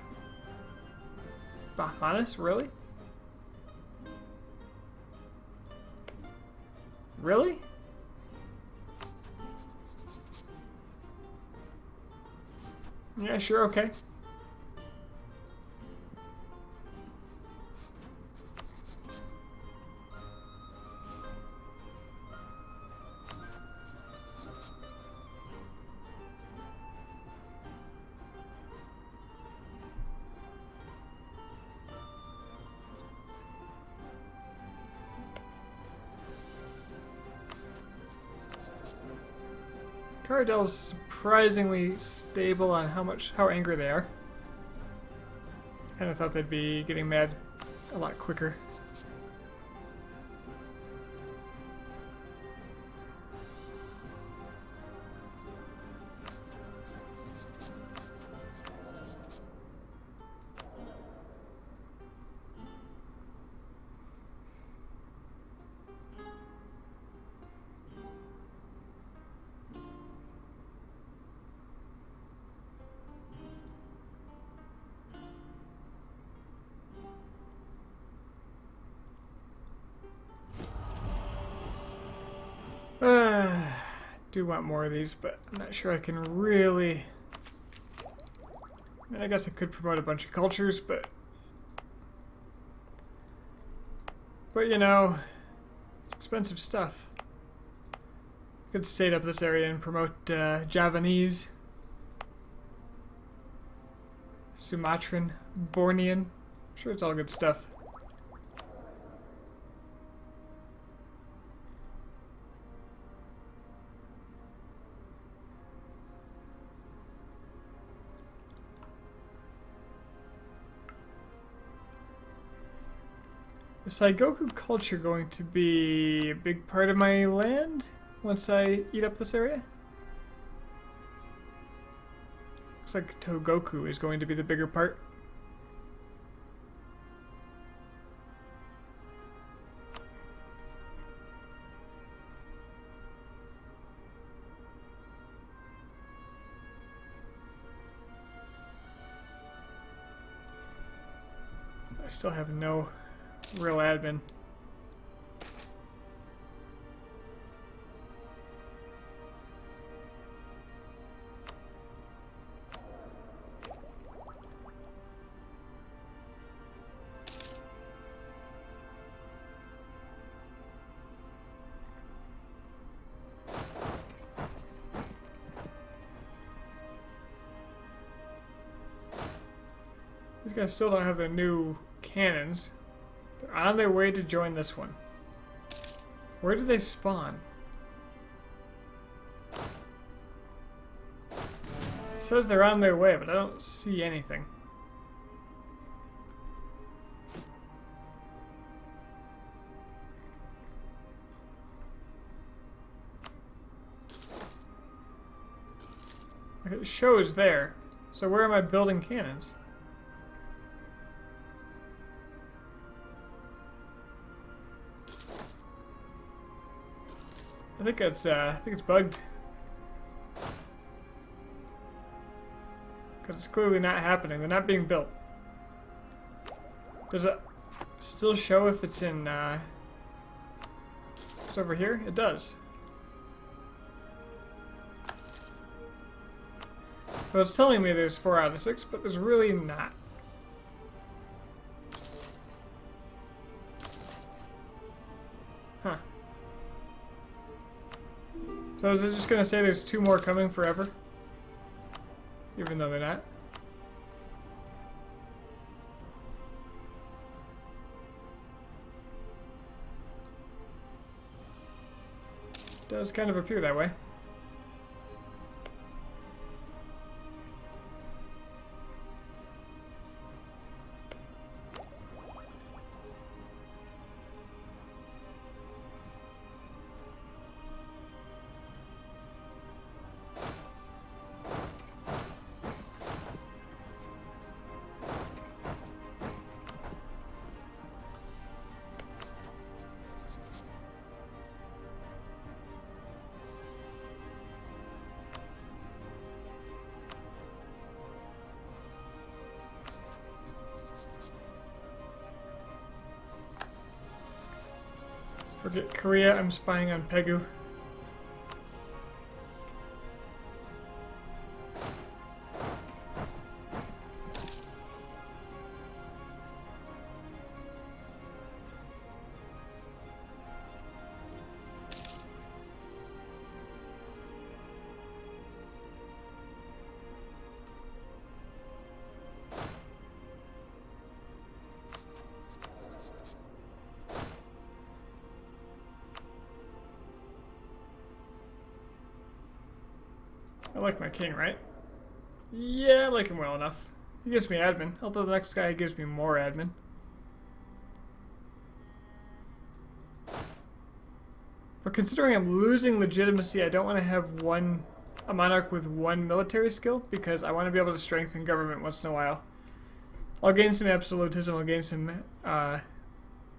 Bahamas? Really? Really? Yeah, sure, okay. Caradel's surprisingly stable on how angry they are. Kind of thought they'd be getting mad a lot quicker. Do want more of these, but I'm not sure I can really... I mean, I guess I could promote a bunch of cultures, but you know, it's expensive stuff. I could stay up this area and promote Javanese, Sumatran, Bornean. I'm sure it's all good stuff. Is Saigoku culture going to be a big part of my land once I eat up this area? Looks like Togoku is going to be the bigger part. I still have no real admin. These guys still don't have their new cannons. They're on their way to join this one. Where did they spawn? It says they're on their way, but I don't see anything. It shows there. So where am I building cannons? I think it's bugged. Because it's clearly not happening. They're not being built. Does it still show if it's in, it's over here? It does. So it's telling me there's 4 out of 6, but there's really not. Huh. So is it just going to say there's 2 more coming forever? Even though they're not? It does kind of appear that way. Forget Korea, I'm spying on Pegu. I like my king, right? Yeah, I like him well enough. He gives me admin, although the next guy gives me more admin. But considering I'm losing legitimacy, I don't want to have a monarch with one military skill, because I want to be able to strengthen government once in a while. I'll gain some absolutism, I'll gain some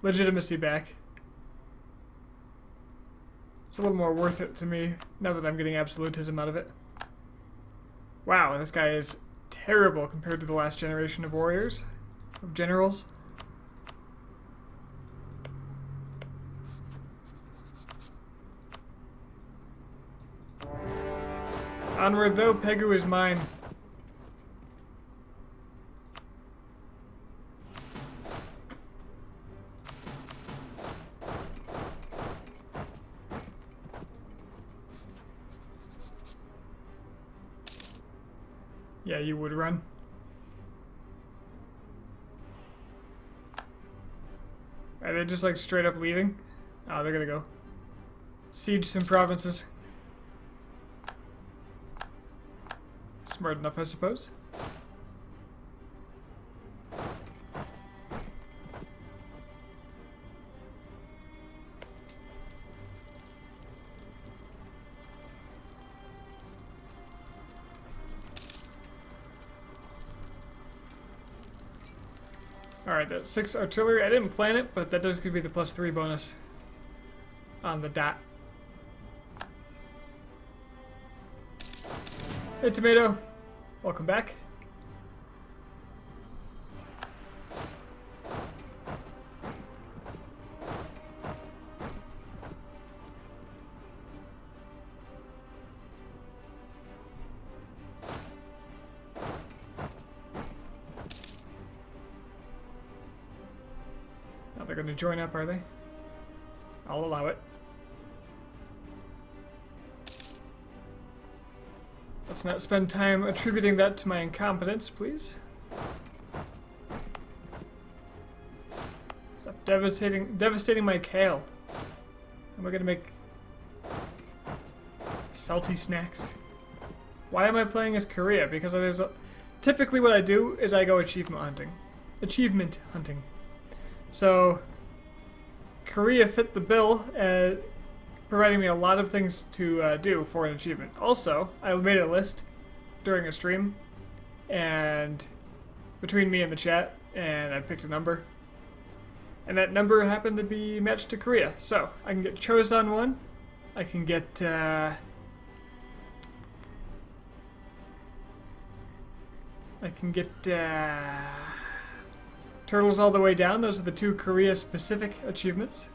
legitimacy back. It's a little more worth it to me now that I'm getting absolutism out of it. Wow, this guy is terrible compared to the last generation of warriors, of generals. Onward though, Pegu is mine. Yeah, you would run. Are they just like straight up leaving? Oh, they're gonna go siege some provinces. Smart enough, I suppose. Alright, that's 6 artillery. I didn't plan it, but that does give me the +3 bonus on the dot. Hey, Tomato. Welcome back. Now they're going to join up, are they? I'll allow it. Let's not spend time attributing that to my incompetence, please. Stop devastating my kale. Am I gonna make salty snacks? Why am I playing as Korea? Because typically what I do is I go achievement hunting. So Korea fit the bill, providing me a lot of things to do for an achievement. Also, I made a list during a stream, and between me and the chat, and I picked a number. And that number happened to be matched to Korea. So, I can get Chosun 1, I can get Turtles All the Way Down. Those are the 2 Korea-specific achievements.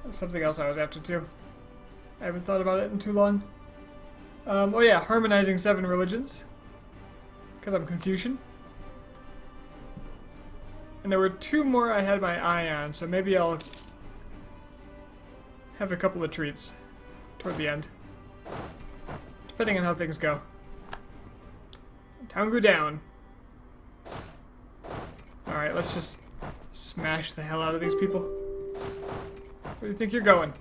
Something else I was after too. I haven't thought about it in too long. Oh yeah, harmonizing 7 religions. Because I'm Confucian. And there were 2 more I had my eye on, so maybe I'll have a couple of treats toward the end. Depending on how things go. Taungu down. Alright, let's just smash the hell out of these people. Where do you think you're going?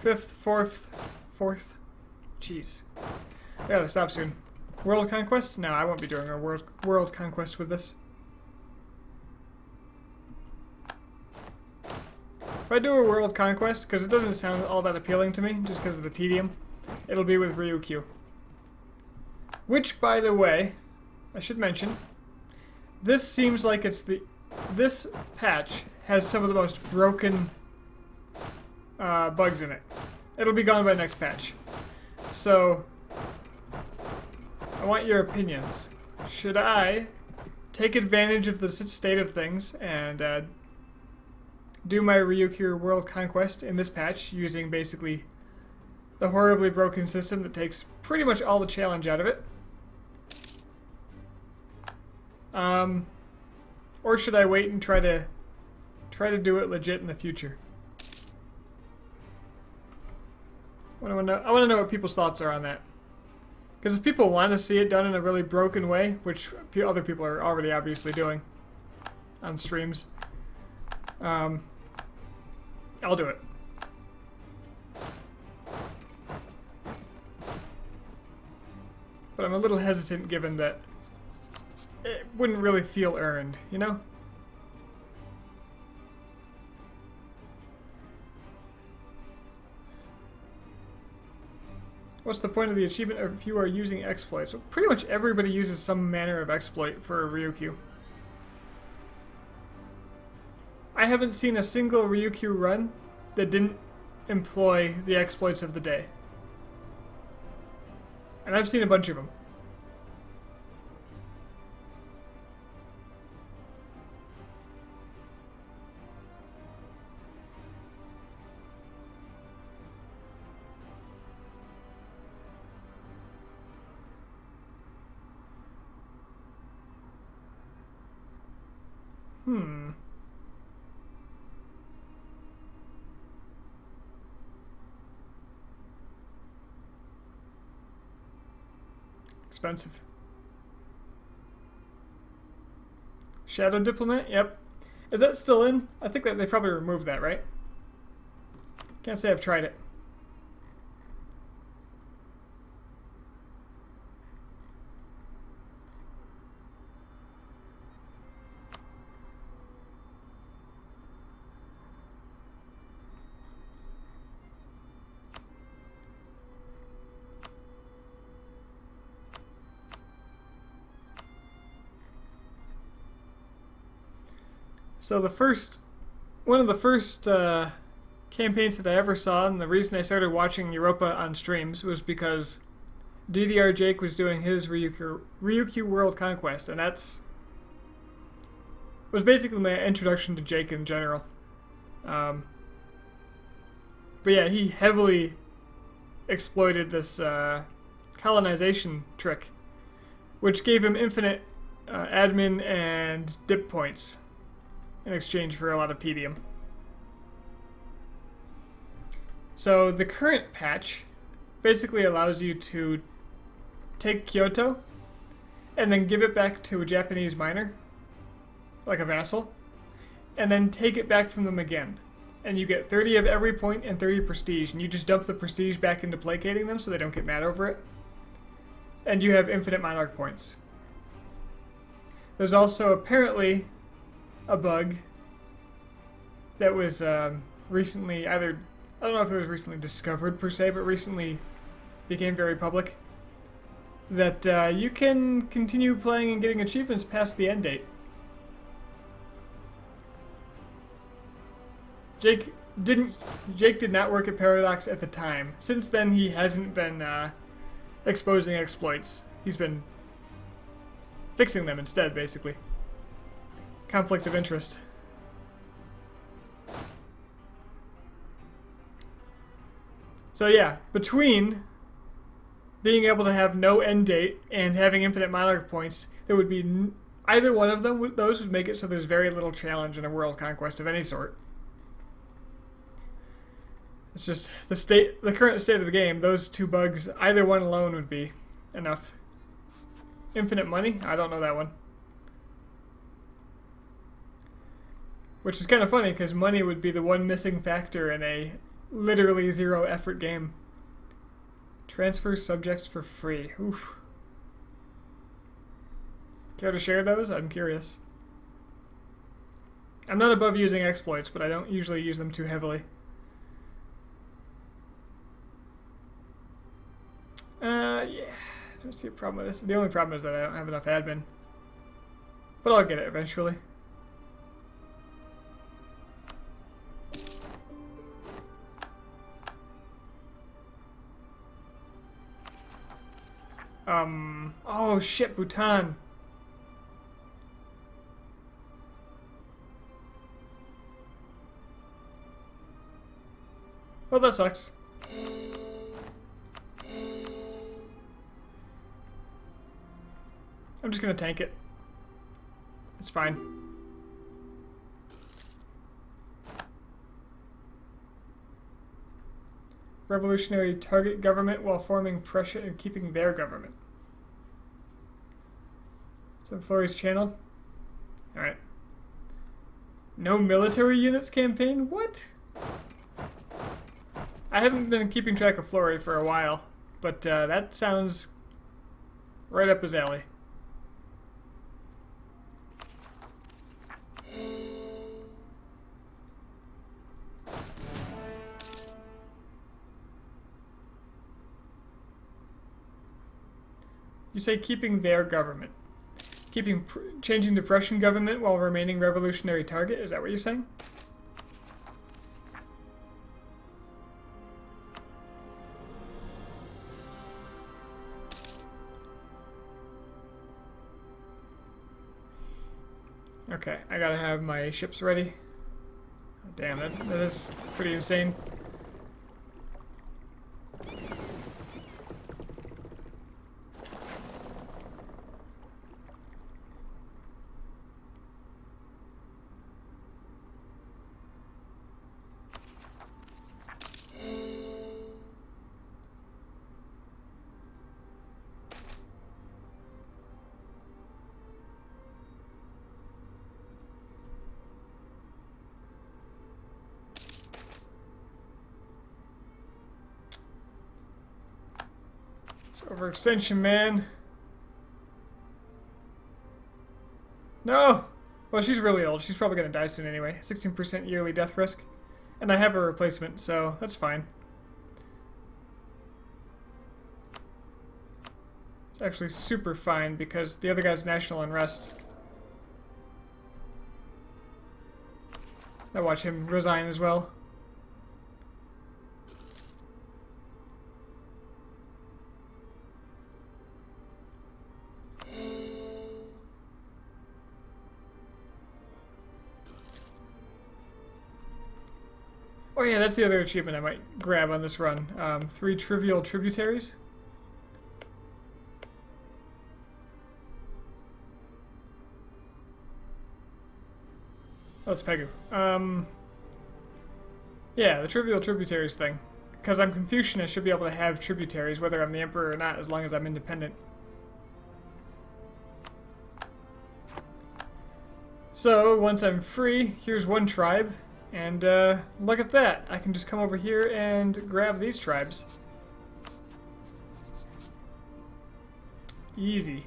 Fourth. Jeez. I gotta stop soon. World Conquest? No, I won't be doing a world Conquest with this. If I do a World Conquest, because it doesn't sound all that appealing to me, just because of the tedium, it'll be with Ryukyu. Which, by the way, I should mention, this seems like this patch has some of the most broken bugs in it. It'll be gone by next patch. So, I want your opinions. Should I take advantage of the state of things and do my Ryukyu World Conquest in this patch using basically the horribly broken system that takes pretty much all the challenge out of it? Or should I wait and try to do it legit in the future? I want to know what people's thoughts are on that. Because if people want to see it done in a really broken way, which other people are already obviously doing on streams, I'll do it. But I'm a little hesitant given that it wouldn't really feel earned, you know? What's the point of the achievement if you are using exploits? Well, pretty much everybody uses some manner of exploit for a Ryukyu. I haven't seen a single Ryukyu run that didn't employ the exploits of the day. And I've seen a bunch of them. Expensive. Shadow Diplomat? Yep. Is that still in? I think that they probably removed that, right? Can't say I've tried it. So one of the first campaigns that I ever saw, and the reason I started watching Europa on streams was because DDR Jake was doing his Ryukyu World Conquest, and was basically my introduction to Jake in general. But yeah, he heavily exploited this colonization trick, which gave him infinite admin and dip points in exchange for a lot of tedium. So the current patch basically allows you to take Kyoto and then give it back to a Japanese miner, like a vassal, and then take it back from them again. And you get 30 of every point and 30 prestige, and you just dump the prestige back into placating them so they don't get mad over it. And you have infinite monarch points. There's also apparently a bug that was recently I don't know if it was recently discovered per se, but recently became very public, that you can continue playing and getting achievements past the end date. Jake did not work at Paradox at the time. Since then, he hasn't been exposing exploits. He's been fixing them instead, basically. Conflict of interest. So yeah, between being able to have no end date and having infinite monarch points, there would be either one of them. Those would make it so there's very little challenge in a world conquest of any sort. It's just the current state of the game. Those two bugs, either one alone would be enough. Infinite money? I don't know that one. Which is kind of funny, because money would be the one missing factor in a literally zero effort game. Transfer subjects for free. Oof. Care to share those? I'm curious. I'm not above using exploits, but I don't usually use them too heavily. Yeah. I don't see a problem with this. The only problem is that I don't have enough admin. But I'll get it eventually. Oh shit, Bhutan. Well, that sucks. I'm just gonna tank it. It's fine. revolutionary target government while forming pressure and keeping their government. So Florey's channel. Alright. No military units campaign? What? I haven't been keeping track of Florey for a while, but that sounds right up his alley. You say keeping their government. Changing the Prussian government while remaining revolutionary target? Is that what you're saying? Okay, I gotta have my ships ready. Oh, damn, that is pretty insane. Overextension, man. No! Well, she's really old. She's probably going to die soon anyway. 16% yearly death risk. And I have a replacement, so that's fine. It's actually super fine because the other guy's national unrest. I watch him resign as well. Oh yeah, that's the other achievement I might grab on this run. 3 trivial tributaries. Oh, it's Pegu. Yeah, the trivial tributaries thing. Because I'm Confucian, I should be able to have tributaries, whether I'm the emperor or not, as long as I'm independent. So, once I'm free, here's one tribe. And look at that. I can just come over here and grab these tribes. Easy.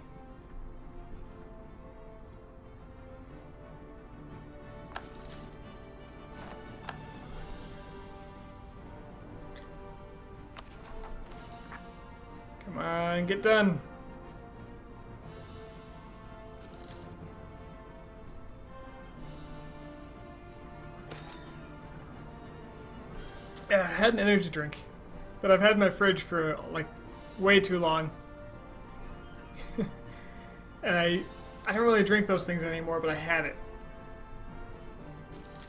Come on, get done. Yeah, I had an energy drink that I've had in my fridge for like way too long. And I don't really drink those things anymore, but I had it.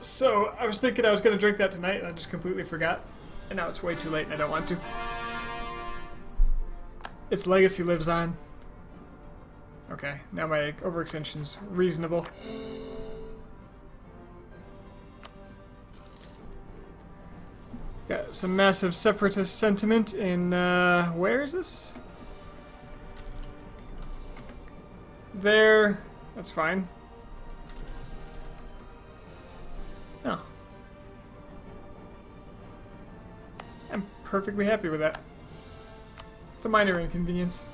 So I was thinking I was going to drink that tonight and I just completely forgot. And now it's way too late and I don't want to. Its legacy lives on. Okay, now my overextension's reasonable. Got some massive separatist sentiment in, where is this? There. That's fine. Oh. I'm perfectly happy with that. It's a minor inconvenience.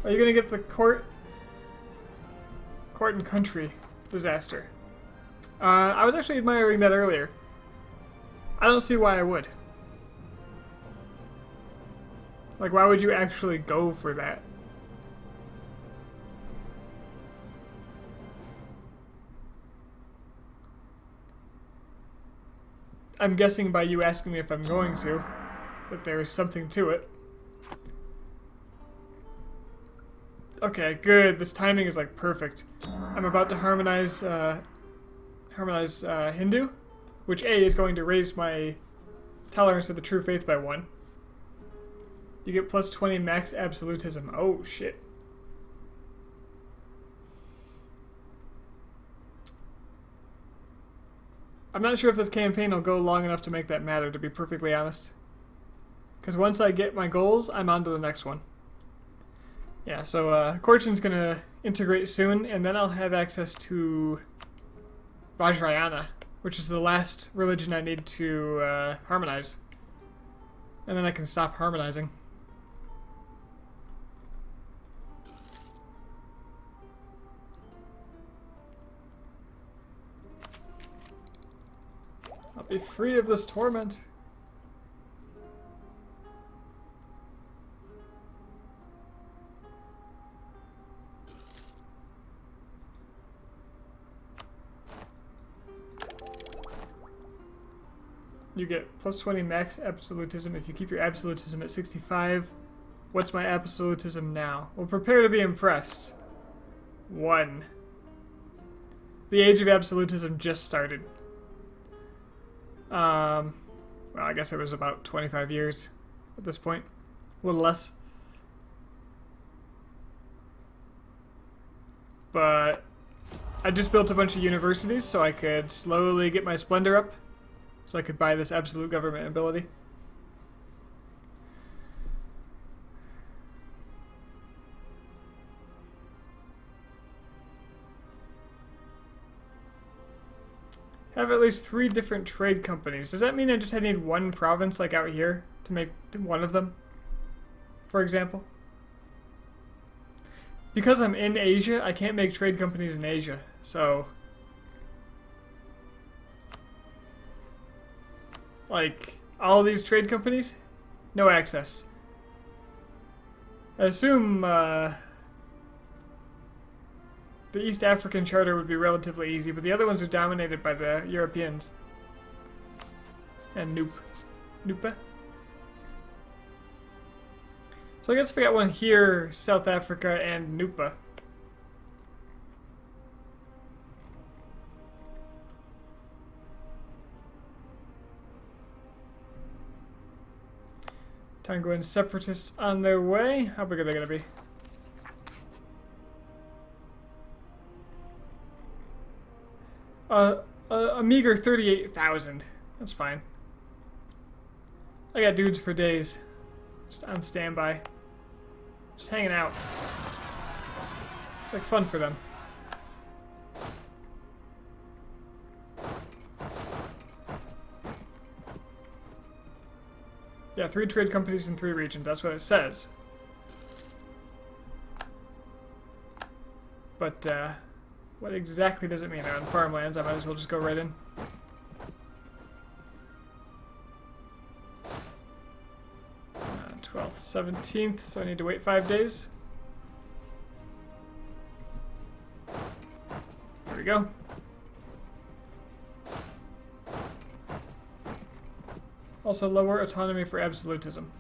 Are you gonna get the court and country disaster? I was actually admiring that earlier. I don't see why I would. Like, why would you actually go for that? I'm guessing by you asking me if I'm going to, that there is something to it. Okay, good. This timing is like perfect. I'm about to harmonize Hindu, which A is going to raise my tolerance to the true faith by 1. You get plus 20 max absolutism. Oh shit. I'm not sure if this campaign will go long enough to make that matter, to be perfectly honest. Because once I get my goals, I'm on to the next one. Yeah, so Korchin's going to integrate soon, and then I'll have access to Vajrayana, which is the last religion I need to harmonize. And then I can stop harmonizing. I'll be free of this torment. You get plus 20 max absolutism if you keep your absolutism at 65. What's my absolutism now? Well, prepare to be impressed. 1. The age of absolutism just started. Well, I guess it was about 25 years at this point. A little less. But I just built a bunch of universities so I could slowly get my splendor up. So I could buy this absolute government ability. Have at least 3 different trade companies. Does that mean I just need 1 province, like out here, to make one of them? For example? Because I'm in Asia, I can't make trade companies in Asia, so... Like, all these trade companies? No access. I assume, the East African Charter would be relatively easy, but the other ones are dominated by the Europeans. And Nupa. So I guess if I got one here, South Africa and Nupa. Tanguan separatists on their way. How big are they going to be? A meager 38,000. That's fine. I got dudes for days. Just on standby. Just hanging out. It's like fun for them. Yeah, 3 trade companies in 3 regions. That's what it says. But, what exactly does it mean? They're on farmlands. I might as well just go right in. Uh, 12th, 17th, so I need to wait 5 days. There we go. Also lower autonomy for absolutism.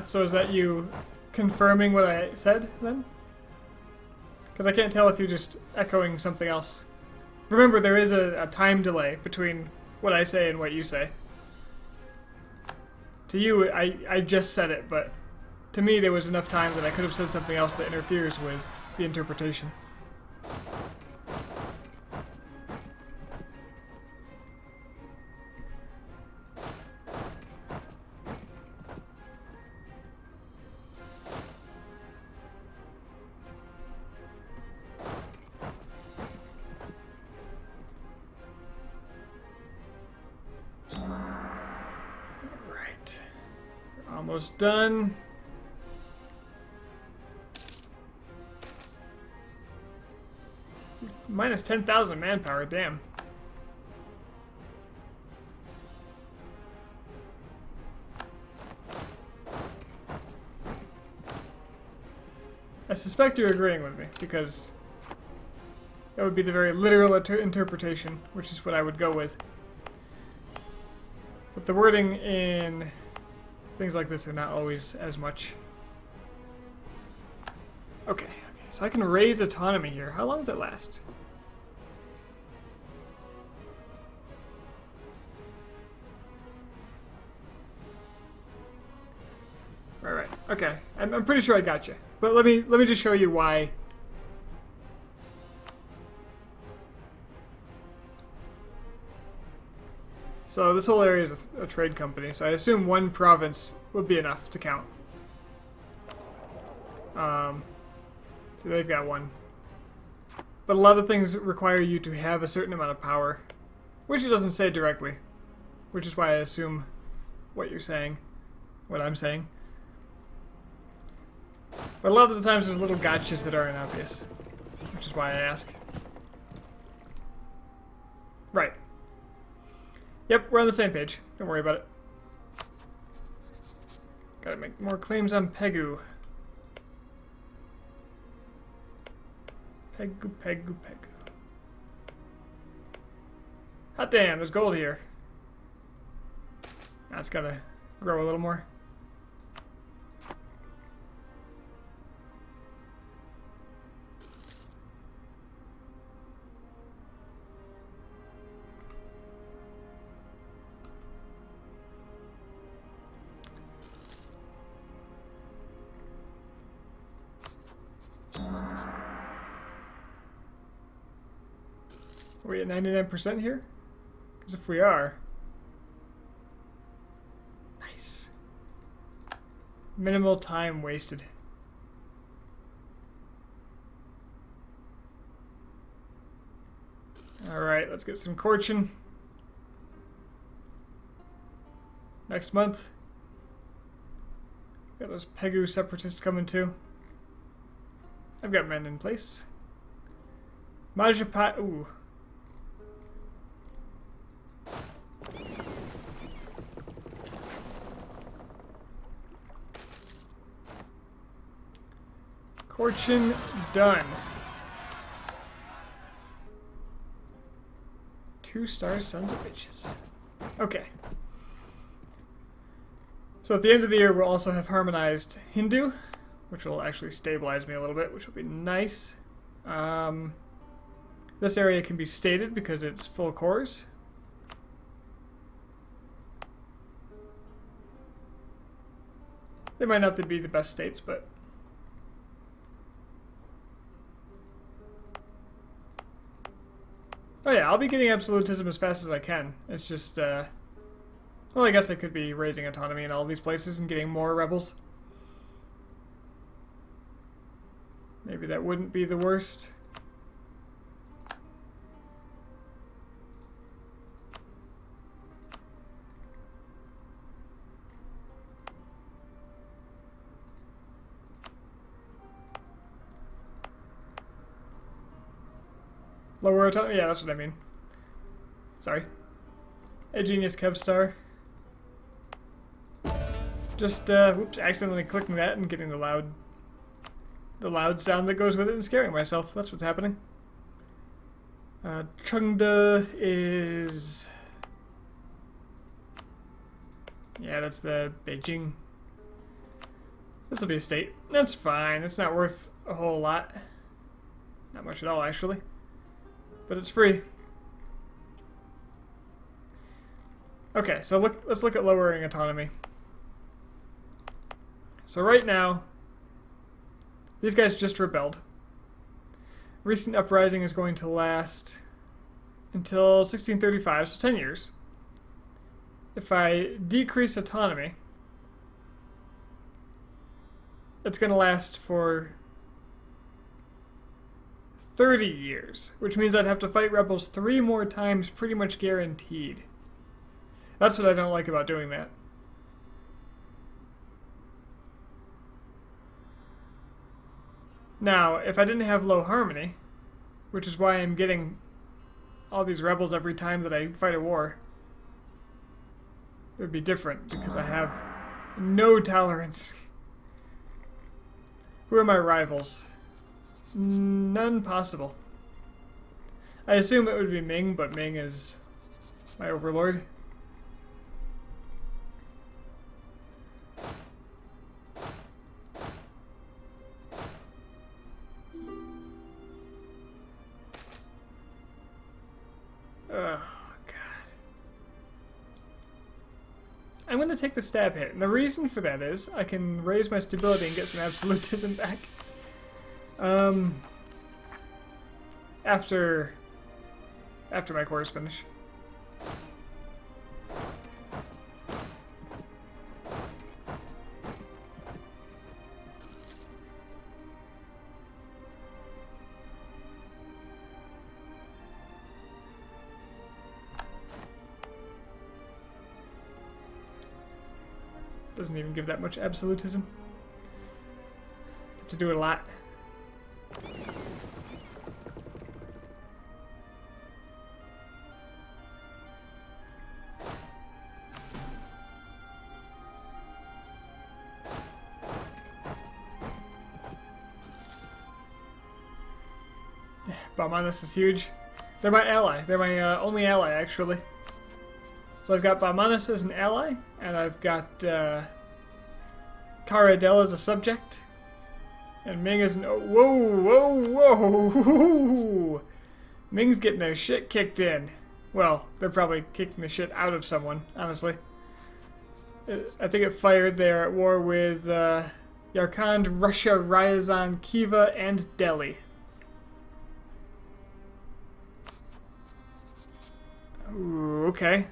So is that you confirming what I said then? Because I can't tell if you're just echoing something else. Remember, there is a time delay between what I say and what you say. To you, I just said it, but to me there was enough time that I could have said something else that interferes with the interpretation. Almost done. Minus 10,000 manpower, damn. I suspect you're agreeing with me, because that would be the very literal interpretation, which is what I would go with. But the wording in things like this are not always as much. Okay, okay. So I can raise autonomy here. How long does it last? Right. Okay. I'm pretty sure I got you. But let me just show you why. So this whole area is a trade company, so I assume one province would be enough to count. So they've got one. But a lot of things require you to have a certain amount of power, which it doesn't say directly, which is why I assume what you're saying, what I'm saying. But a lot of the times there's little gotchas that aren't obvious, which is why I ask. Right. Yep, we're on the same page. Don't worry about it. Gotta make more claims on Pegu. Pegu, Pegu, Pegu. Hot damn, there's gold here. That's gotta grow a little more. Are we at 99% here? Because if we are... Nice. Minimal time wasted. Alright, let's get some Corchin. Next month. Got those Pegu separatists coming too. I've got men in place. Majapat... Ooh. Corchin done. 2-star sons of bitches. Okay. So at the end of the year, we'll also have harmonized Hindu, which will actually stabilize me a little bit, which will be nice. This area can be stated because it's full cores. They might not be the best states, but... Oh yeah, I'll be getting absolutism as fast as I can. It's just, well, I guess I could be raising autonomy in all these places and getting more rebels. Maybe that wouldn't be the worst. Lower autonomy? Yeah, that's what I mean. Sorry. Hey, Genius Kevstar. Just, whoops, accidentally clicking that and getting the loud sound that goes with it and scaring myself. That's what's happening. Chengde is... Yeah, that's the Beijing. This will be a state. That's fine. It's not worth a whole lot. Not much at all, actually. But it's free. Okay, so let's look at lowering autonomy. So right now, these guys just rebelled. Recent uprising is going to last until 1635, so 10 years. If I decrease autonomy, it's going to last for 30 years, which means I'd have to fight rebels 3 more times, pretty much guaranteed. That's what I don't like about doing that. Now, if I didn't have low harmony, which is why I'm getting all these rebels every time that I fight a war, it would be different, because I have no tolerance. Who are my rivals? None possible. I assume it would be Ming, but Ming is my overlord. Oh, God. I'm going to take the stab hit. And the reason for that is I can raise my stability and get some absolutism back. After my course finish. Doesn't even give that much absolutism. Have to do it a lot. Baumanis is huge. They're my ally. They're my only ally, actually. So I've got Baumanis as an ally, and I've got Caradel as a subject, and Ming as an... Oh, whoa! Ming's getting their shit kicked in. Well, they're probably kicking the shit out of someone, honestly. I think it fired. They're at war with Yarkand, Russia, Ryazan, Khiva, and Delhi. Ooh, okay.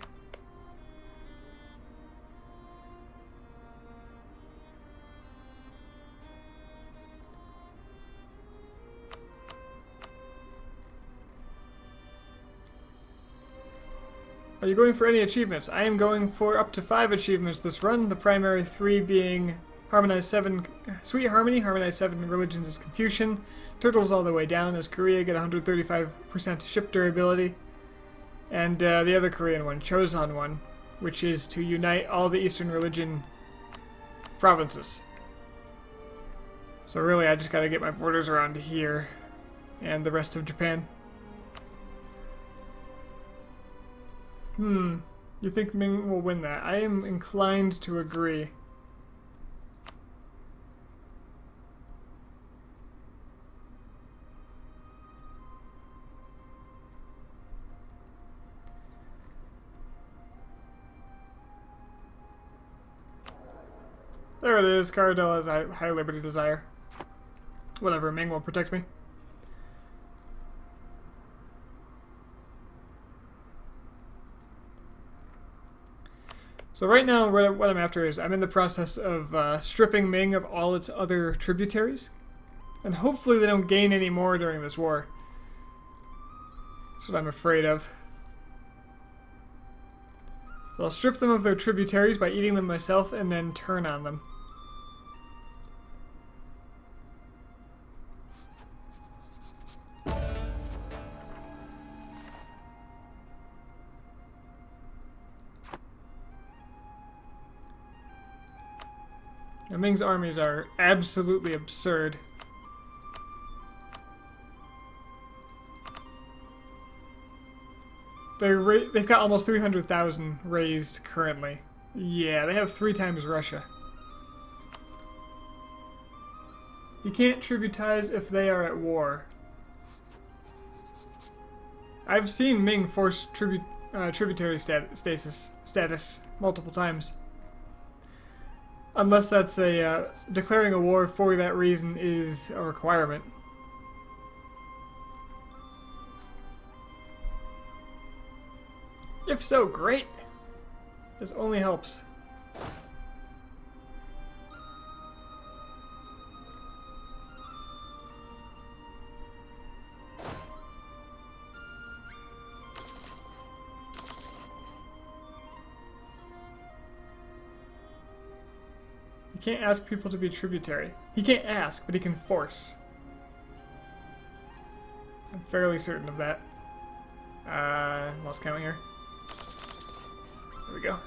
Are you going for any achievements? I am going for up to 5 achievements this run, the primary 3 being Harmonize 7, Sweet Harmony, Harmonize 7 Religions as Confucian, Turtles all the way down as Korea, get 135% ship durability, and the other Korean one, Chosun one, which is to unite all the Eastern religion provinces. So really I just gotta get my borders around here and the rest of Japan. You think Ming will win that? I am inclined to agree. There it is. Caradel has High Liberty Desire. Whatever, Ming will protect me. So right now, what I'm after is I'm in the process of stripping Ming of all its other tributaries. And hopefully they don't gain any more during this war. That's what I'm afraid of. So I'll strip them of their tributaries by eating them myself and then turn on them. Now, Ming's armies are absolutely absurd. They've got almost 300,000 raised currently. Yeah, they have 3 times Russia. You can't tributize if they are at war. I've seen Ming force tributary status multiple times. Unless that's a declaring a war for that reason is a requirement. If so, great. This only helps. You can't ask people to be tributary. He can't ask, but he can force. I'm fairly certain of that. Lost count here. There we go.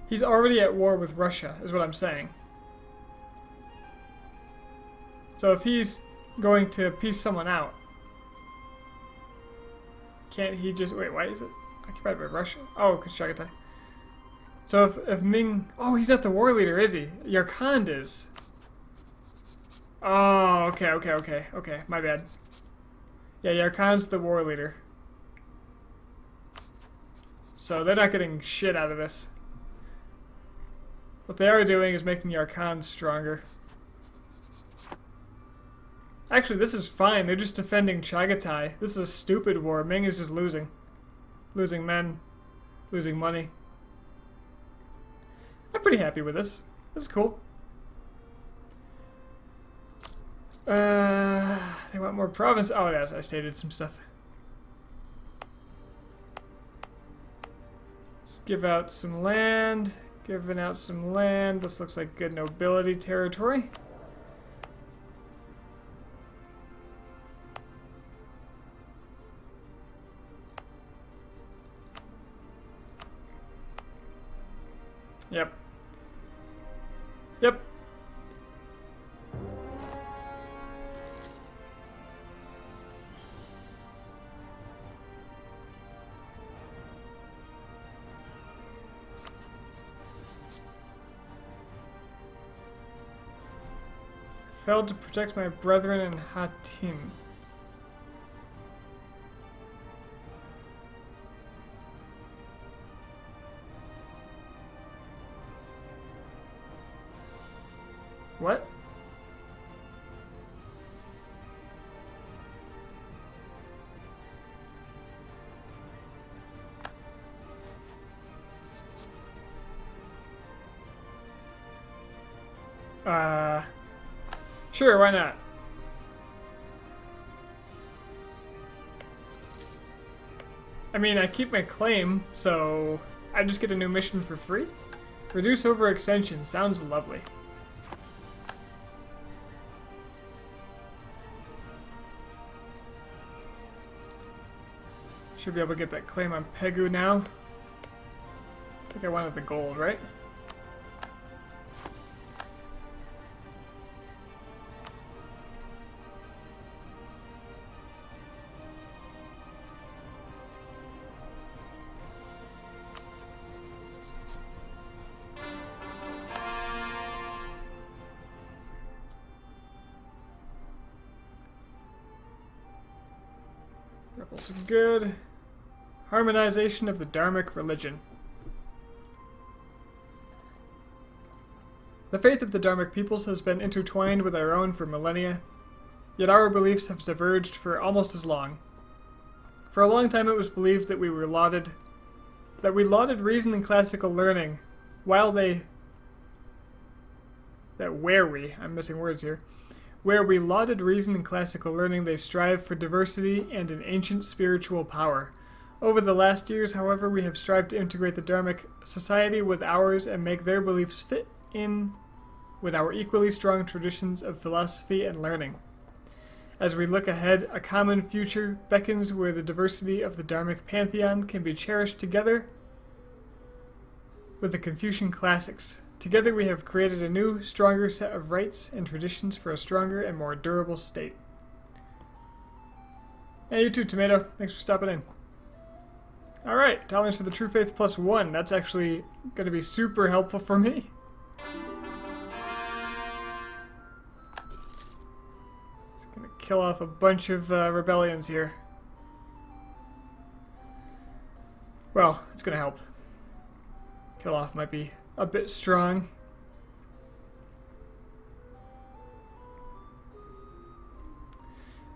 He's already at war with Russia, is what I'm saying. So if he's going to piece someone out, can't he just... Wait, why is it occupied by Russia? Oh, because Chagatai. So if Ming... Oh, he's not the war leader, is he? Yarkand is. Oh, okay. My bad. Yeah, Yarkand's the war leader. So they're not getting shit out of this. What they are doing is making Yarkand stronger. Actually, this is fine. They're just defending Chagatai. This is a stupid war. Ming is just losing. Losing men. Losing money. I'm pretty happy with this. This is cool. They want more province. Oh, yes, I stated some stuff. Let's give out some land. Giving out some land. This looks like good nobility territory. Yep. Yep. Failed to protect my brethren in Hatim. What? Sure, why not? I mean, I keep my claim, so I just get a new mission for free? Reduce overextension. Sounds lovely. Should be able to get that claim on Pegu now. I think I wanted the gold, right? Rebels are good. Harmonization of the Dharmic religion. The faith of the Dharmic peoples has been intertwined with our own for millennia, yet our beliefs have diverged for almost as long. For a long time it was believed that we lauded reason and classical learning, while I'm missing words here. Where we lauded reason and classical learning, they strive for diversity and an ancient spiritual power. Over the last years, however, we have strived to integrate the Dharmic society with ours and make their beliefs fit in with our equally strong traditions of philosophy and learning. As we look ahead, a common future beckons where the diversity of the Dharmic pantheon can be cherished together with the Confucian classics. Together we have created a new, stronger set of rites and traditions for a stronger and more durable state. Hey, you too, Tomato. Thanks for stopping in. Alright, tolerance to the true faith +1. That's actually going to be super helpful for me. It's going to kill off a bunch of rebellions here. Well, it's going to help. Kill off might be a bit strong.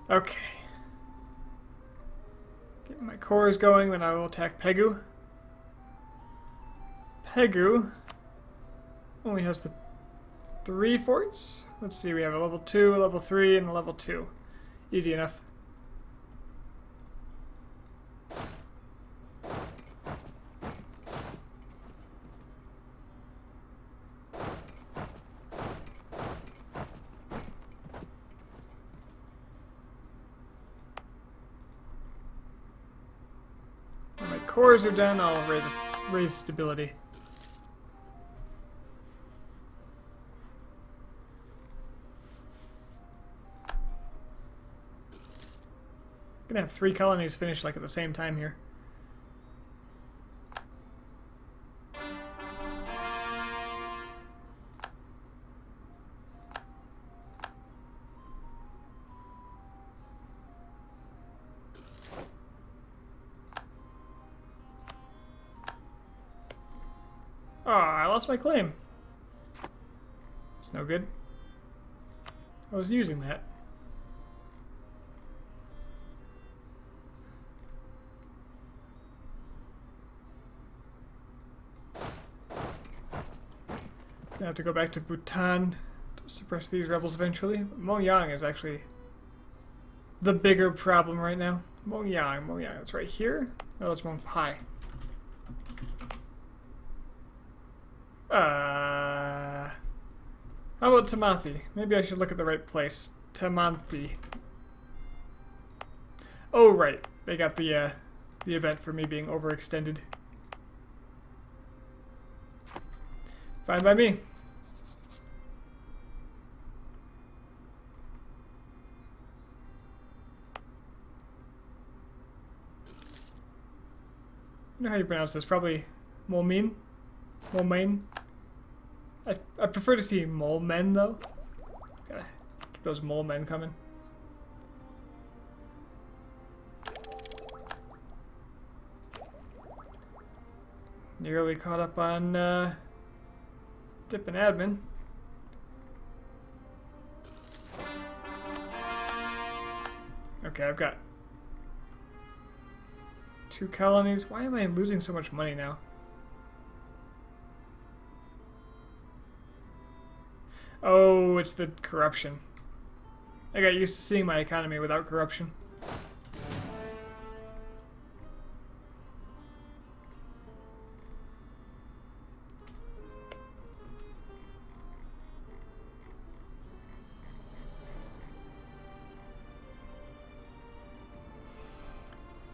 Okay. Get my cores going, then I will attack Pegu. Pegu only has the 3 forts. Let's see, we have a level 2, a level 3, and a level 2. Easy enough. Cores are done, I'll raise stability. Gonna have 3 colonies finished like at the same time here. Oh, I lost my claim. It's no good. I was using that. Gonna have to go back to Bhutan to suppress these rebels eventually. Moyang is actually the bigger problem right now. Moyang, it's right here. No, that's Mongpai. How about Tamathi? Maybe I should look at the right place. Tamanthi. Oh, right. They got the event for me being overextended. Fine by me. I know how you pronounce this. Probably Molmin? Molmain? I prefer to see mole men though. Gotta keep those mole men coming. Nearly caught up on dip and admin. Okay, I've got 2 colonies. Why am I losing so much money now? Oh, it's the corruption. I got used to seeing my economy without corruption.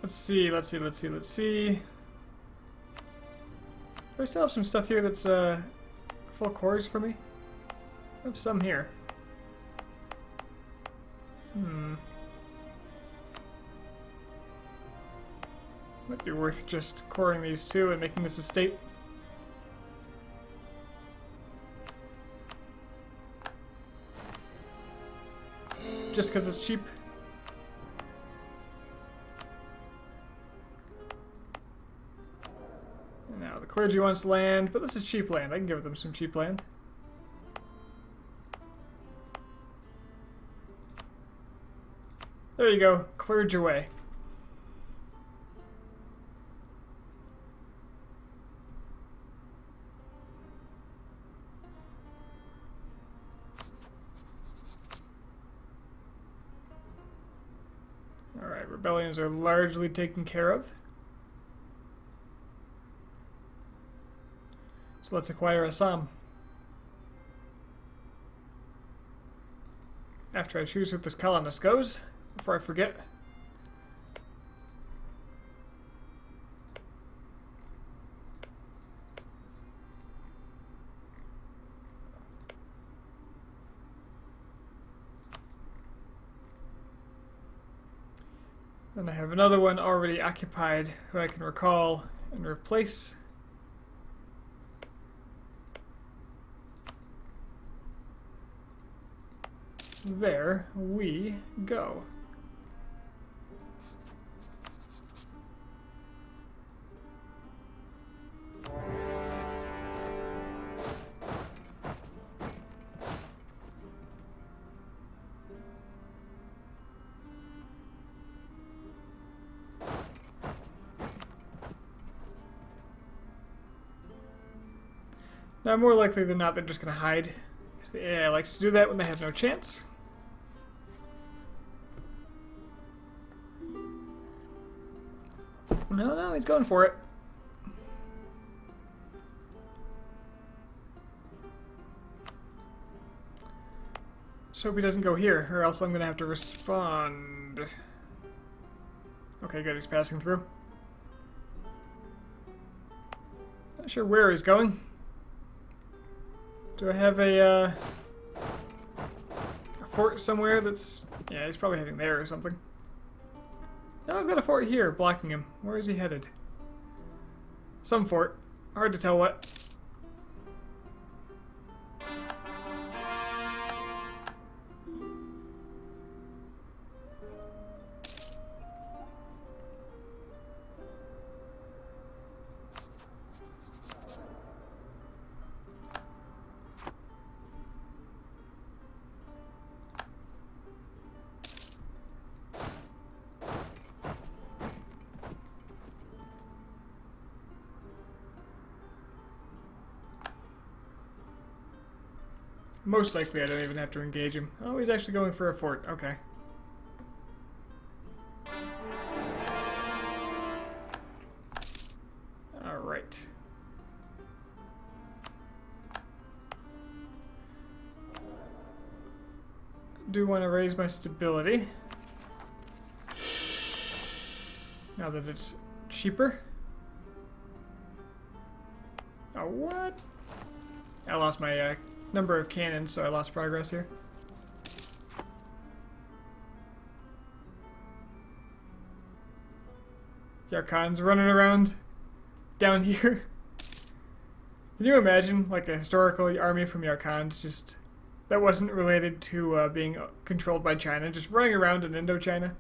Let's see. Do I still have some stuff here that's full cores for me? I have some here. Might be worth just coring these 2 and making this a state. Just because it's cheap. And now the clergy wants land, but this is cheap land. I can give them some cheap land. There you go, cleared your way. Alright, rebellions are largely taken care of. So let's acquire Assam. After I choose who this colonist goes. Before I forget. Then I have another one already occupied who I can recall and replace. There we go. Now, more likely than not, they're just going to hide. Because the AI likes to do that when they have no chance. No, he's going for it. Just hope he doesn't go here, or else I'm going to have to respond. Okay, good, he's passing through. Not sure where he's going. Do I have a fort somewhere that's... Yeah, he's probably heading there or something. Now I've got a fort here blocking him. Where is he headed? Some fort. Hard to tell what. Most likely I don't even have to engage him. Oh, he's actually going for a fort. Okay. Alright. Do want to raise my stability. Now that it's cheaper. Oh, what? I lost my number of cannons, so I lost progress here. Yarkhan's running around down here. Can you imagine, like, a historical army from Yarkhan just that wasn't related to being controlled by China, just running around in Indochina?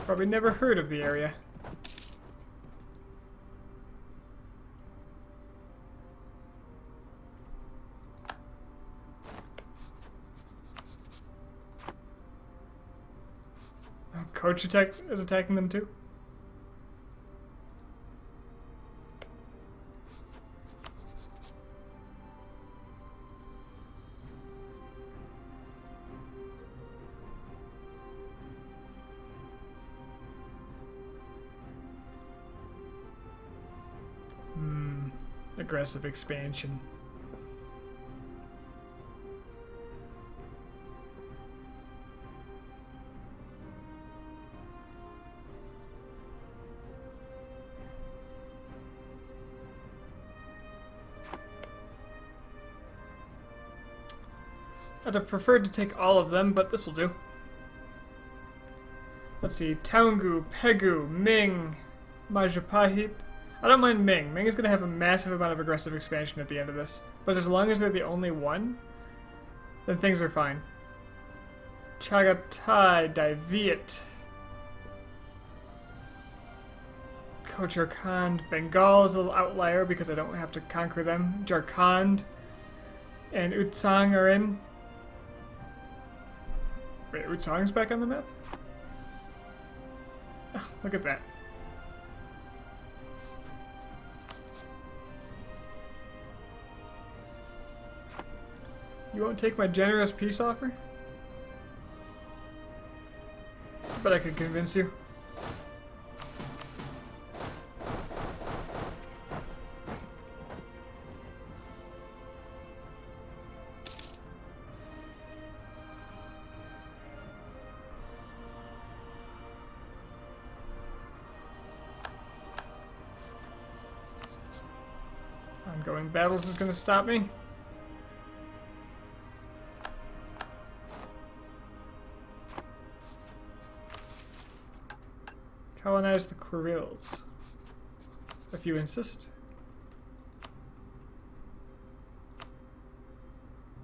Probably never heard of the area. Oh, Coach is attacking them too? Aggressive expansion. I'd have preferred to take all of them, but this will do. Let's see, Taungu, Pegu, Ming, Majapahit. I don't mind Ming. Ming is going to have a massive amount of aggressive expansion at the end of this. But as long as they're the only one, then things are fine. Chagatai, Daiviet. Kocharkand. Bengal is a little outlier because I don't have to conquer them. Jharkhand and Utsang are in. Wait, Utsang's back on the map? Oh, look at that. You won't take my generous peace offer? But I could convince you. Ongoing battles is going to stop me. Colonize the Kurils, if you insist.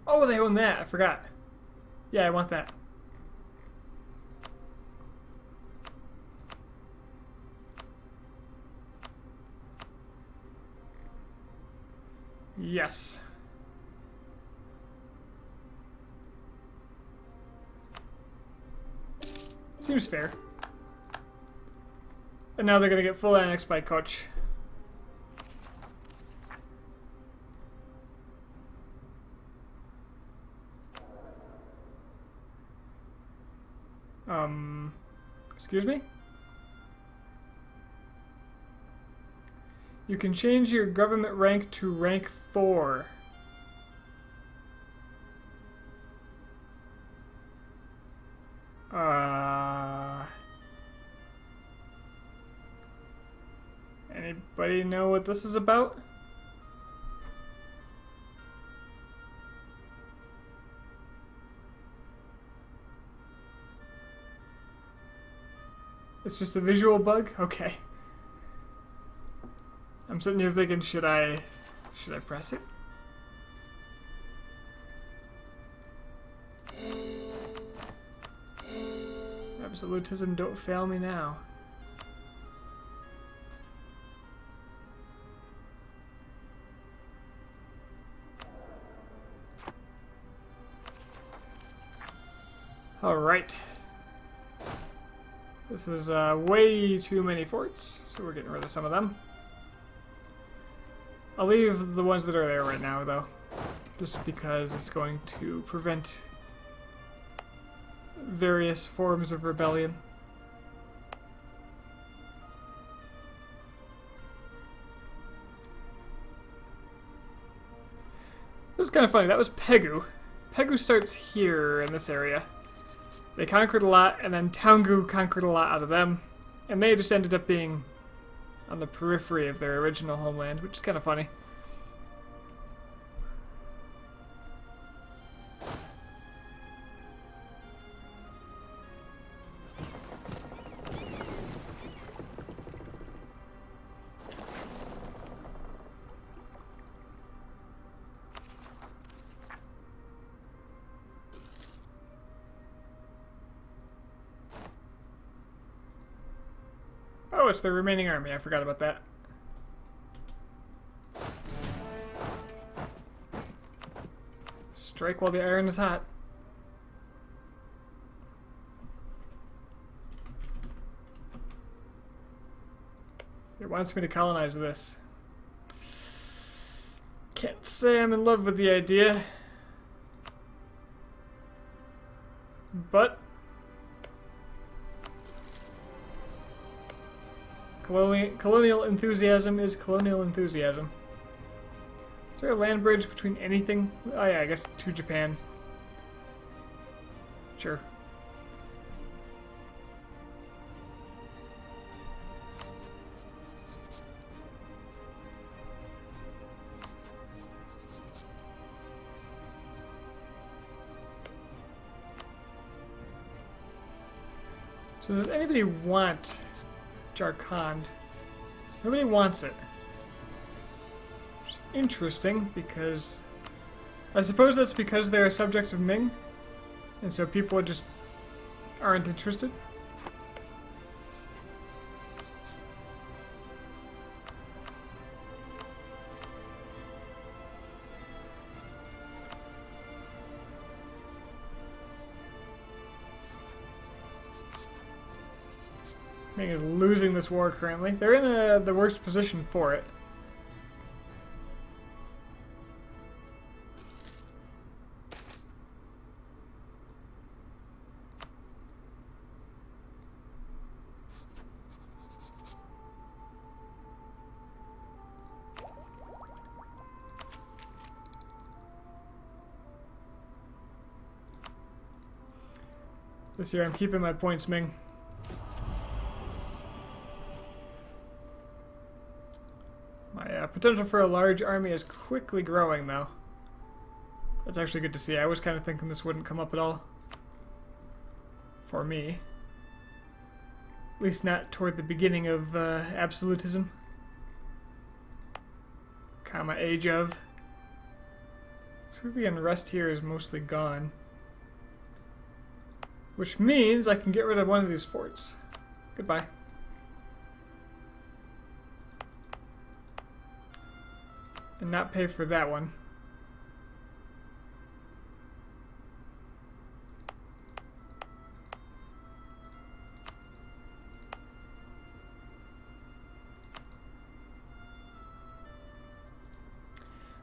Oh, they own that. I forgot. Yeah, I want that. Yes. Seems fair. And now they're gonna get full annexed by Koch. Excuse me? You can change your government rank to rank 4. Anybody know what this is about? It's just a visual bug? Okay. I'm sitting here thinking, should I press it? Absolutism, don't fail me now. Alright. This is way too many forts, so we're getting rid of some of them. I'll leave the ones that are there right now, though, just because it's going to prevent various forms of rebellion. This is kind of funny. That was Pegu. Pegu starts here in this area. They conquered a lot, and then Taungu conquered a lot out of them. And they just ended up being on the periphery of their original homeland, which is kind of funny. Oh, it's the remaining army. I forgot about that. Strike while the iron is hot. It wants me to colonize this. Can't say I'm in love with the idea. But colonial enthusiasm is colonial enthusiasm. Is there a land bridge between anything? Oh yeah, I guess to Japan. Sure. So does anybody want Jharkhand? Nobody wants it. Which is interesting, because I suppose that's because they're a subject of Ming, and so people just aren't interested. Ming is losing this war currently. They're in the worst position for it. This year I'm keeping my points, Ming. Potential for a large army is quickly growing, though. That's actually good to see. I was kind of thinking this wouldn't come up at all. For me. At least not toward the beginning of absolutism. Comma, age of. So the unrest here is mostly gone. Which means I can get rid of one of these forts. Goodbye. And not pay for that one.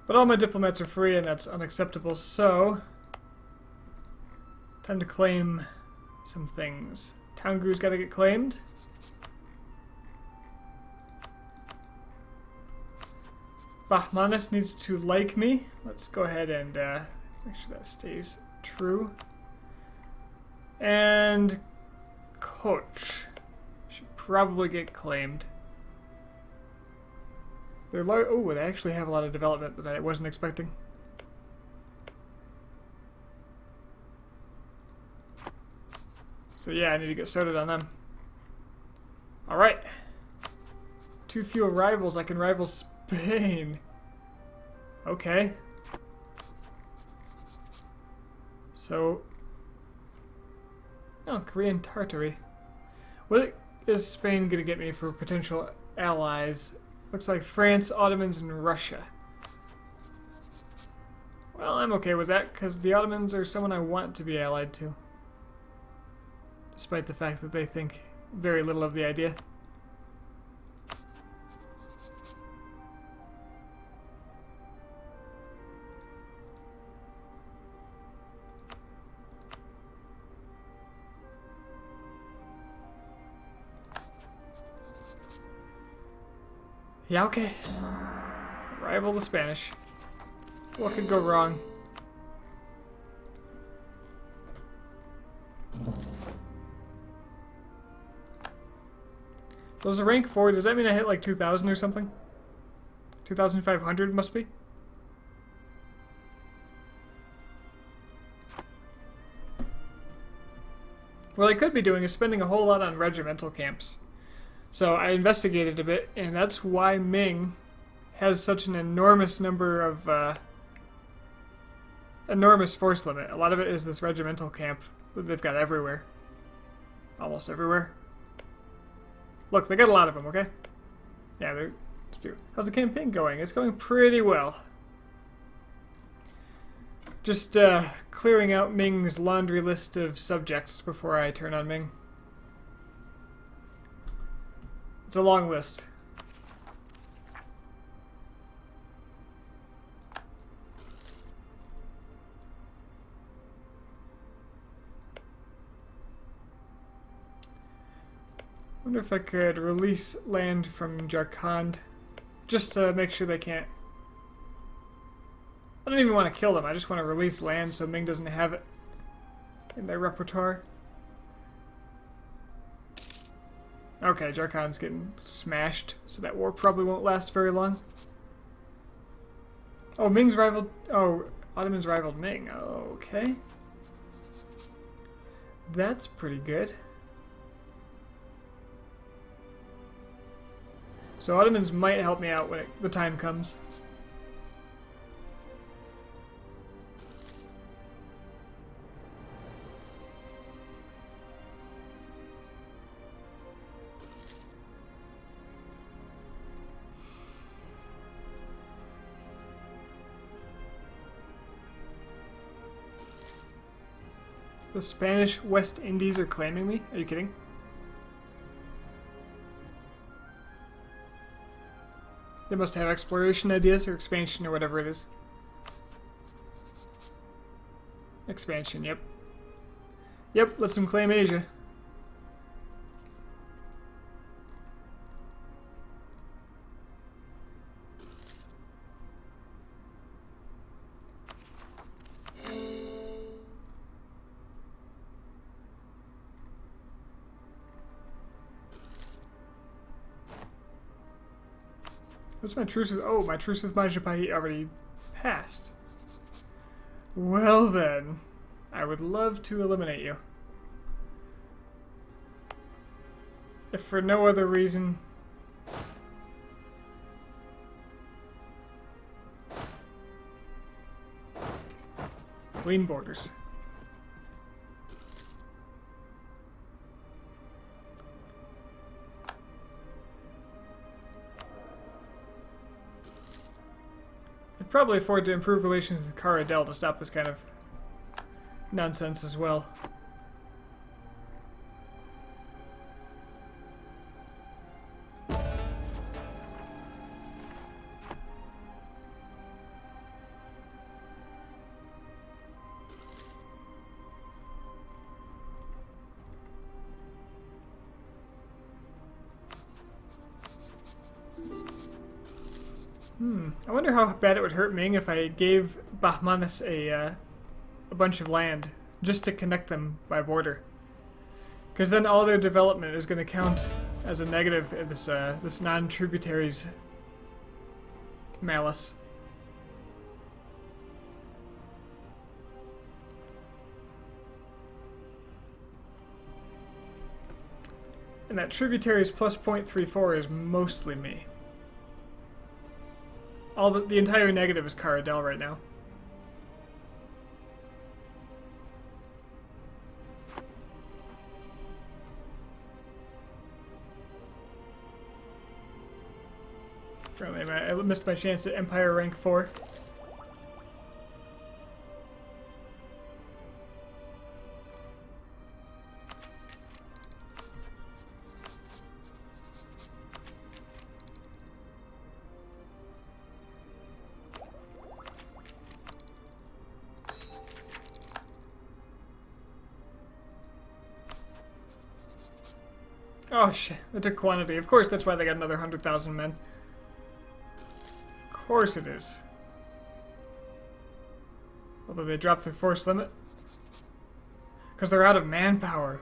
But all my diplomats are free, and that's unacceptable, so time to claim some things. Taungu's gotta get claimed. Bahmanis needs to like me. Let's go ahead and make sure that stays true. And Koch should probably get claimed. They're oh, they actually have a lot of development that I wasn't expecting. So yeah, I need to get started on them. Alright. Too few rivals. I can rival Spain. Okay. So... Oh, Korean Tartary. What is Spain going to get me for potential allies? Looks like France, Ottomans, and Russia. Well, I'm okay with that, because the Ottomans are someone I want to be allied to. Despite the fact that they think very little of the idea. Yeah, okay. Rival the Spanish. What could go wrong? So there's a rank 4. Does that mean I hit like 2,000 or something? 2,500 must be? What I could be doing is spending a whole lot on regimental camps. So I investigated a bit, and that's why Ming has such an enormous number of, enormous force limit. A lot of it is this regimental camp that they've got everywhere. Almost everywhere. Look, they got a lot of them, okay? Yeah, they're... How's the campaign going? It's going pretty well. Just, clearing out Ming's laundry list of subjects before I turn on Ming. It's a long list. Wonder if I could release land from Jharkhand, just to make sure they can't... I don't even want to kill them, I just want to release land so Ming doesn't have it in their repertoire. Okay, Jharkhand's getting smashed, so that war probably won't last very long. Oh, Ming's rivaled... Oh, Ottomans rivaled Ming. Okay. That's pretty good. So Ottomans might help me out when the time comes. The Spanish West Indies are claiming me? Are you kidding? They must have exploration ideas or expansion or whatever it is. Expansion, yep. Yep, let's them claim Asia. What's my truce with... Oh, my truce with Majapahit already passed. Well then, I would love to eliminate you. If for no other reason... Clean borders. I'd probably afford to improve relations with Caradel to stop this kind of nonsense as well. I wonder how bad it would hurt Ming if I gave Bahmanis a bunch of land just to connect them by border. Because then all their development is going to count as a negative in this this non-tributaries malice. And that tributaries plus 0.34 is mostly me. All the entire negative is Caradel right now. Apparently I missed my chance at Empire rank 4. Oh shit, that took quantity. Of course that's why they got another 100,000 men. Of course it is. Although they dropped their force limit. Because they're out of manpower.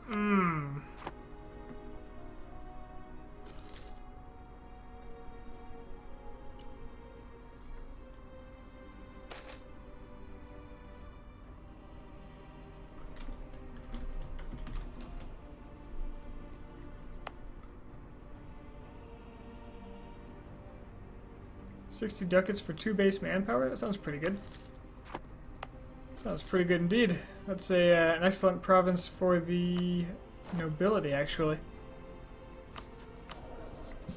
Mmm. $60 ducats for 2 base manpower? That sounds pretty good. Sounds pretty good indeed. That's an excellent province for the nobility, actually.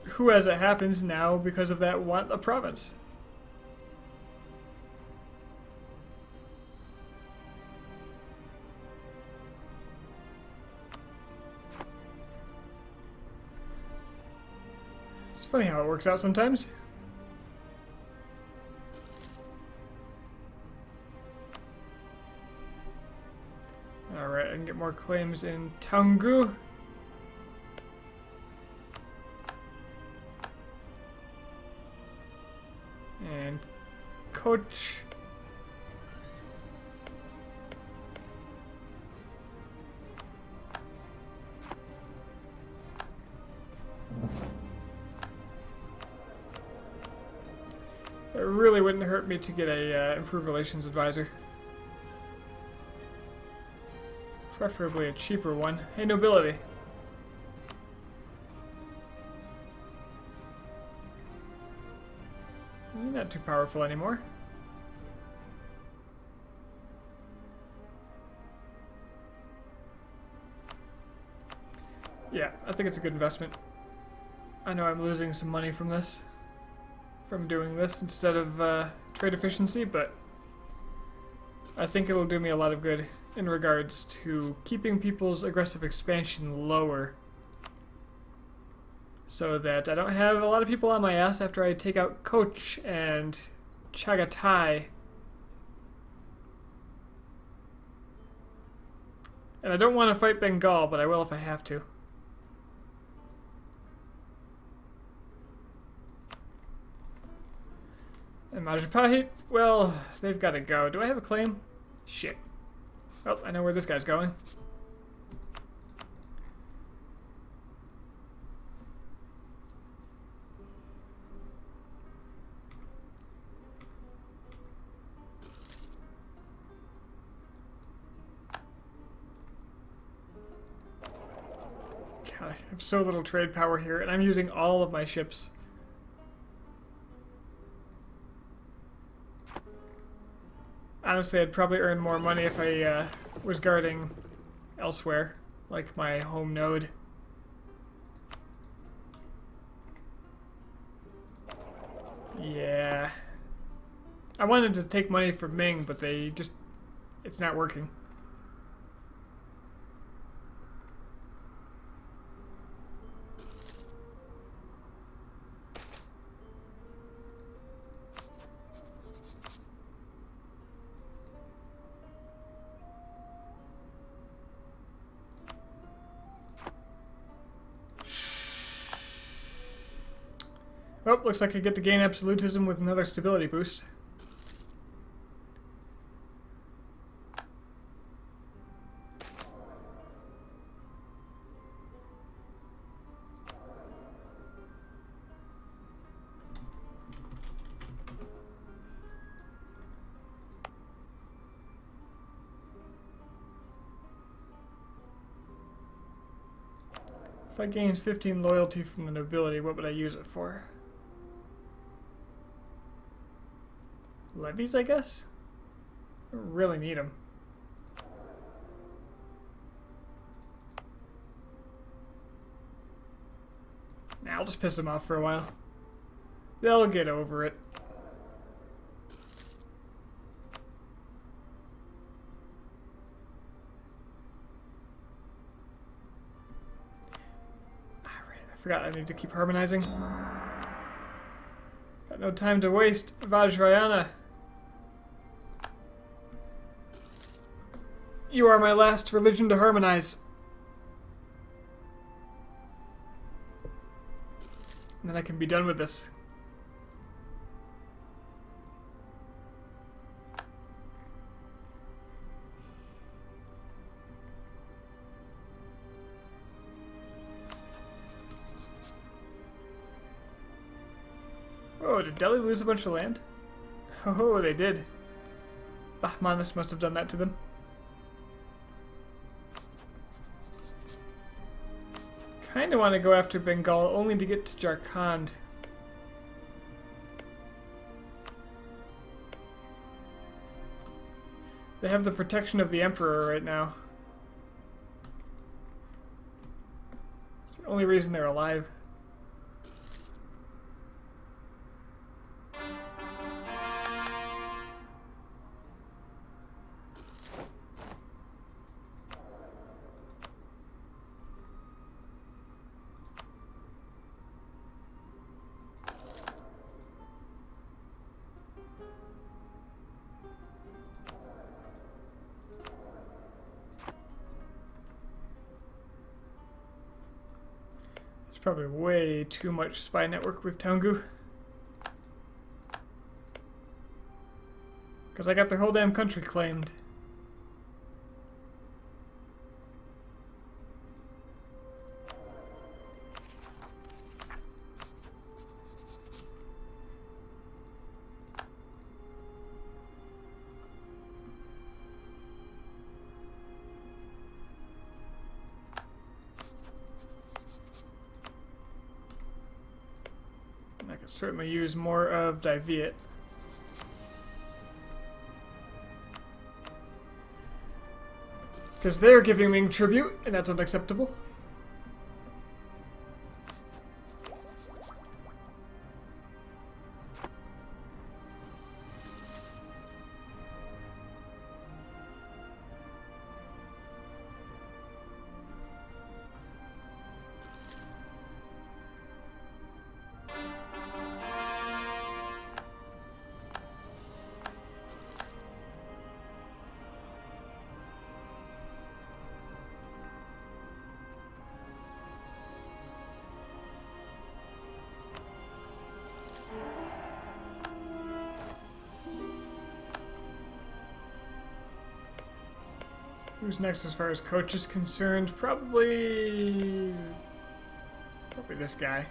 Who, as it happens now, because of that, want a province. It's funny how it works out sometimes. Alright, I can get more claims in Taungu. And Coach. It really wouldn't hurt me to get a improved relations advisor. Preferably a cheaper one. Hey, nobility. You're not too powerful anymore. Yeah, I think it's a good investment. I know I'm losing some money from this. From doing this instead of trade efficiency, but I think it'll do me a lot of good in regards to keeping people's aggressive expansion lower so that I don't have a lot of people on my ass after I take out Koch and Chagatai. And I don't want to fight Bengal, but I will if I have to. And Majapahit, well, they've got to go. Do I have a claim? Shit. Well, I know where this guy's going. God, I have so little trade power here, and I'm using all of my ships. Honestly, I'd probably earn more money if I was guarding elsewhere, like my home node. Yeah. I wanted to take money from Ming, but they just... it's not working. Oh, looks like I get to gain absolutism with another stability boost. If I gained 15 loyalty from the nobility, what would I use it for? Levies, I guess? I don't really need them. Nah, I'll just piss them off for a while. They'll get over it. Forgot I need to keep harmonizing. Got no time to waste, Vajrayana. You are my last religion to harmonize. And then I can be done with this. Oh, did Delhi lose a bunch of land? Oh, they did. Bahmanis must have done that to them. Kinda want to go after Bengal only to get to Jharkhand. They have the protection of the Emperor right now. It's the only reason they're alive. It's probably way too much spy network with Toungoo. Because I got their whole damn country claimed. I could certainly use more of Diviet. Because they're giving me tribute, and that's unacceptable. Who's next as far as coach is concerned? Probably this guy.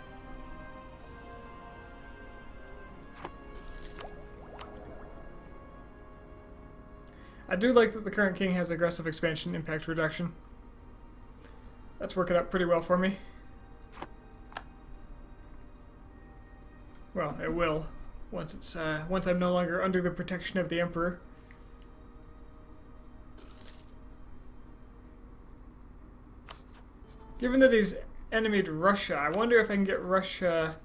I do like that the current king has aggressive expansion impact reduction. That's working out pretty well for me. Well, it will once I'm no longer under the protection of the Emperor. Given that he's enemied Russia, I wonder if I can get Russia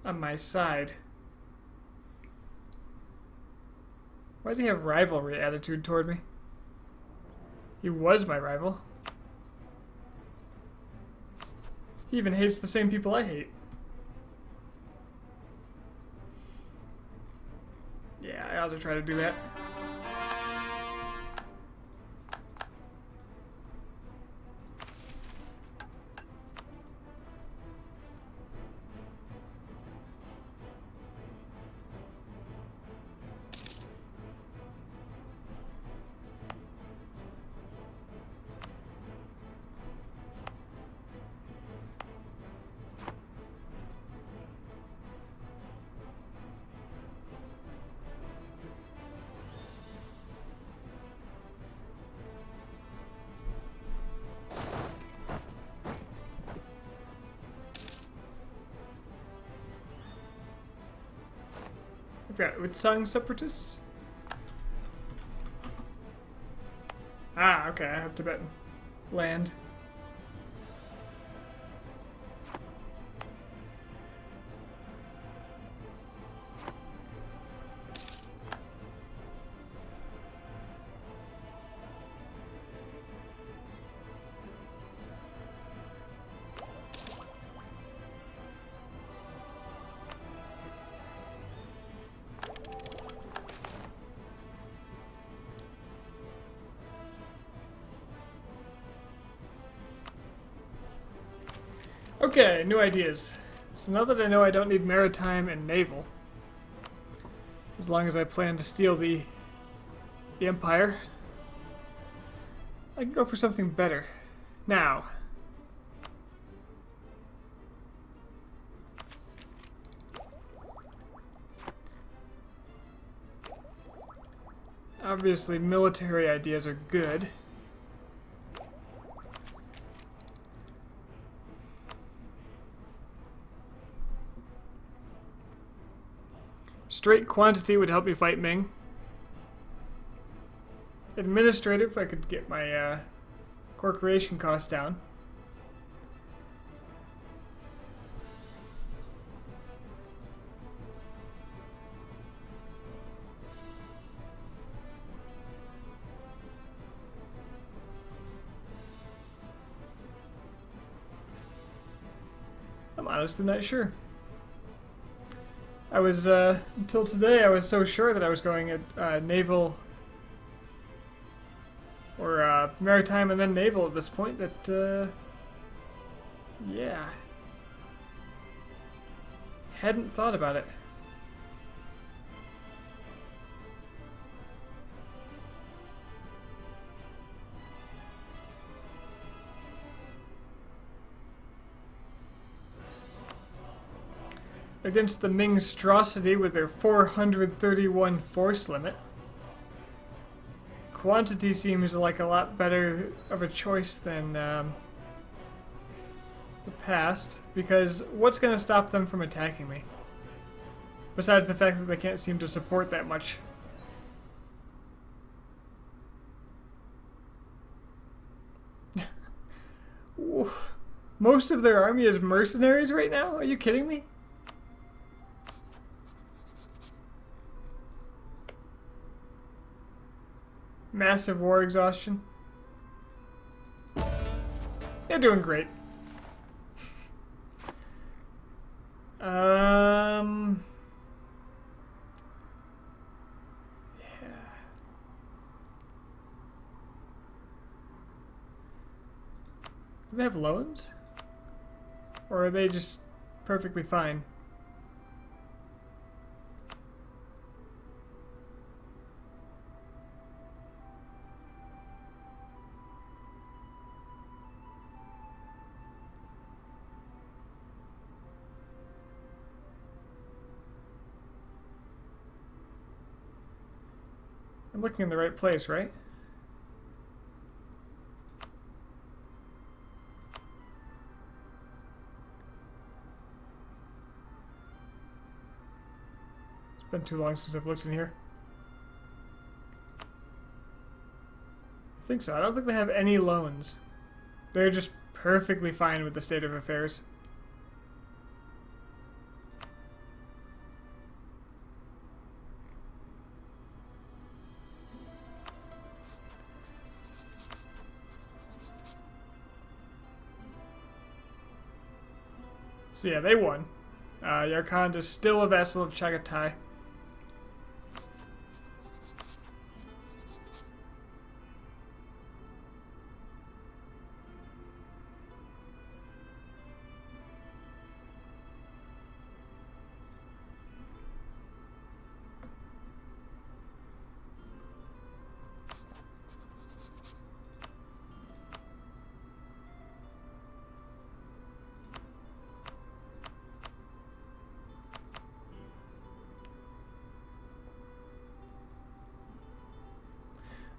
on my side. Why does he have rivalry attitude toward me? He was my rival. He even hates the same people I hate. Yeah, I ought to try to do that. We've got Utsang separatists. Ah, okay, I have Tibetan land. Okay, new ideas. So now that I know I don't need maritime and naval, as long as I plan to steal the Empire, I can go for something better. Now, obviously military ideas are good. Straight quantity would help me fight Ming. Administrative, if I could get my core creation costs down. I'm honestly not sure. I was, until today, I was so sure that I was going at naval or maritime and then naval at this point that, yeah. Hadn't thought about it. Against the Mingstrosity with their 431 force limit. Quantity seems like a lot better of a choice than the past, because what's going to stop them from attacking me? Besides the fact that they can't seem to support that much. Most of their army is mercenaries right now? Are you kidding me? Massive war exhaustion. They're doing great. Yeah. Do they have loans? Or are they just perfectly fine? I'm looking in the right place, right? It's been too long since I've looked in here. I think so. I don't think they have any loans. They're just perfectly fine with the state of affairs. So yeah, they won. Yarkand is still a vassal of Chagatai.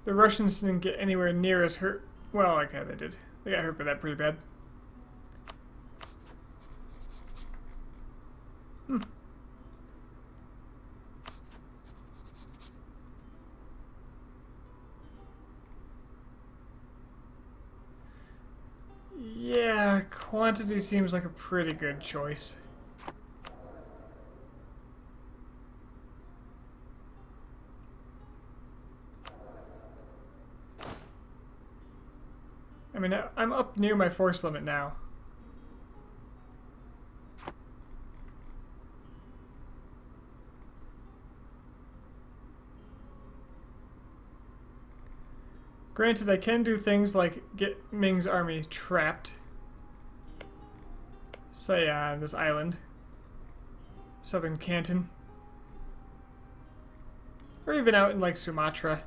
The Russians didn't get anywhere near as hurt. Well, okay, they did. They got hurt by that pretty bad. Quantity seems like a pretty good choice. I mean, I'm up near my force limit now. Granted, I can do things like get Ming's army trapped. Say, on this island. Southern Canton. Or even out in, like, Sumatra.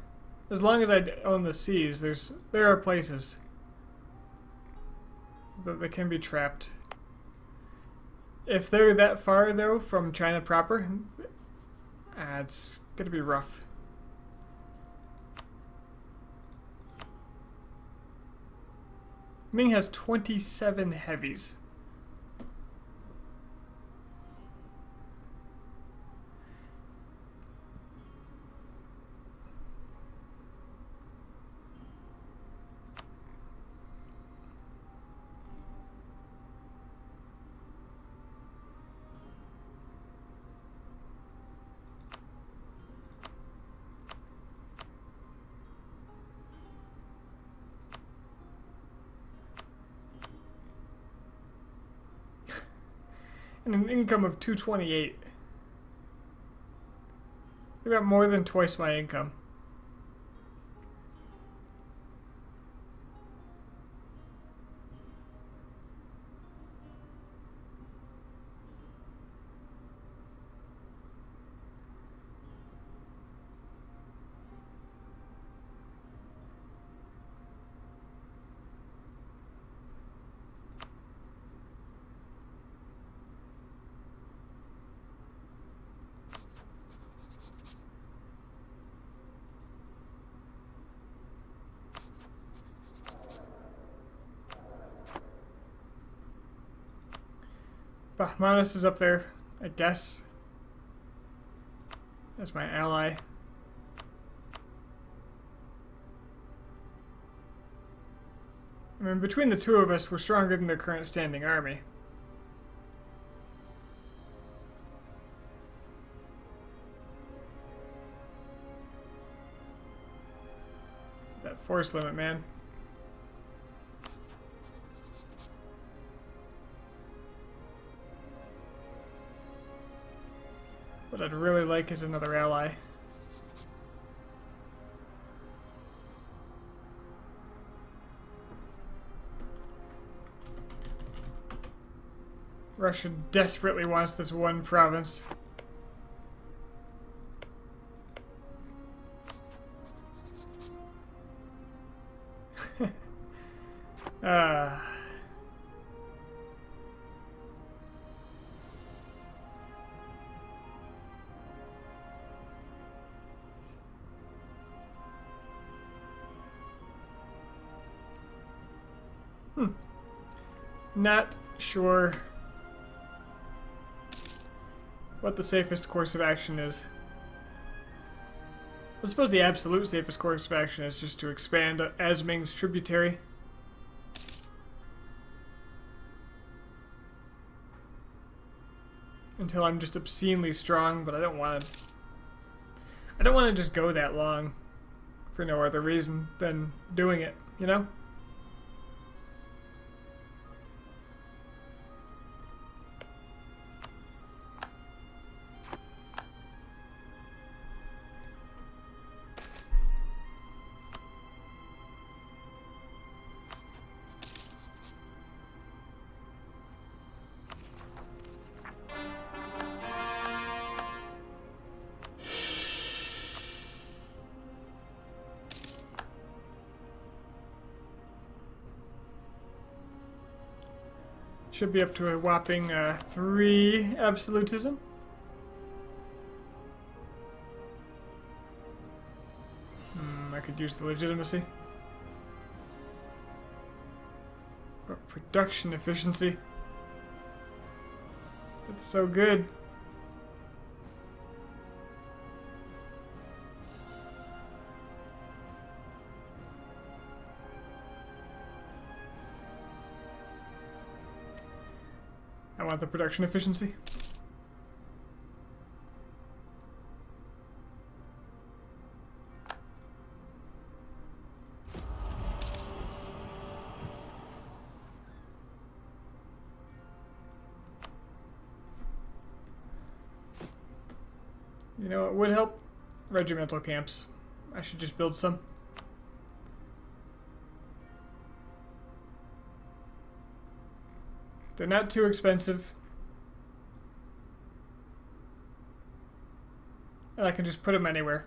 As long as I own the seas, there are places that they can be trapped. If they're that far, though, from China proper, it's gonna be rough. Ming has 27 heavies. And an income of 228. I got more than twice my income. Bahmanis is up there, I guess, as my ally. I mean, between the two of us, we're stronger than their current standing army. That force limit, man. What I'd really like is another ally. Russia desperately wants this one province. uh... Not sure what the safest course of action is. I suppose the absolute safest course of action is just to expand Asming's tributary. Until I'm just obscenely strong, but I don't want to just go that long for no other reason than doing it, you know? Should be up to a whopping 3 absolutism. I could use the legitimacy. But production efficiency. That's so good. want the production efficiency. You know what would help? Regimental camps. I should just build some. They're not too expensive. And I can just put them anywhere.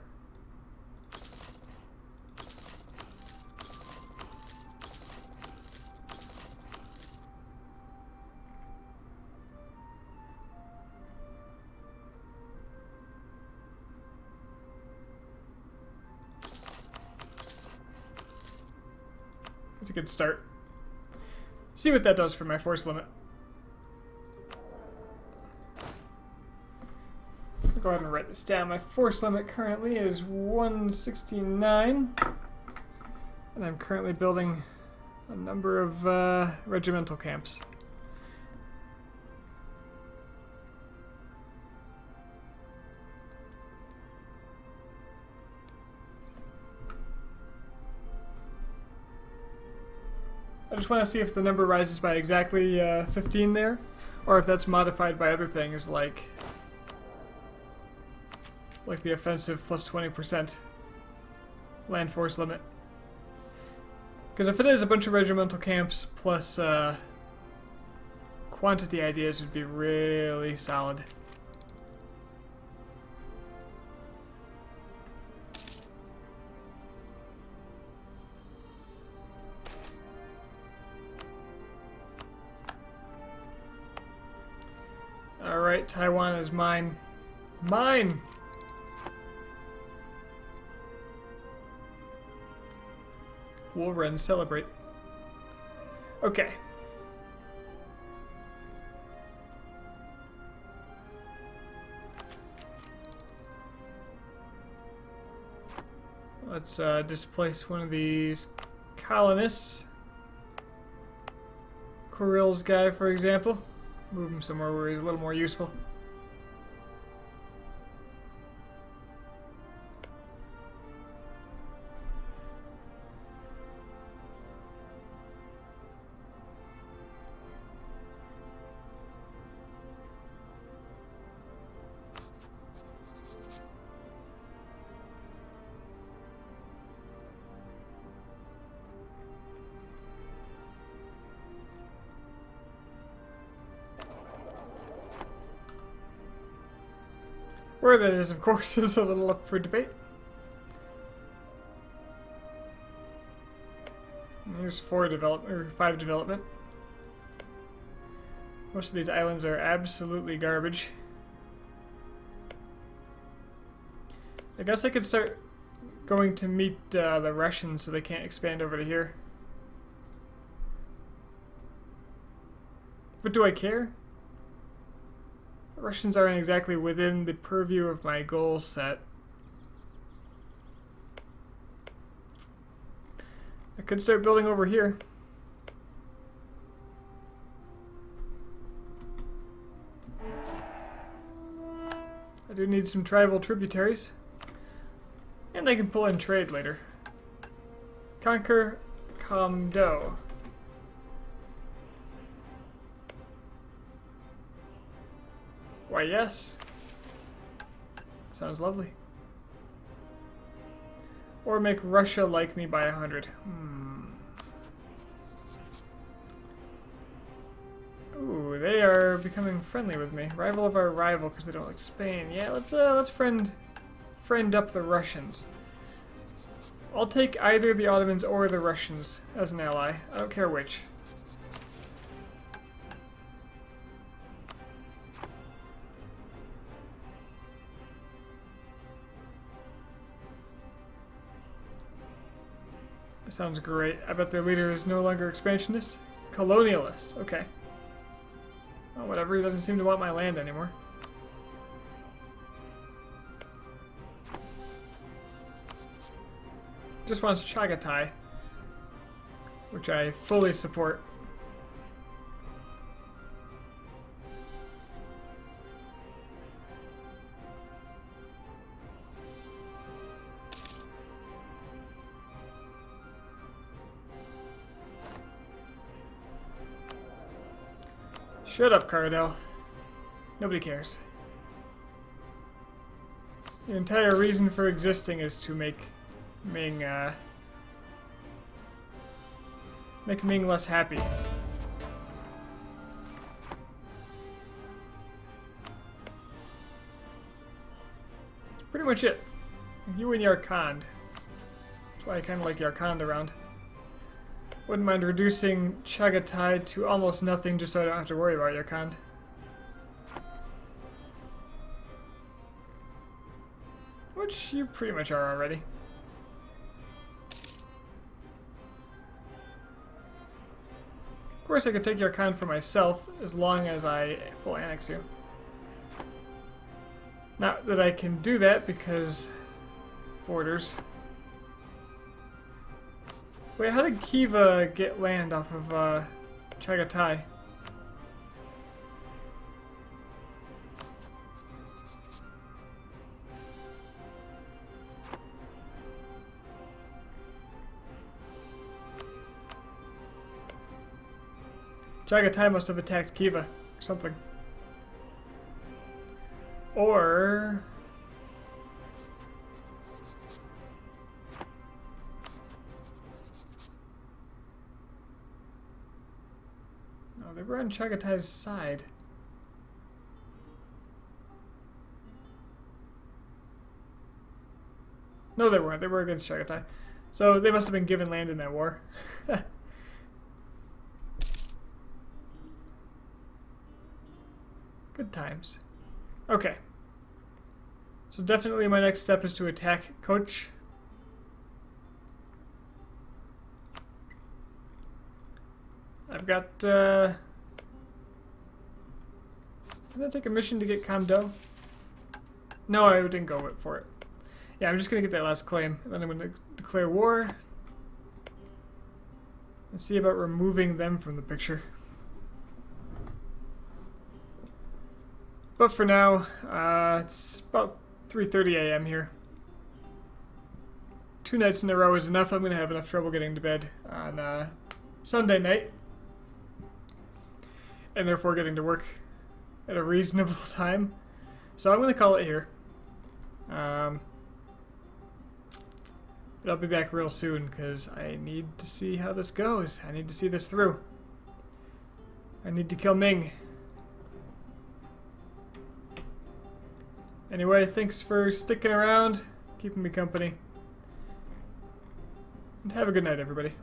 That's a good start. See what that does for my force limit. I'll go ahead and write this down. My force limit currently is 169. And I'm currently building a number of regimental camps. I just want to see if the number rises by exactly 15 there, or if that's modified by other things like the offensive plus 20% land force limit. Because if it is a bunch of regimental camps plus quantity ideas would be really solid. Alright, Taiwan is mine. Mine! We'll run, celebrate. Okay. Let's displace one of these colonists. Kurill's guy, for example. Move him somewhere where he's a little more useful. Where that is, of course, is a little up for debate. And here's 5 development. Most of these islands are absolutely garbage. I guess I could start going to meet the Russians so they can't expand over to here. But do I care? The Russians aren't exactly within the purview of my goal set. I could start building over here. I do need some tribal tributaries. And I can pull in trade later. Conquer Kamdo. Why, yes. Sounds lovely. Or make Russia like me by 100. Ooh, they are becoming friendly with me. Rival of our rival because they don't like Spain. Yeah, let's friend up the Russians. I'll take either the Ottomans or the Russians as an ally. I don't care which. Sounds great. I bet their leader is no longer expansionist. Colonialist. Okay. Oh, whatever. He doesn't seem to want my land anymore. Just wants Chagatai, which I fully support. Shut up, Cardell. Nobody cares. The entire reason for existing is to make Ming less happy. That's pretty much it. You and Yarkand. That's why I kind of like Yarkand around. Wouldn't mind reducing Chagatai to almost nothing just so I don't have to worry about Yarkand. Which you pretty much are already. Of course I could take Yarkand for myself as long as I full annex you. Not that I can do that because borders. Wait, how did Kiva get land off of Chagatai? Chagatai must have attacked Kiva or something. Or... no, they were on Chagatai's side. No, they weren't. They were against Chagatai. So they must have been given land in that war. Good times. Okay. So definitely my next step is to attack Coach. I've got, did I take a mission to get Kamdo? No, I didn't go for it. Yeah, I'm just gonna get that last claim, and then I'm gonna declare war. And see about removing them from the picture. But for now, it's about 3:30 a.m. here. 2 nights in a row is enough. I'm going to have enough trouble getting to bed on Sunday night. And therefore getting to work at a reasonable time. So I'm going to call it here. But I'll be back real soon because I need to see how this goes. I need to see this through. I need to kill Ming. Anyway, thanks for sticking around, keeping me company. And have a good night, everybody.